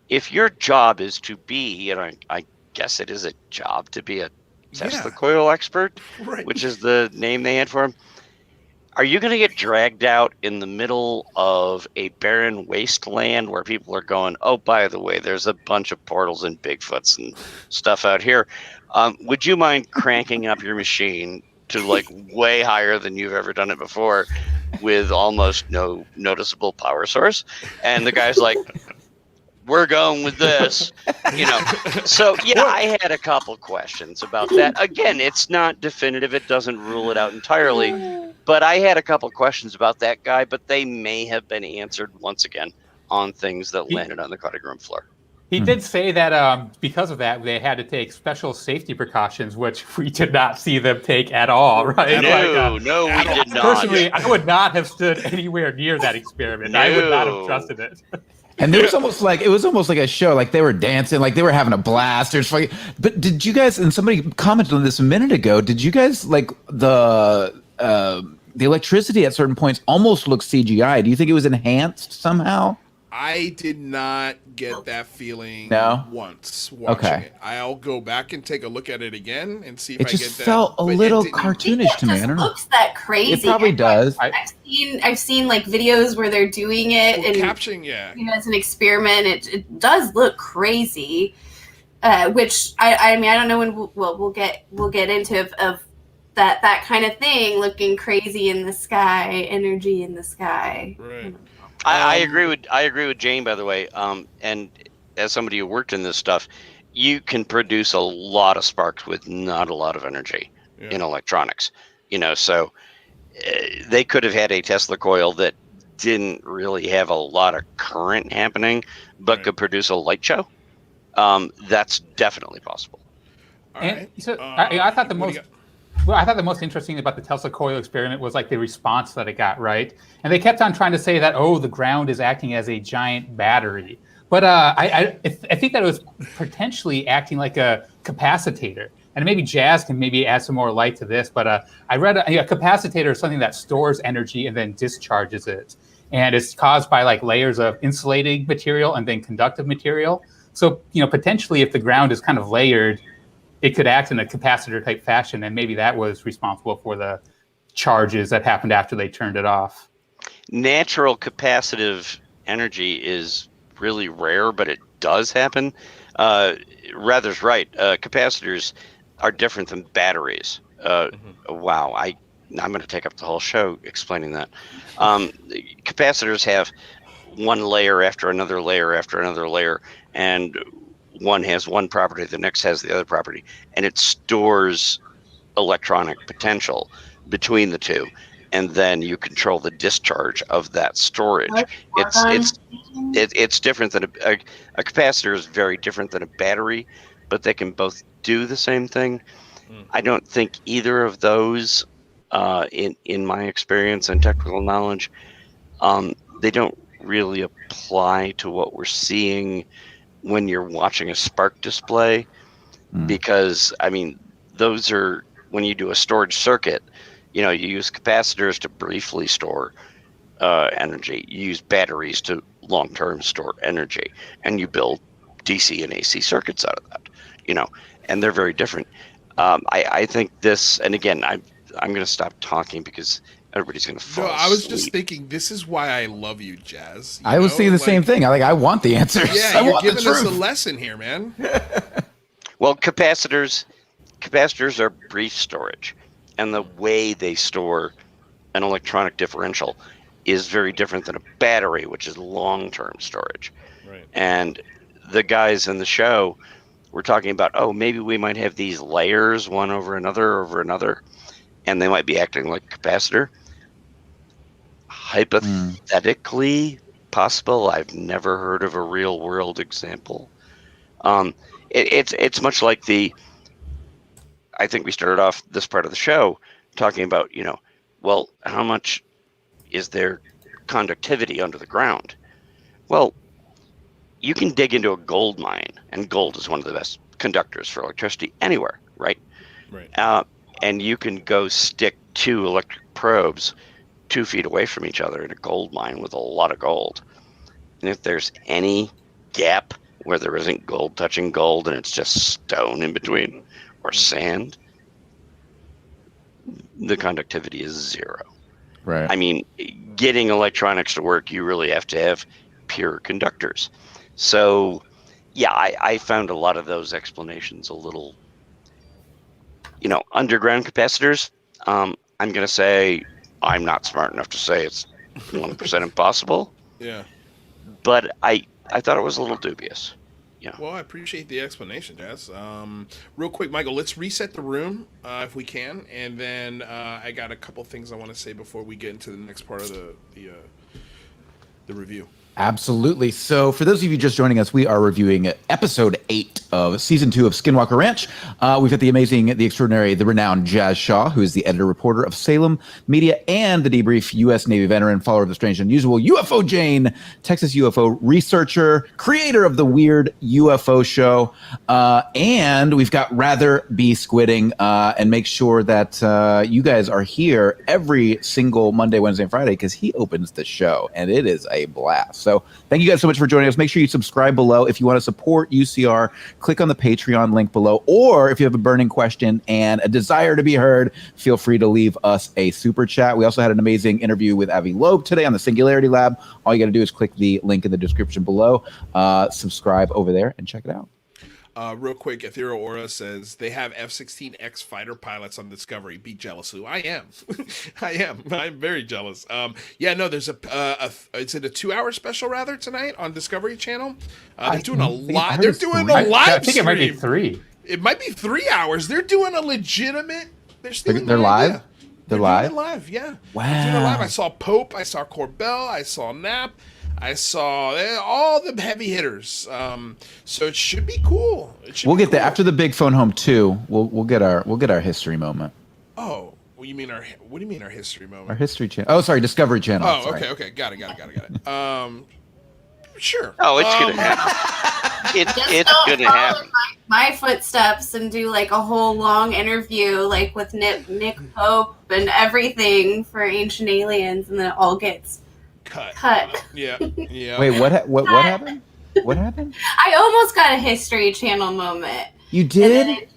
If your job is to be, and I guess it is a job to be a Tesla coil expert, which is the name they had for him, are you going to get dragged out in the middle of a barren wasteland where people are going, oh, by the way, there's a bunch of portals and Bigfoots and stuff out here. Would you mind cranking up your machine to like way higher than you've ever done it before with almost no noticeable power source? And the guy's like, we're going with this, So I had a couple questions about that. Again, it's not definitive. It doesn't rule it out entirely, but I had a couple questions about that guy, but they may have been answered once again on things that landed on the cutting room floor. He did say that because of that, they had to take special safety precautions, which we did not see them take at all, right? No, we did not. Personally, I would not have stood anywhere near that experiment. I would not have trusted it. And it was almost like a show, like they were dancing, like they were having a blast. But did you guys? And somebody commented on this a minute ago. Did you guys like the electricity at certain points almost looked CGI? Do you think it was enhanced somehow? I did not get that feeling once watching it. I'll go back and take a look at it again and see if I get that. It just felt a little cartoonish to me. I don't know. It looks that crazy. It probably does. I've seen like videos where they're doing it and capturing, as an experiment. It does look crazy, which I mean I don't know when we'll get into of that kind of thing, looking crazy in the sky, energy in the sky. Right. I agree with Jane, by the way. And as somebody who worked in this stuff, you can produce a lot of sparks with not a lot of energy in electronics. So they could have had a Tesla coil that didn't really have a lot of current happening, but could produce a light show. That's definitely possible. So I thought the most interesting about the Tesla coil experiment was like the response that it got, right? And they kept on trying to say that, the ground is acting as a giant battery. But I think that it was potentially acting like a capacitor. And maybe Jazz can maybe add some more light to this. But I read a capacitor is something that stores energy and then discharges it. and it's caused by like layers of insulating material and then conductive material. So, potentially if the ground is kind of layered, it could act in a capacitor type fashion, and maybe that was responsible for the charges that happened after they turned it off. Natural capacitive energy is really rare, but it does happen. Rather's right. Capacitors are different than batteries. Wow, I'm going to take up the whole show explaining that. Capacitors have one layer after another layer after another layer, and one has one property, the next has the other property, and it stores electronic potential between the two, and then you control the discharge of that storage. It's different than a capacitor is very different than a battery, but they can both do the same thing. I don't think either of those, in my experience and technical knowledge, they don't really apply to what we're seeing when you're watching a spark display, because those are when you do a storage circuit. You use capacitors to briefly store energy. You use batteries to long-term store energy, and you build DC and AC circuits out of that. And they're very different. I think this, and again, I'm going to stop talking because everybody's going to fall asleep. I was just thinking, this is why I love you, Jazz. I was thinking the same thing. I want the answers. Yeah, you're giving us a lesson here, man. Well, capacitors are brief storage, and the way they store an electronic differential is very different than a battery, which is long-term storage. Right. And the guys in the show were talking about, maybe we might have these layers, one over another, and they might be acting like a capacitor. Hypothetically possible. I've never heard of a real-world example. It's much like I think we started off this part of the show talking about, how much is there conductivity under the ground? Well, you can dig into a gold mine, and gold is one of the best conductors for electricity anywhere, right? Right. And you can go stick two electric probes 2 feet away from each other in a gold mine with a lot of gold. And if there's any gap where there isn't gold touching gold and it's just stone in between or sand, the conductivity is zero. Right. Getting electronics to work, you really have to have pure conductors. So, yeah, I found a lot of those explanations a little, underground capacitors. I'm going to say I'm not smart enough to say it's 1% impossible. Yeah. But I thought it was a little dubious. Yeah. Well, I appreciate the explanation, Jazz. Real quick, Michael, let's reset the room if we can, and then I got a couple things I want to say before we get into the next part of the review. Absolutely. So for those of you just joining us, we are reviewing episode 8 of season 2 of Skinwalker Ranch. We've got the amazing, the extraordinary, the renowned Jazz Shaw, who is the editor-reporter of Salem Media and The Debrief, U.S. Navy veteran, follower of the strange and unusual, UFO Jane, Texas UFO researcher, creator of the Weird UFO Show. And we've got Rather Be Squidding, and make sure that you guys are here every single Monday, Wednesday, and Friday, because he opens the show, and it is a blast. So thank you guys so much for joining us. Make sure you subscribe below. If you want to support UCR, click on the Patreon link below. Or if you have a burning question and a desire to be heard, feel free to leave us a super chat. We also had an amazing interview with Avi Loeb today on the Singularity Lab. All you got to do is click the link in the description below. Subscribe over there and check it out. Real quick, Ethereal Aura says they have F-16X fighter pilots on Discovery. Be jealous, who? I am. I'm very jealous. There's it's in a 2-hour special rather tonight on Discovery Channel. They're doing a lot. They're doing a live I think it might be 3. It might be 3 hours. They're doing a legitimate. They're live. They're live. Live, yeah. Wow. They're doing it live. I saw Pope. I saw Corbell. I saw Knapp. I saw all the heavy hitters, so it should be cool. We'll get there after the Big Phone Home 2. We'll get our history moment. Oh, what do you mean our history moment? Our history channel. Oh, sorry, Discovery Channel. Oh, sorry. okay, got it. Sure. Oh, it's gonna happen. It's gonna happen. My footsteps and do like a whole long interview, like with Nick Pope and everything for Ancient Aliens, and then it all gets Cut. Yeah. Wait, what happened? What happened? I almost got a History Channel moment. You did? And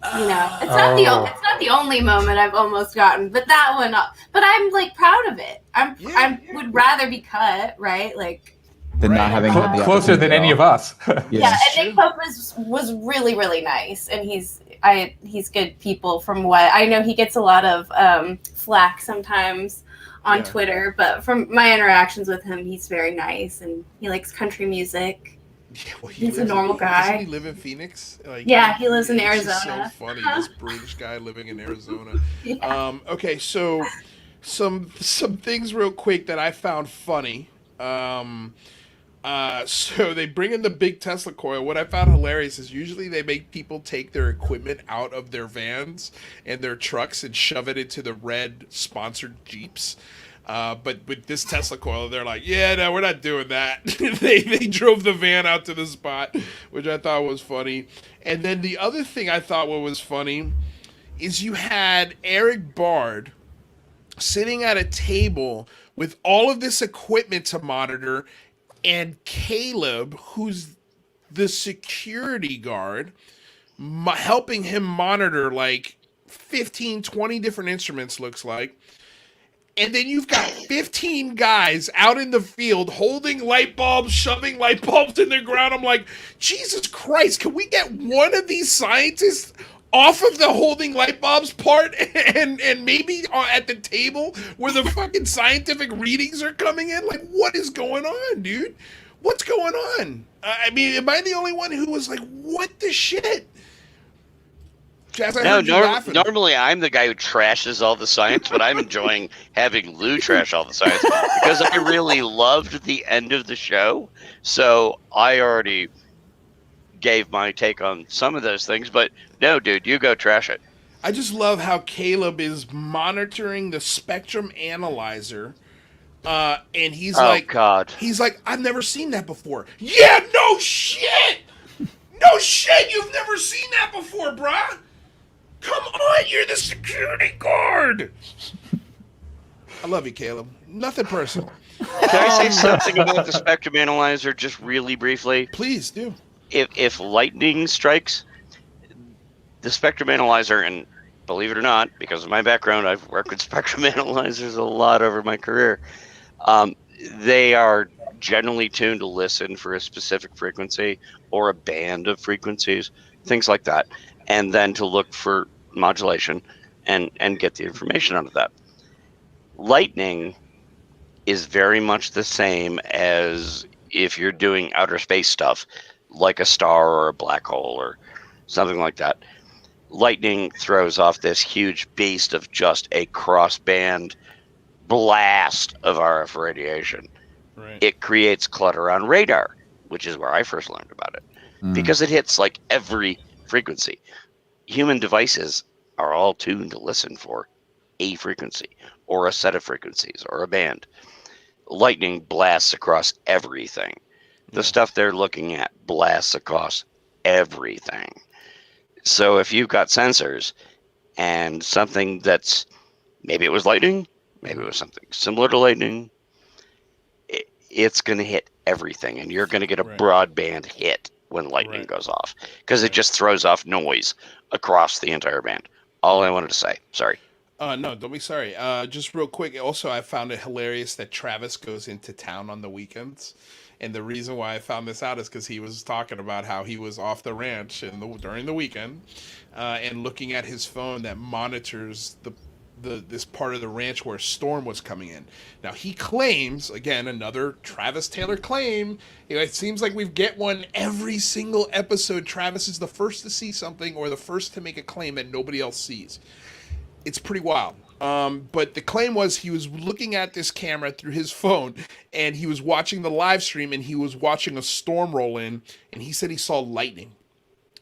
and it's not the only moment I've almost gotten, but that one. But I'm like proud of it. I would rather be cut, right? Like than not having had the closer than any of us. Yeah, and Nick Pope was really, really nice, and he's good people from what I know. He gets a lot of flack sometimes on Twitter, but from my interactions with him, he's very nice, and he likes country music. Yeah, well, he's a normal guy. Doesn't he live in Phoenix? He lives in Arizona. So funny, this British guy living in Arizona. Okay, so some things real quick that I found funny. So they bring in the big Tesla coil. What I found hilarious is usually they make people take their equipment out of their vans and their trucks and shove it into the red sponsored Jeeps. But with this Tesla coil, they're like, yeah, no, we're not doing that. they drove the van out to the spot, which I thought was funny. And then the other thing I thought was funny is you had Eric Bard sitting at a table with all of this equipment to monitor, and Caleb, who's the security guard, helping him monitor like 15, 20 different instruments, looks like. And then you've got 15 guys out in the field holding light bulbs, shoving light bulbs in the ground. I'm like, Jesus Christ, can we get one of these scientists off of the holding light bulbs part and maybe at the table where the fucking scientific readings are coming in? Like, what is going on, dude? What's going on? I mean, am I the only one who was like, what the shit? No, normally I'm the guy who trashes all the science, but I'm enjoying having Lou trash all the science because I really loved the end of the show. So I already gave my take on some of those things, but no, dude, you go trash it. I just love how Caleb is monitoring the spectrum analyzer, and he's he's like, I've never seen that before. Yeah, no shit! No shit, you've never seen that before, bruh! Come on, you're the security guard! I love you, Caleb. Nothing personal. Can I say something about the spectrum analyzer just really briefly? Please do. If lightning strikes, the spectrum analyzer, and believe it or not, because of my background, I've worked with spectrum analyzers a lot over my career, they are generally tuned to listen for a specific frequency or a band of frequencies, things like that, and then to look for modulation and get the information out of that. Lightning is very much the same as if you're doing outer space stuff, like a star or a black hole or something like that. Lightning throws off this huge beast of just a crossband blast of RF radiation. Right. It creates clutter on radar, which is where I first learned about it, because it hits like every frequency. Human devices are all tuned to listen for a frequency or a set of frequencies or a band. Lightning blasts across everything. The stuff they're looking at blasts across everything. So if you've got sensors and something that's, maybe it was lightning, maybe it was something similar to lightning, it's going to hit everything, and you're going to get a broadband hit when lightning goes off, because it just throws off noise across the entire band. All I wanted to say. Sorry. No, don't be sorry. Just real quick. Also, I found it hilarious that Travis goes into town on the weekends. And the reason why I found this out is because he was talking about how he was off the ranch during the weekend and looking at his phone that monitors this part of the ranch where a storm was coming in. Now, he claims, again, another Travis Taylor claim, it seems like we get one every single episode. Travis is the first to see something or the first to make a claim that nobody else sees. It's pretty wild. But the claim was he was looking at this camera through his phone, and he was watching the live stream, and he was watching a storm roll in, and he said he saw lightning.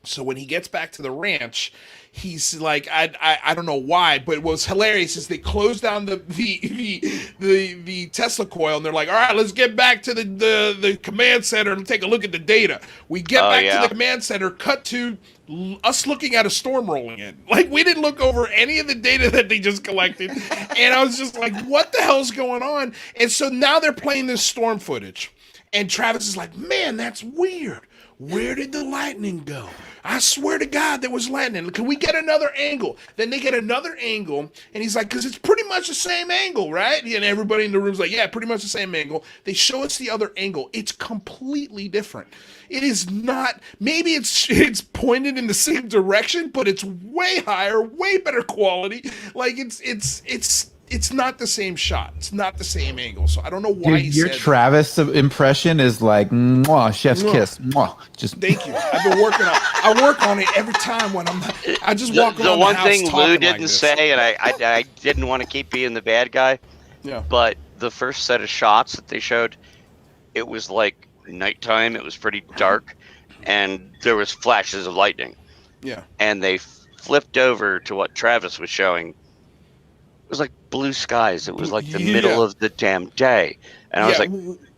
So when he gets back to the ranch, he's like, I don't know why, but what was hilarious is they closed down the Tesla coil, and they're like, all right, let's get back to the command center and take a look at the data. We get back to the command center, cut to us looking at a storm rolling in. Like, we didn't look over any of the data that they just collected. And I was just like, what the hell's going on? And so now they're playing this storm footage. And Travis is like, man, that's weird. Where did the lightning go? I swear to God, there was lightning. Can we get another angle? Then they get another angle, and he's like, because it's pretty much the same angle, right? And everybody in the room's like, yeah, pretty much the same angle. They show us the other angle. It's completely different. It is not, maybe it's pointed in the same direction, but it's way higher, way better quality. Like, it's not the same shot. It's not the same angle. So I don't know why your Travis impression is like, mwah, chef's kiss. Mwah. Just thank you. I've been working on. I work on it every time when I just walk around the one the house thing Lou didn't like say, and I didn't want to keep being the bad guy. Yeah. But the first set of shots that they showed, it was like nighttime. It was pretty dark, and there was flashes of lightning. Yeah. And they flipped over to what Travis was showing. It was like blue skies. It was like the middle of the damn day. And I was like,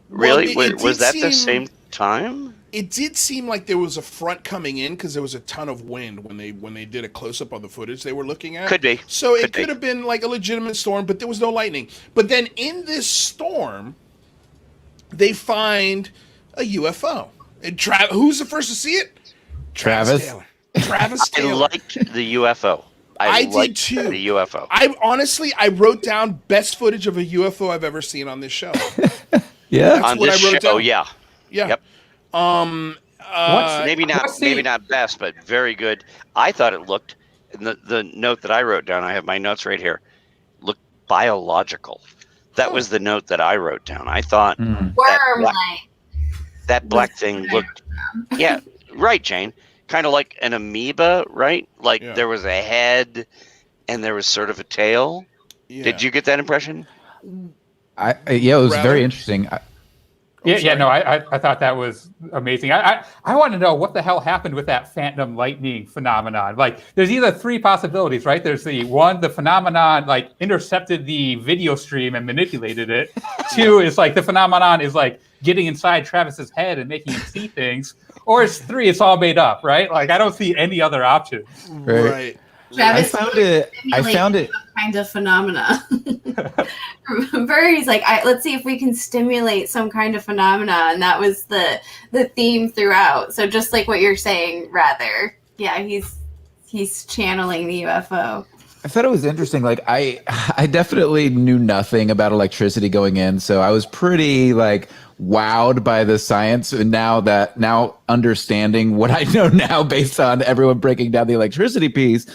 really? Was that the same time? It did seem like there was a front coming in because there was a ton of wind when they did a close-up on the footage they were looking at. Could be. So it could have been like a legitimate storm, but there was no lightning. But then in this storm, they find a UFO. And who's the first to see it? Travis Taylor. Travis Taylor. I liked the UFO. I did too. The UFO. I wrote down best footage of a UFO I've ever seen on this show. Yeah, on this show, down. Yeah. Yep. Maybe not best, but very good. I thought it looked. The note that I wrote down. I have my notes right here. Looked biological. That was the note that I wrote down. I thought that black thing looked. Yeah, right, Jane. Kind of like an amoeba, right? Like there was a head and there was sort of a tail. Yeah. Did you get that impression? It was very interesting. I thought that was amazing. I want to know what the hell happened with that phantom lightning phenomenon. Like, there's either three possibilities, right? There's the phenomenon like intercepted the video stream and manipulated it. Two is like the phenomenon is like getting inside Travis's head and making him see things. Or it's three, it's all made up, right? Like, I don't see any other options. Right. Travis, I found it kind of phenomena. Remember, he's like, let's see if we can stimulate some kind of phenomena, and that was the theme throughout. So just like what you're saying, rather, yeah, he's channeling the UFO. I thought it was interesting. Like, I definitely knew nothing about electricity going in, so I was pretty like wowed by the science. And now understanding what I know now based on everyone breaking down the electricity piece,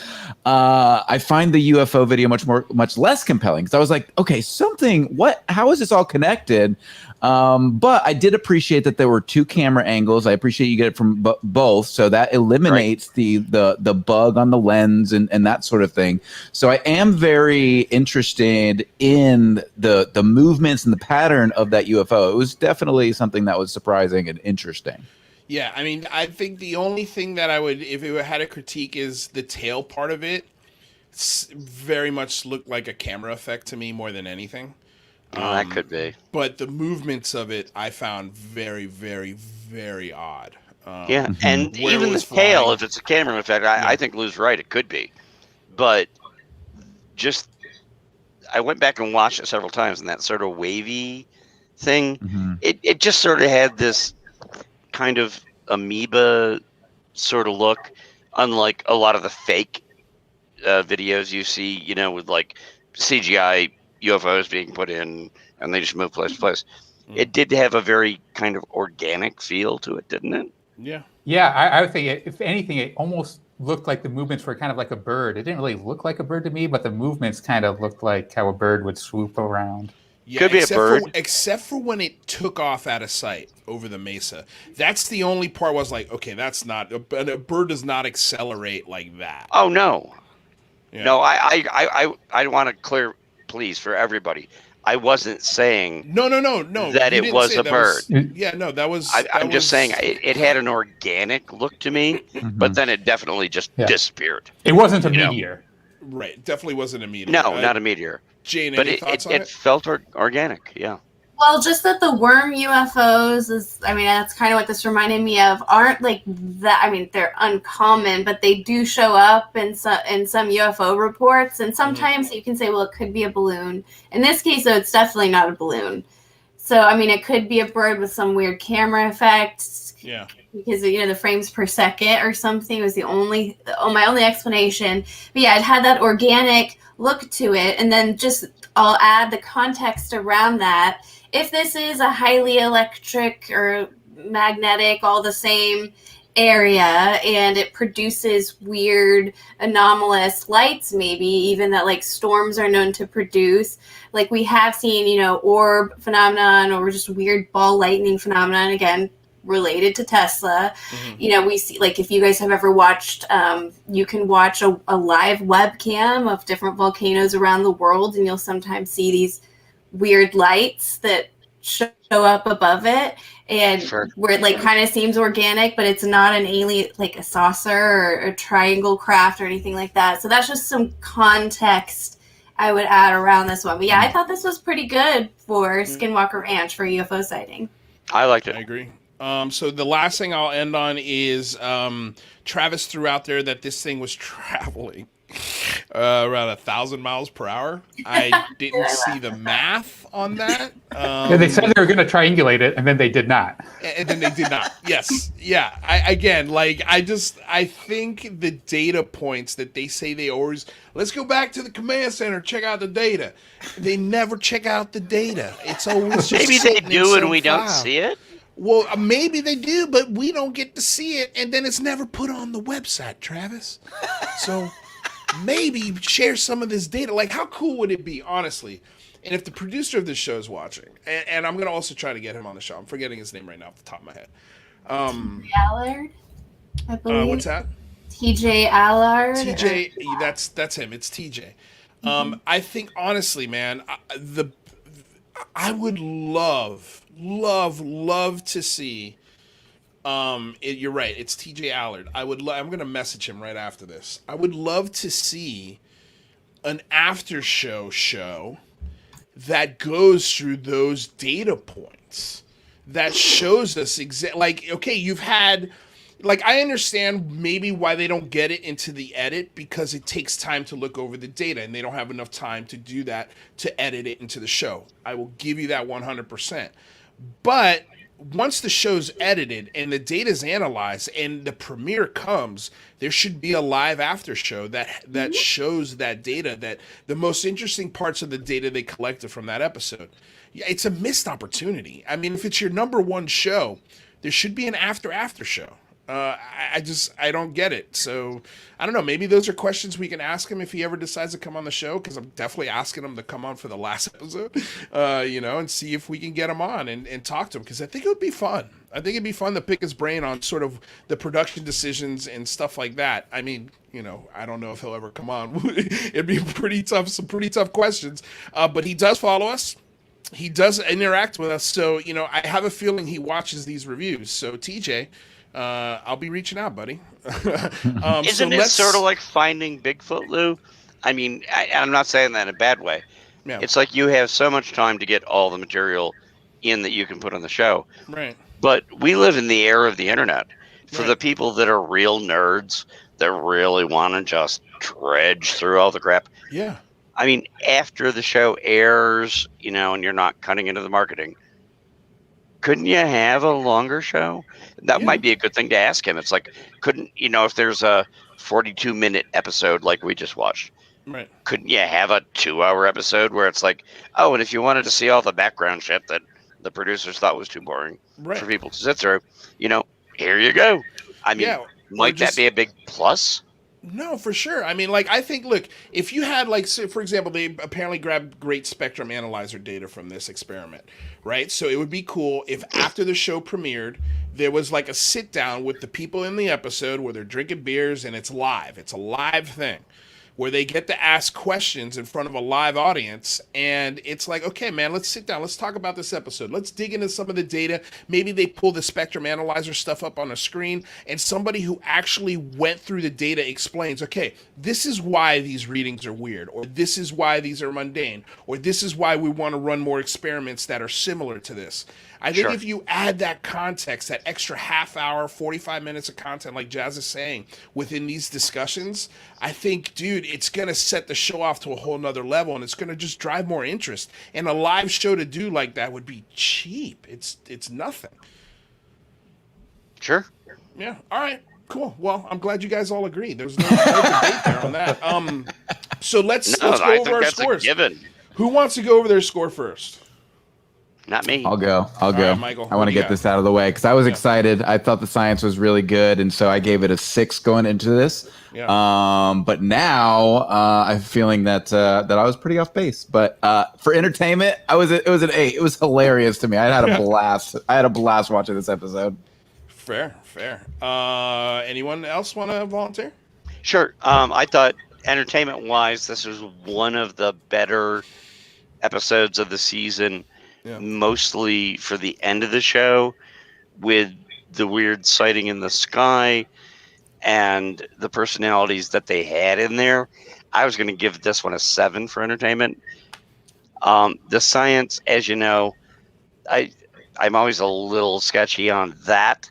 I find the UFO video much less compelling. Because I was like, okay, how is this all connected? But I did appreciate that there were two camera angles. I appreciate you get it from both, so that eliminates the bug on the lens and that sort of thing. So I am very interested in the movements and the pattern of that UFO. It was definitely something that was surprising and interesting. Yeah, I mean, I think the only thing that I would, if it had a critique, is the tail part of it. Very much looked like a camera effect to me more than anything. That could be. But the movements of it, I found very, very, very odd. And even the tail, if it's a camera effect, I think Lou's right. It could be. But I went back and watched it several times, and that sort of wavy thing, it just sort of had this kind of amoeba sort of look, unlike a lot of the fake videos you see, with like CGI UFOs being put in and they just move place to place. It did have a very kind of organic feel to it, didn't it? Yeah. Yeah, I would say, if anything, it almost looked like the movements were kind of like a bird. It didn't really look like a bird to me, but the movements kind of looked like how a bird would swoop around. Yeah, could be a bird. Except for when it took off out of sight over the mesa. That's the only part where I was like, okay, that's not, a bird does not accelerate like that. Oh, no. Yeah. No, I want to clear, please, for everybody. I wasn't saying No. that you it didn't was say a that bird. Yeah, no, that was. I'm just saying it had an organic look to me, but then it definitely just disappeared. It wasn't a You know? meteor. Right, definitely wasn't a meteor. No, not a meteor. Jane, But any thoughts on it it? felt organic. Yeah. Well, just that the worm UFOs is, I mean, that's kind of what this reminded me of, aren't like that. I mean, they're uncommon, but they do show up in some UFO reports. And sometimes you can say, well, it could be a balloon. In this case, though, it's definitely not a balloon. So, I mean, it could be a bird with some weird camera effect. Yeah. Because, the frames per second or something was my only explanation. But yeah, it had that organic look to it. And then I'll add the context around that. If this is a highly electric or magnetic, all the same area, and it produces weird anomalous lights, maybe even that like storms are known to produce, like we have seen, orb phenomenon or just weird ball lightning phenomenon, again, related to Tesla. We see, like, if you guys have ever watched, you can watch a live webcam of different volcanoes around the world, and you'll sometimes see these weird lights that show up above it, and where it like kind of seems organic, but it's not an alien, like a saucer or a triangle craft or anything like that. So that's just some context I would add around this one. But yeah, I thought this was pretty good for Skinwalker Ranch for UFO sighting. I liked it. I agree. So the last thing I'll end on is Travis threw out there that this thing was traveling around 1,000 miles per hour. I didn't see the math on that. Yeah, they said they were going to triangulate it, and then they did not. And then they did not. Yes. Yeah. I think the data points that they say they always, let's go back to the command center, check out the data. They never check out the data. It's always just maybe they do and we don't see it. Well, maybe they do, but we don't get to see it, and then it's never put on the website, Travis. So maybe share some of this data. Like, how cool would it be, honestly? And if the producer of this show is watching, and I'm going to also try to get him on the show. I'm forgetting his name right now off the top of my head. Allard, I believe. What's that? TJ Allard. TJ, that's him. It's TJ. I think, honestly, man, I would love to see. You're right. It's TJ Allard. I'm gonna message him right after this. I would love to see an after show that goes through those data points that shows us okay, you've had. Like, I understand maybe why they don't get it into the edit, because it takes time to look over the data and they don't have enough time to do that, to edit it into the show. I will give you that 100%. But once the show's edited and the data's analyzed and the premiere comes, there should be a live after show that shows that data, that the most interesting parts of the data they collected from that episode. Yeah, it's a missed opportunity. I mean, if it's your number one show, there should be an after show. I don't get it. So I don't know. Maybe those are questions we can ask him if he ever decides to come on the show, because I'm definitely asking him to come on for the last episode, and see if we can get him on and talk to him, because I think it would be fun. I think it'd be fun to pick his brain on sort of the production decisions and stuff like that. I mean, I don't know if he'll ever come on. It'd be some pretty tough questions. But he does follow us. He does interact with us. So, I have a feeling he watches these reviews. So, TJ, I'll be reaching out, buddy. Isn't it sort of like finding Bigfoot, Lou? I mean, I'm not saying that in a bad way. Yeah. It's like you have so much time to get all the material in that you can put on the show. Right. But we live in the era of the internet. For the people that are real nerds that really want to just dredge through all the crap. Yeah. I mean, after the show airs, and you're not cutting into the marketing, couldn't you have a longer show? That might be a good thing to ask him. It's like, if there's a 42-minute episode like we just watched, right? Couldn't you have a 2-hour episode where it's like, oh, and if you wanted to see all the background shit that the producers thought was too boring for people to sit through, here you go. I mean, might that be a big plus? No, for sure. I mean, I think, look, if you had, say, for example, they apparently grabbed great spectrum analyzer data from this experiment, right? So it would be cool if after the show premiered, there was a sit down with the people in the episode where they're drinking beers and it's live. It's a live thing where they get to ask questions in front of a live audience. And it's like, okay, man, let's sit down. Let's talk about this episode. Let's dig into some of the data. Maybe they pull the spectrum analyzer stuff up on a screen, and somebody who actually went through the data explains, okay, this is why these readings are weird, or this is why these are mundane, or this is why we want to run more experiments that are similar to this. I think if you add that context, that extra half hour, 45 minutes of content, like Jazz is saying, within these discussions, I think, dude, it's going to set the show off to a whole nother level, and it's going to just drive more interest. And a live show to do like that would be cheap. It's nothing. Sure. Yeah. All right. Cool. Well, I'm glad you guys all agree. There's no debate there on that. So let's go over our scores. Who wants to go over their score first? Not me. I'll go. Right, Michael, I want to get this out of the way because I was excited. I thought the science was really good, and so I gave it a 6 going into this. Yeah. But now I'm feeling that I was pretty off base. But for entertainment, it was an 8. It was hilarious to me. I had a blast. I had a blast watching this episode. Fair. Anyone else want to volunteer? Sure. I thought entertainment-wise, this was one of the better episodes of the season. Yeah. Mostly for the end of the show, with the weird sighting in the sky and the personalities that they had in there. I was going to give this one a 7 for entertainment. The science, as you know, I'm always a little sketchy on that.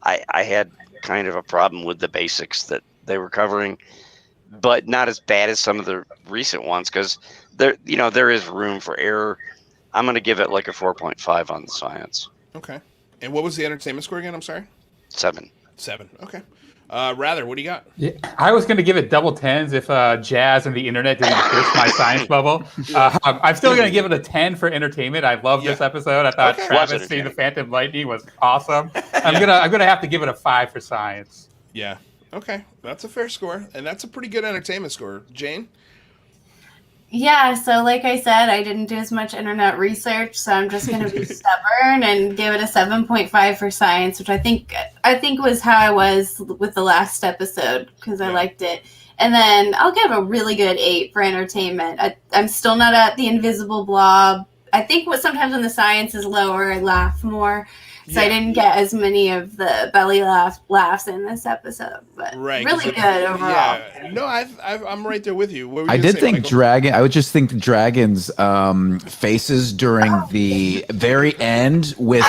I had kind of a problem with the basics that they were covering, but not as bad as some of the recent ones, because there is room for error. I'm going to give it like a 4.5 on the science. Okay. And what was the entertainment score again? I'm sorry? 7. Okay. Rather, what do you got? Yeah, I was going to give it double 10s if Jazz and the internet didn't burst my science bubble. I'm still going to give it a 10 for entertainment. I love this episode. I thought Travis seeing the Phantom Lightning was awesome. I'm gonna have to give it a 5 for science. Yeah. Okay. That's a fair score. And that's a pretty good entertainment score. Jane? Yeah, so like I said, I didn't do as much internet research, so I'm just going to be stubborn and give it a 7.5 for science, which I think was how I was with the last episode, because I liked it. And then I'll give a really good 8 for entertainment. I'm still not at the invisible blob. I think sometimes when the science is lower, I laugh more. So I didn't get as many of the belly laughs in this episode, but really good overall. Yeah, no, I'm right there with you. What were you I did say, think Michael? Dragon. I would just think Dragon's faces during the very end when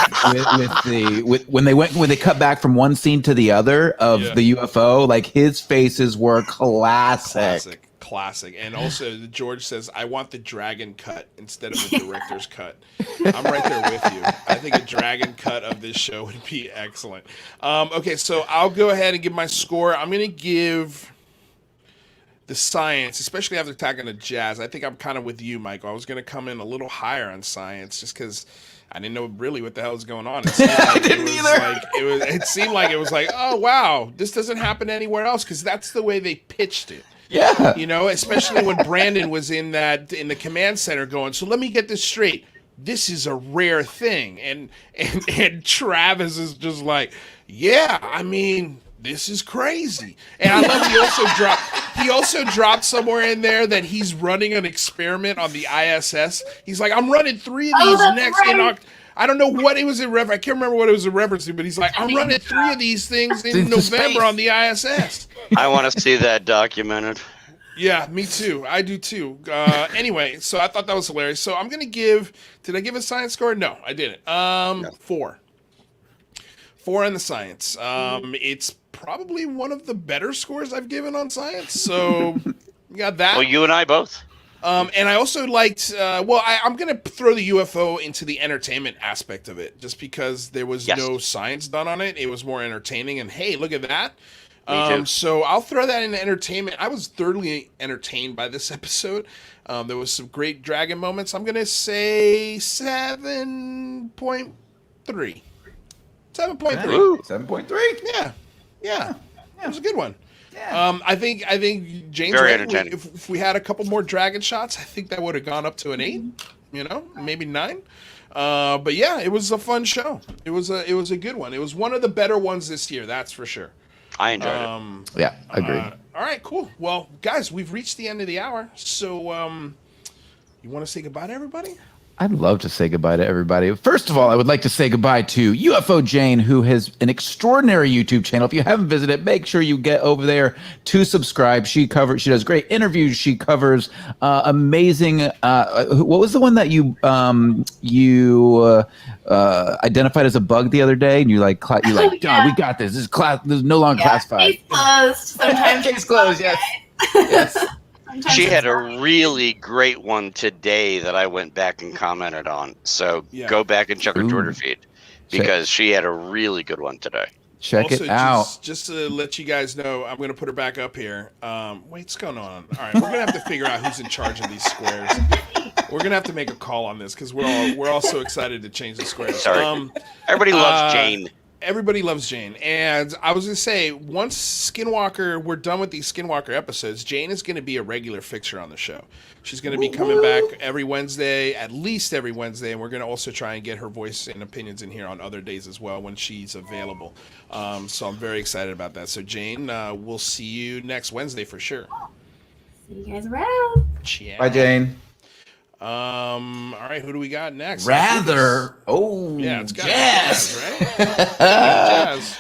they cut back from one scene to the other of the UFO, like his faces were classic. And also, George says, I want the dragon cut instead of the director's cut. I'm right there with you. I think a dragon cut of this show would be excellent. Okay, so I'll go ahead and give my score. I'm going to give the science, especially after talking to Jazz. I think I'm kind of with you, Michael. I was going to come in a little higher on science just because I didn't know really what the hell was going on. It seemed like I didn't either. It seemed like it was like, oh, wow, this doesn't happen anywhere else, because that's the way they pitched it. Yeah. You know, especially when Brandon was in the command center going, so let me get this straight. This is a rare thing. And Travis is just like, yeah, I mean, this is crazy. And I love he also dropped somewhere in there that he's running an experiment on the ISS. He's like, I'm running 3 of these I don't know what it was in reference. I can't remember what it was in reference to, but he's like, I'm running 3 of these things in November on the ISS. I want to see that documented. Yeah, me too. I do too. Anyway, so I thought that was hilarious. So I'm gonna did I give a science score? No, I didn't. 4. 4 on the science. It's probably one of the better scores I've given on science. So you got that. Well, you and I both. And I also liked, I'm going to throw the UFO into the entertainment aspect of it, just because there was no science done on it. It was more entertaining, and hey, look at that. Me too. So I'll throw that into entertainment. I was thoroughly entertained by this episode. There was some great dragon moments. I'm going to say 7.3. 7.3. 7.3. Yeah. It was a good one. Yeah. I think Jane's Very right. entertaining. If we had a couple more dragon shots, I think that would have gone up to an 8. You know, maybe 9. But yeah, it was a fun show. It was a good one. It was one of the better ones this year, that's for sure. I enjoyed it. Yeah, agreed. All right, cool. Well, guys, we've reached the end of the hour. So, you want to say goodbye to everybody? I'd love to say goodbye to everybody. First of all, I would like to say goodbye to UFO Jane, who has an extraordinary YouTube channel. If you haven't visited, make sure you get over there to subscribe. She does great interviews. She covers amazing. What was the one that you identified as a bug the other day? And you're like, God, we got this. This is class. This is no longer classified. Case closed. Sometimes case closed. Yes. Yes. She had a really great one today that I went back and commented on. So go back and check her Twitter feed because she had a really good one today. Check it out. Just to let you guys know, I'm going to put her back up here. Wait, what's going on? All right, we're going to have to figure out who's in charge of these squares. We're going to have to make a call on this because we're all so excited to change the squares. Sorry. Everybody loves Jane. Everybody loves Jane. And I was going to say, once we're done with these Skinwalker episodes, Jane is going to be a regular fixture on the show. She's going to be coming back every Wednesday, at least every Wednesday, and we're going to also try and get her voice and opinions in here on other days as well when she's available. So I'm very excited about that. So Jane, we'll see you next Wednesday for sure. See you guys around. Yeah. Bye, Jane. All right, who do we got next? It's Jazz, right? Jazz.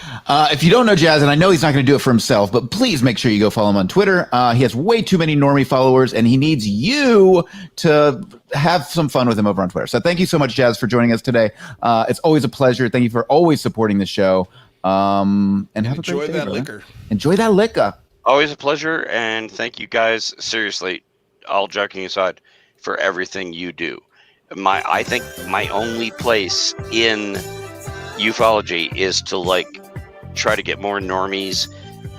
If you don't know Jazz, and I know he's not going to do it for himself, but please make sure you go follow him on Twitter. He has way too many normie followers, and he needs you to have some fun with him over on Twitter. So thank you so much, Jazz, for joining us today. It's always a pleasure. Thank you for always supporting the show. And have a great day, brother. Enjoy that liquor. Always a pleasure, and thank you guys. Seriously, all joking aside, for everything you do. I think my only place in ufology is to try to get more normies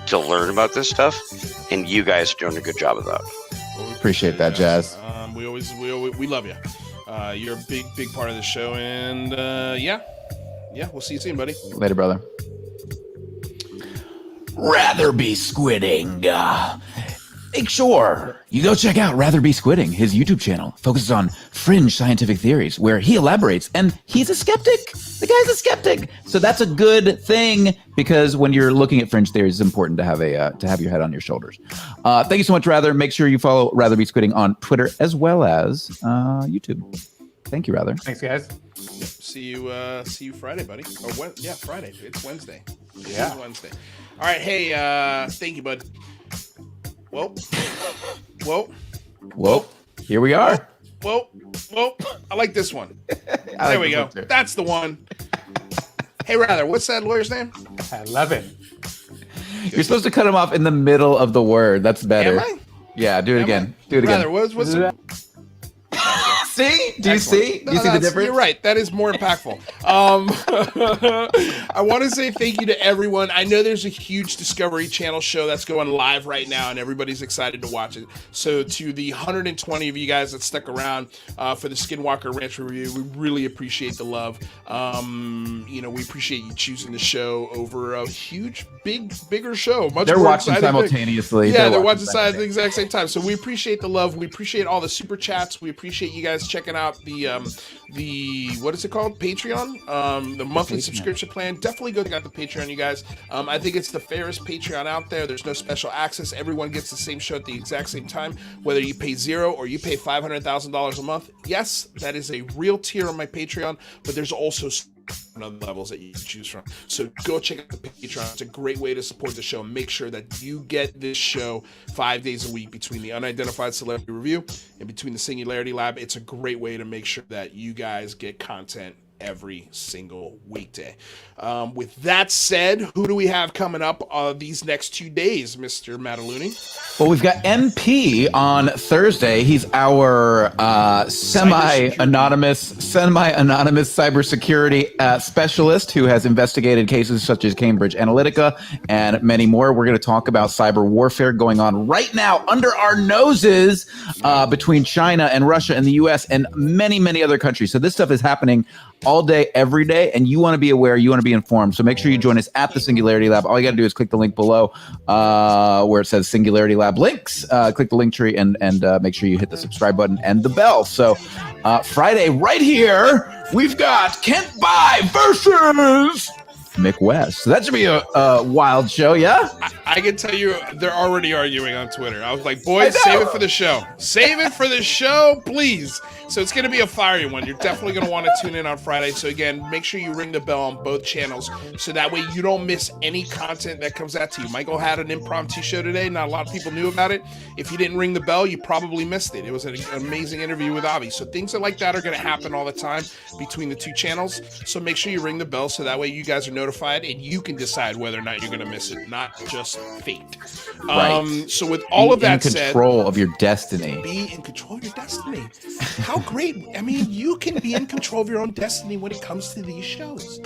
to learn about this stuff, and you guys are doing a good job of that. Well, we appreciate that, Jazz. We love you. You're a big part of the show, and we'll see you soon, buddy. Later, brother. Rather be squidding. Make sure you go check out Rather Be Squidding. His YouTube channel focuses on fringe scientific theories where he elaborates, and he's a skeptic. The guy's a skeptic. So that's a good thing because when you're looking at fringe theories, it's important to have your head on your shoulders. Thank you so much, Rather. Make sure you follow Rather Be Squidding on Twitter as well as YouTube. Thank you, Rather. Thanks, guys. See you Friday, buddy. Or Friday. It's Wednesday. Yeah. It's Wednesday. All right. Hey, thank you, bud. Whoa. Here we are. Whoa. I like this one. There we go. That's the one. Hey, Rather, what's that lawyer's name? I love it. You're supposed to cut him off in the middle of the word. That's better. Am I? Yeah, do it again. Do it again. Rather, what's the... See? Do you see? Do you see the difference? You're right. That is more impactful. I want to say thank you to everyone. I know there's a huge Discovery Channel show that's going live right now, and everybody's excited to watch it. So to the 120 of you guys that stuck around for the Skinwalker Ranch review, we really appreciate the love. We appreciate you choosing the show over a huge, bigger show. They're watching simultaneously. Yeah, they're watching at the exact same time. So we appreciate the love. We appreciate all the super chats. We appreciate you guys checking out the what is it called? Patreon, the monthly subscription plan. Definitely go check out the Patreon, you guys. I think it's the fairest Patreon out there. There's no special access. Everyone gets the same show at the exact same time, whether you pay $0 or you pay $500,000 a month. Yes, that is a real tier on my Patreon, but there's also other levels that you can choose from. So go check out the Patreon. It's a great way to support the show. Make sure that you get this show 5 days a week between the Unidentified Celebrity Review and between the Singularity Lab. It's a great way to make sure that you guys get content every single weekday. With that said, who do we have coming up these next 2 days, Mr. Mataluni? Well, we've got MP on Thursday. He's our semi-anonymous cybersecurity specialist who has investigated cases such as Cambridge Analytica and many more. We're going to talk about cyber warfare going on right now under our noses between China and Russia and the U.S. and many, many other countries. So this stuff is happening all day, every day, and you want to be aware, you want to be informed. So make sure you join us at the Singularity Lab. All you got to do is click the link below where it says Singularity Lab links. Click the link tree and make sure you hit the subscribe button and the bell. So Friday, right here, we've got Kent By versus Mick West. So that should be a wild show, yeah? I can tell you they're already arguing on Twitter. I was like, boys, save it for the show. Save it for the show, please. So it's going to be a fiery one. You're definitely going to want to tune in on Friday. So again, make sure you ring the bell on both channels so that way you don't miss any content that comes out to you. Michael had an impromptu show today. Not a lot of people knew about it. If you didn't ring the bell, you probably missed it. It was an amazing interview with Avi. So things like that are going to happen all the time between the two channels. So make sure you ring the bell so that way you guys are notified and you can decide whether or not you're going to miss it, not just fate. Right. So with all of that said, said, control of your destiny. Be in control of your destiny. How great. I mean, you can be in control of your own destiny when it comes to these shows.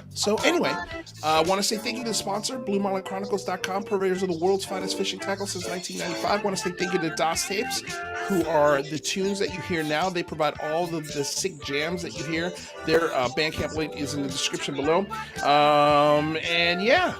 So anyway, I want to say thank you to the sponsor, BlueMarlinChronicles.com, purveyors of the world's finest fishing tackle since 1995. I want to say thank you to DOS Tapes, who are the tunes that you hear now. They provide all the sick jams that you hear. Their Bandcamp link is in the description below. And yeah.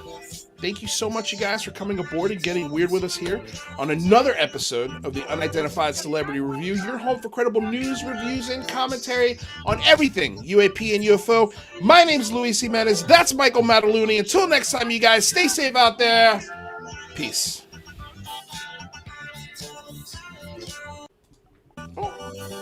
Thank you so much, you guys, for coming aboard and getting weird with us here on another episode of the Unidentified Celebrity Review, your home for credible news, reviews, and commentary on everything UAP and UFO. My name's Luis Jimenez. That's Michael Mataluni. Until next time, you guys, stay safe out there. Peace. Oh,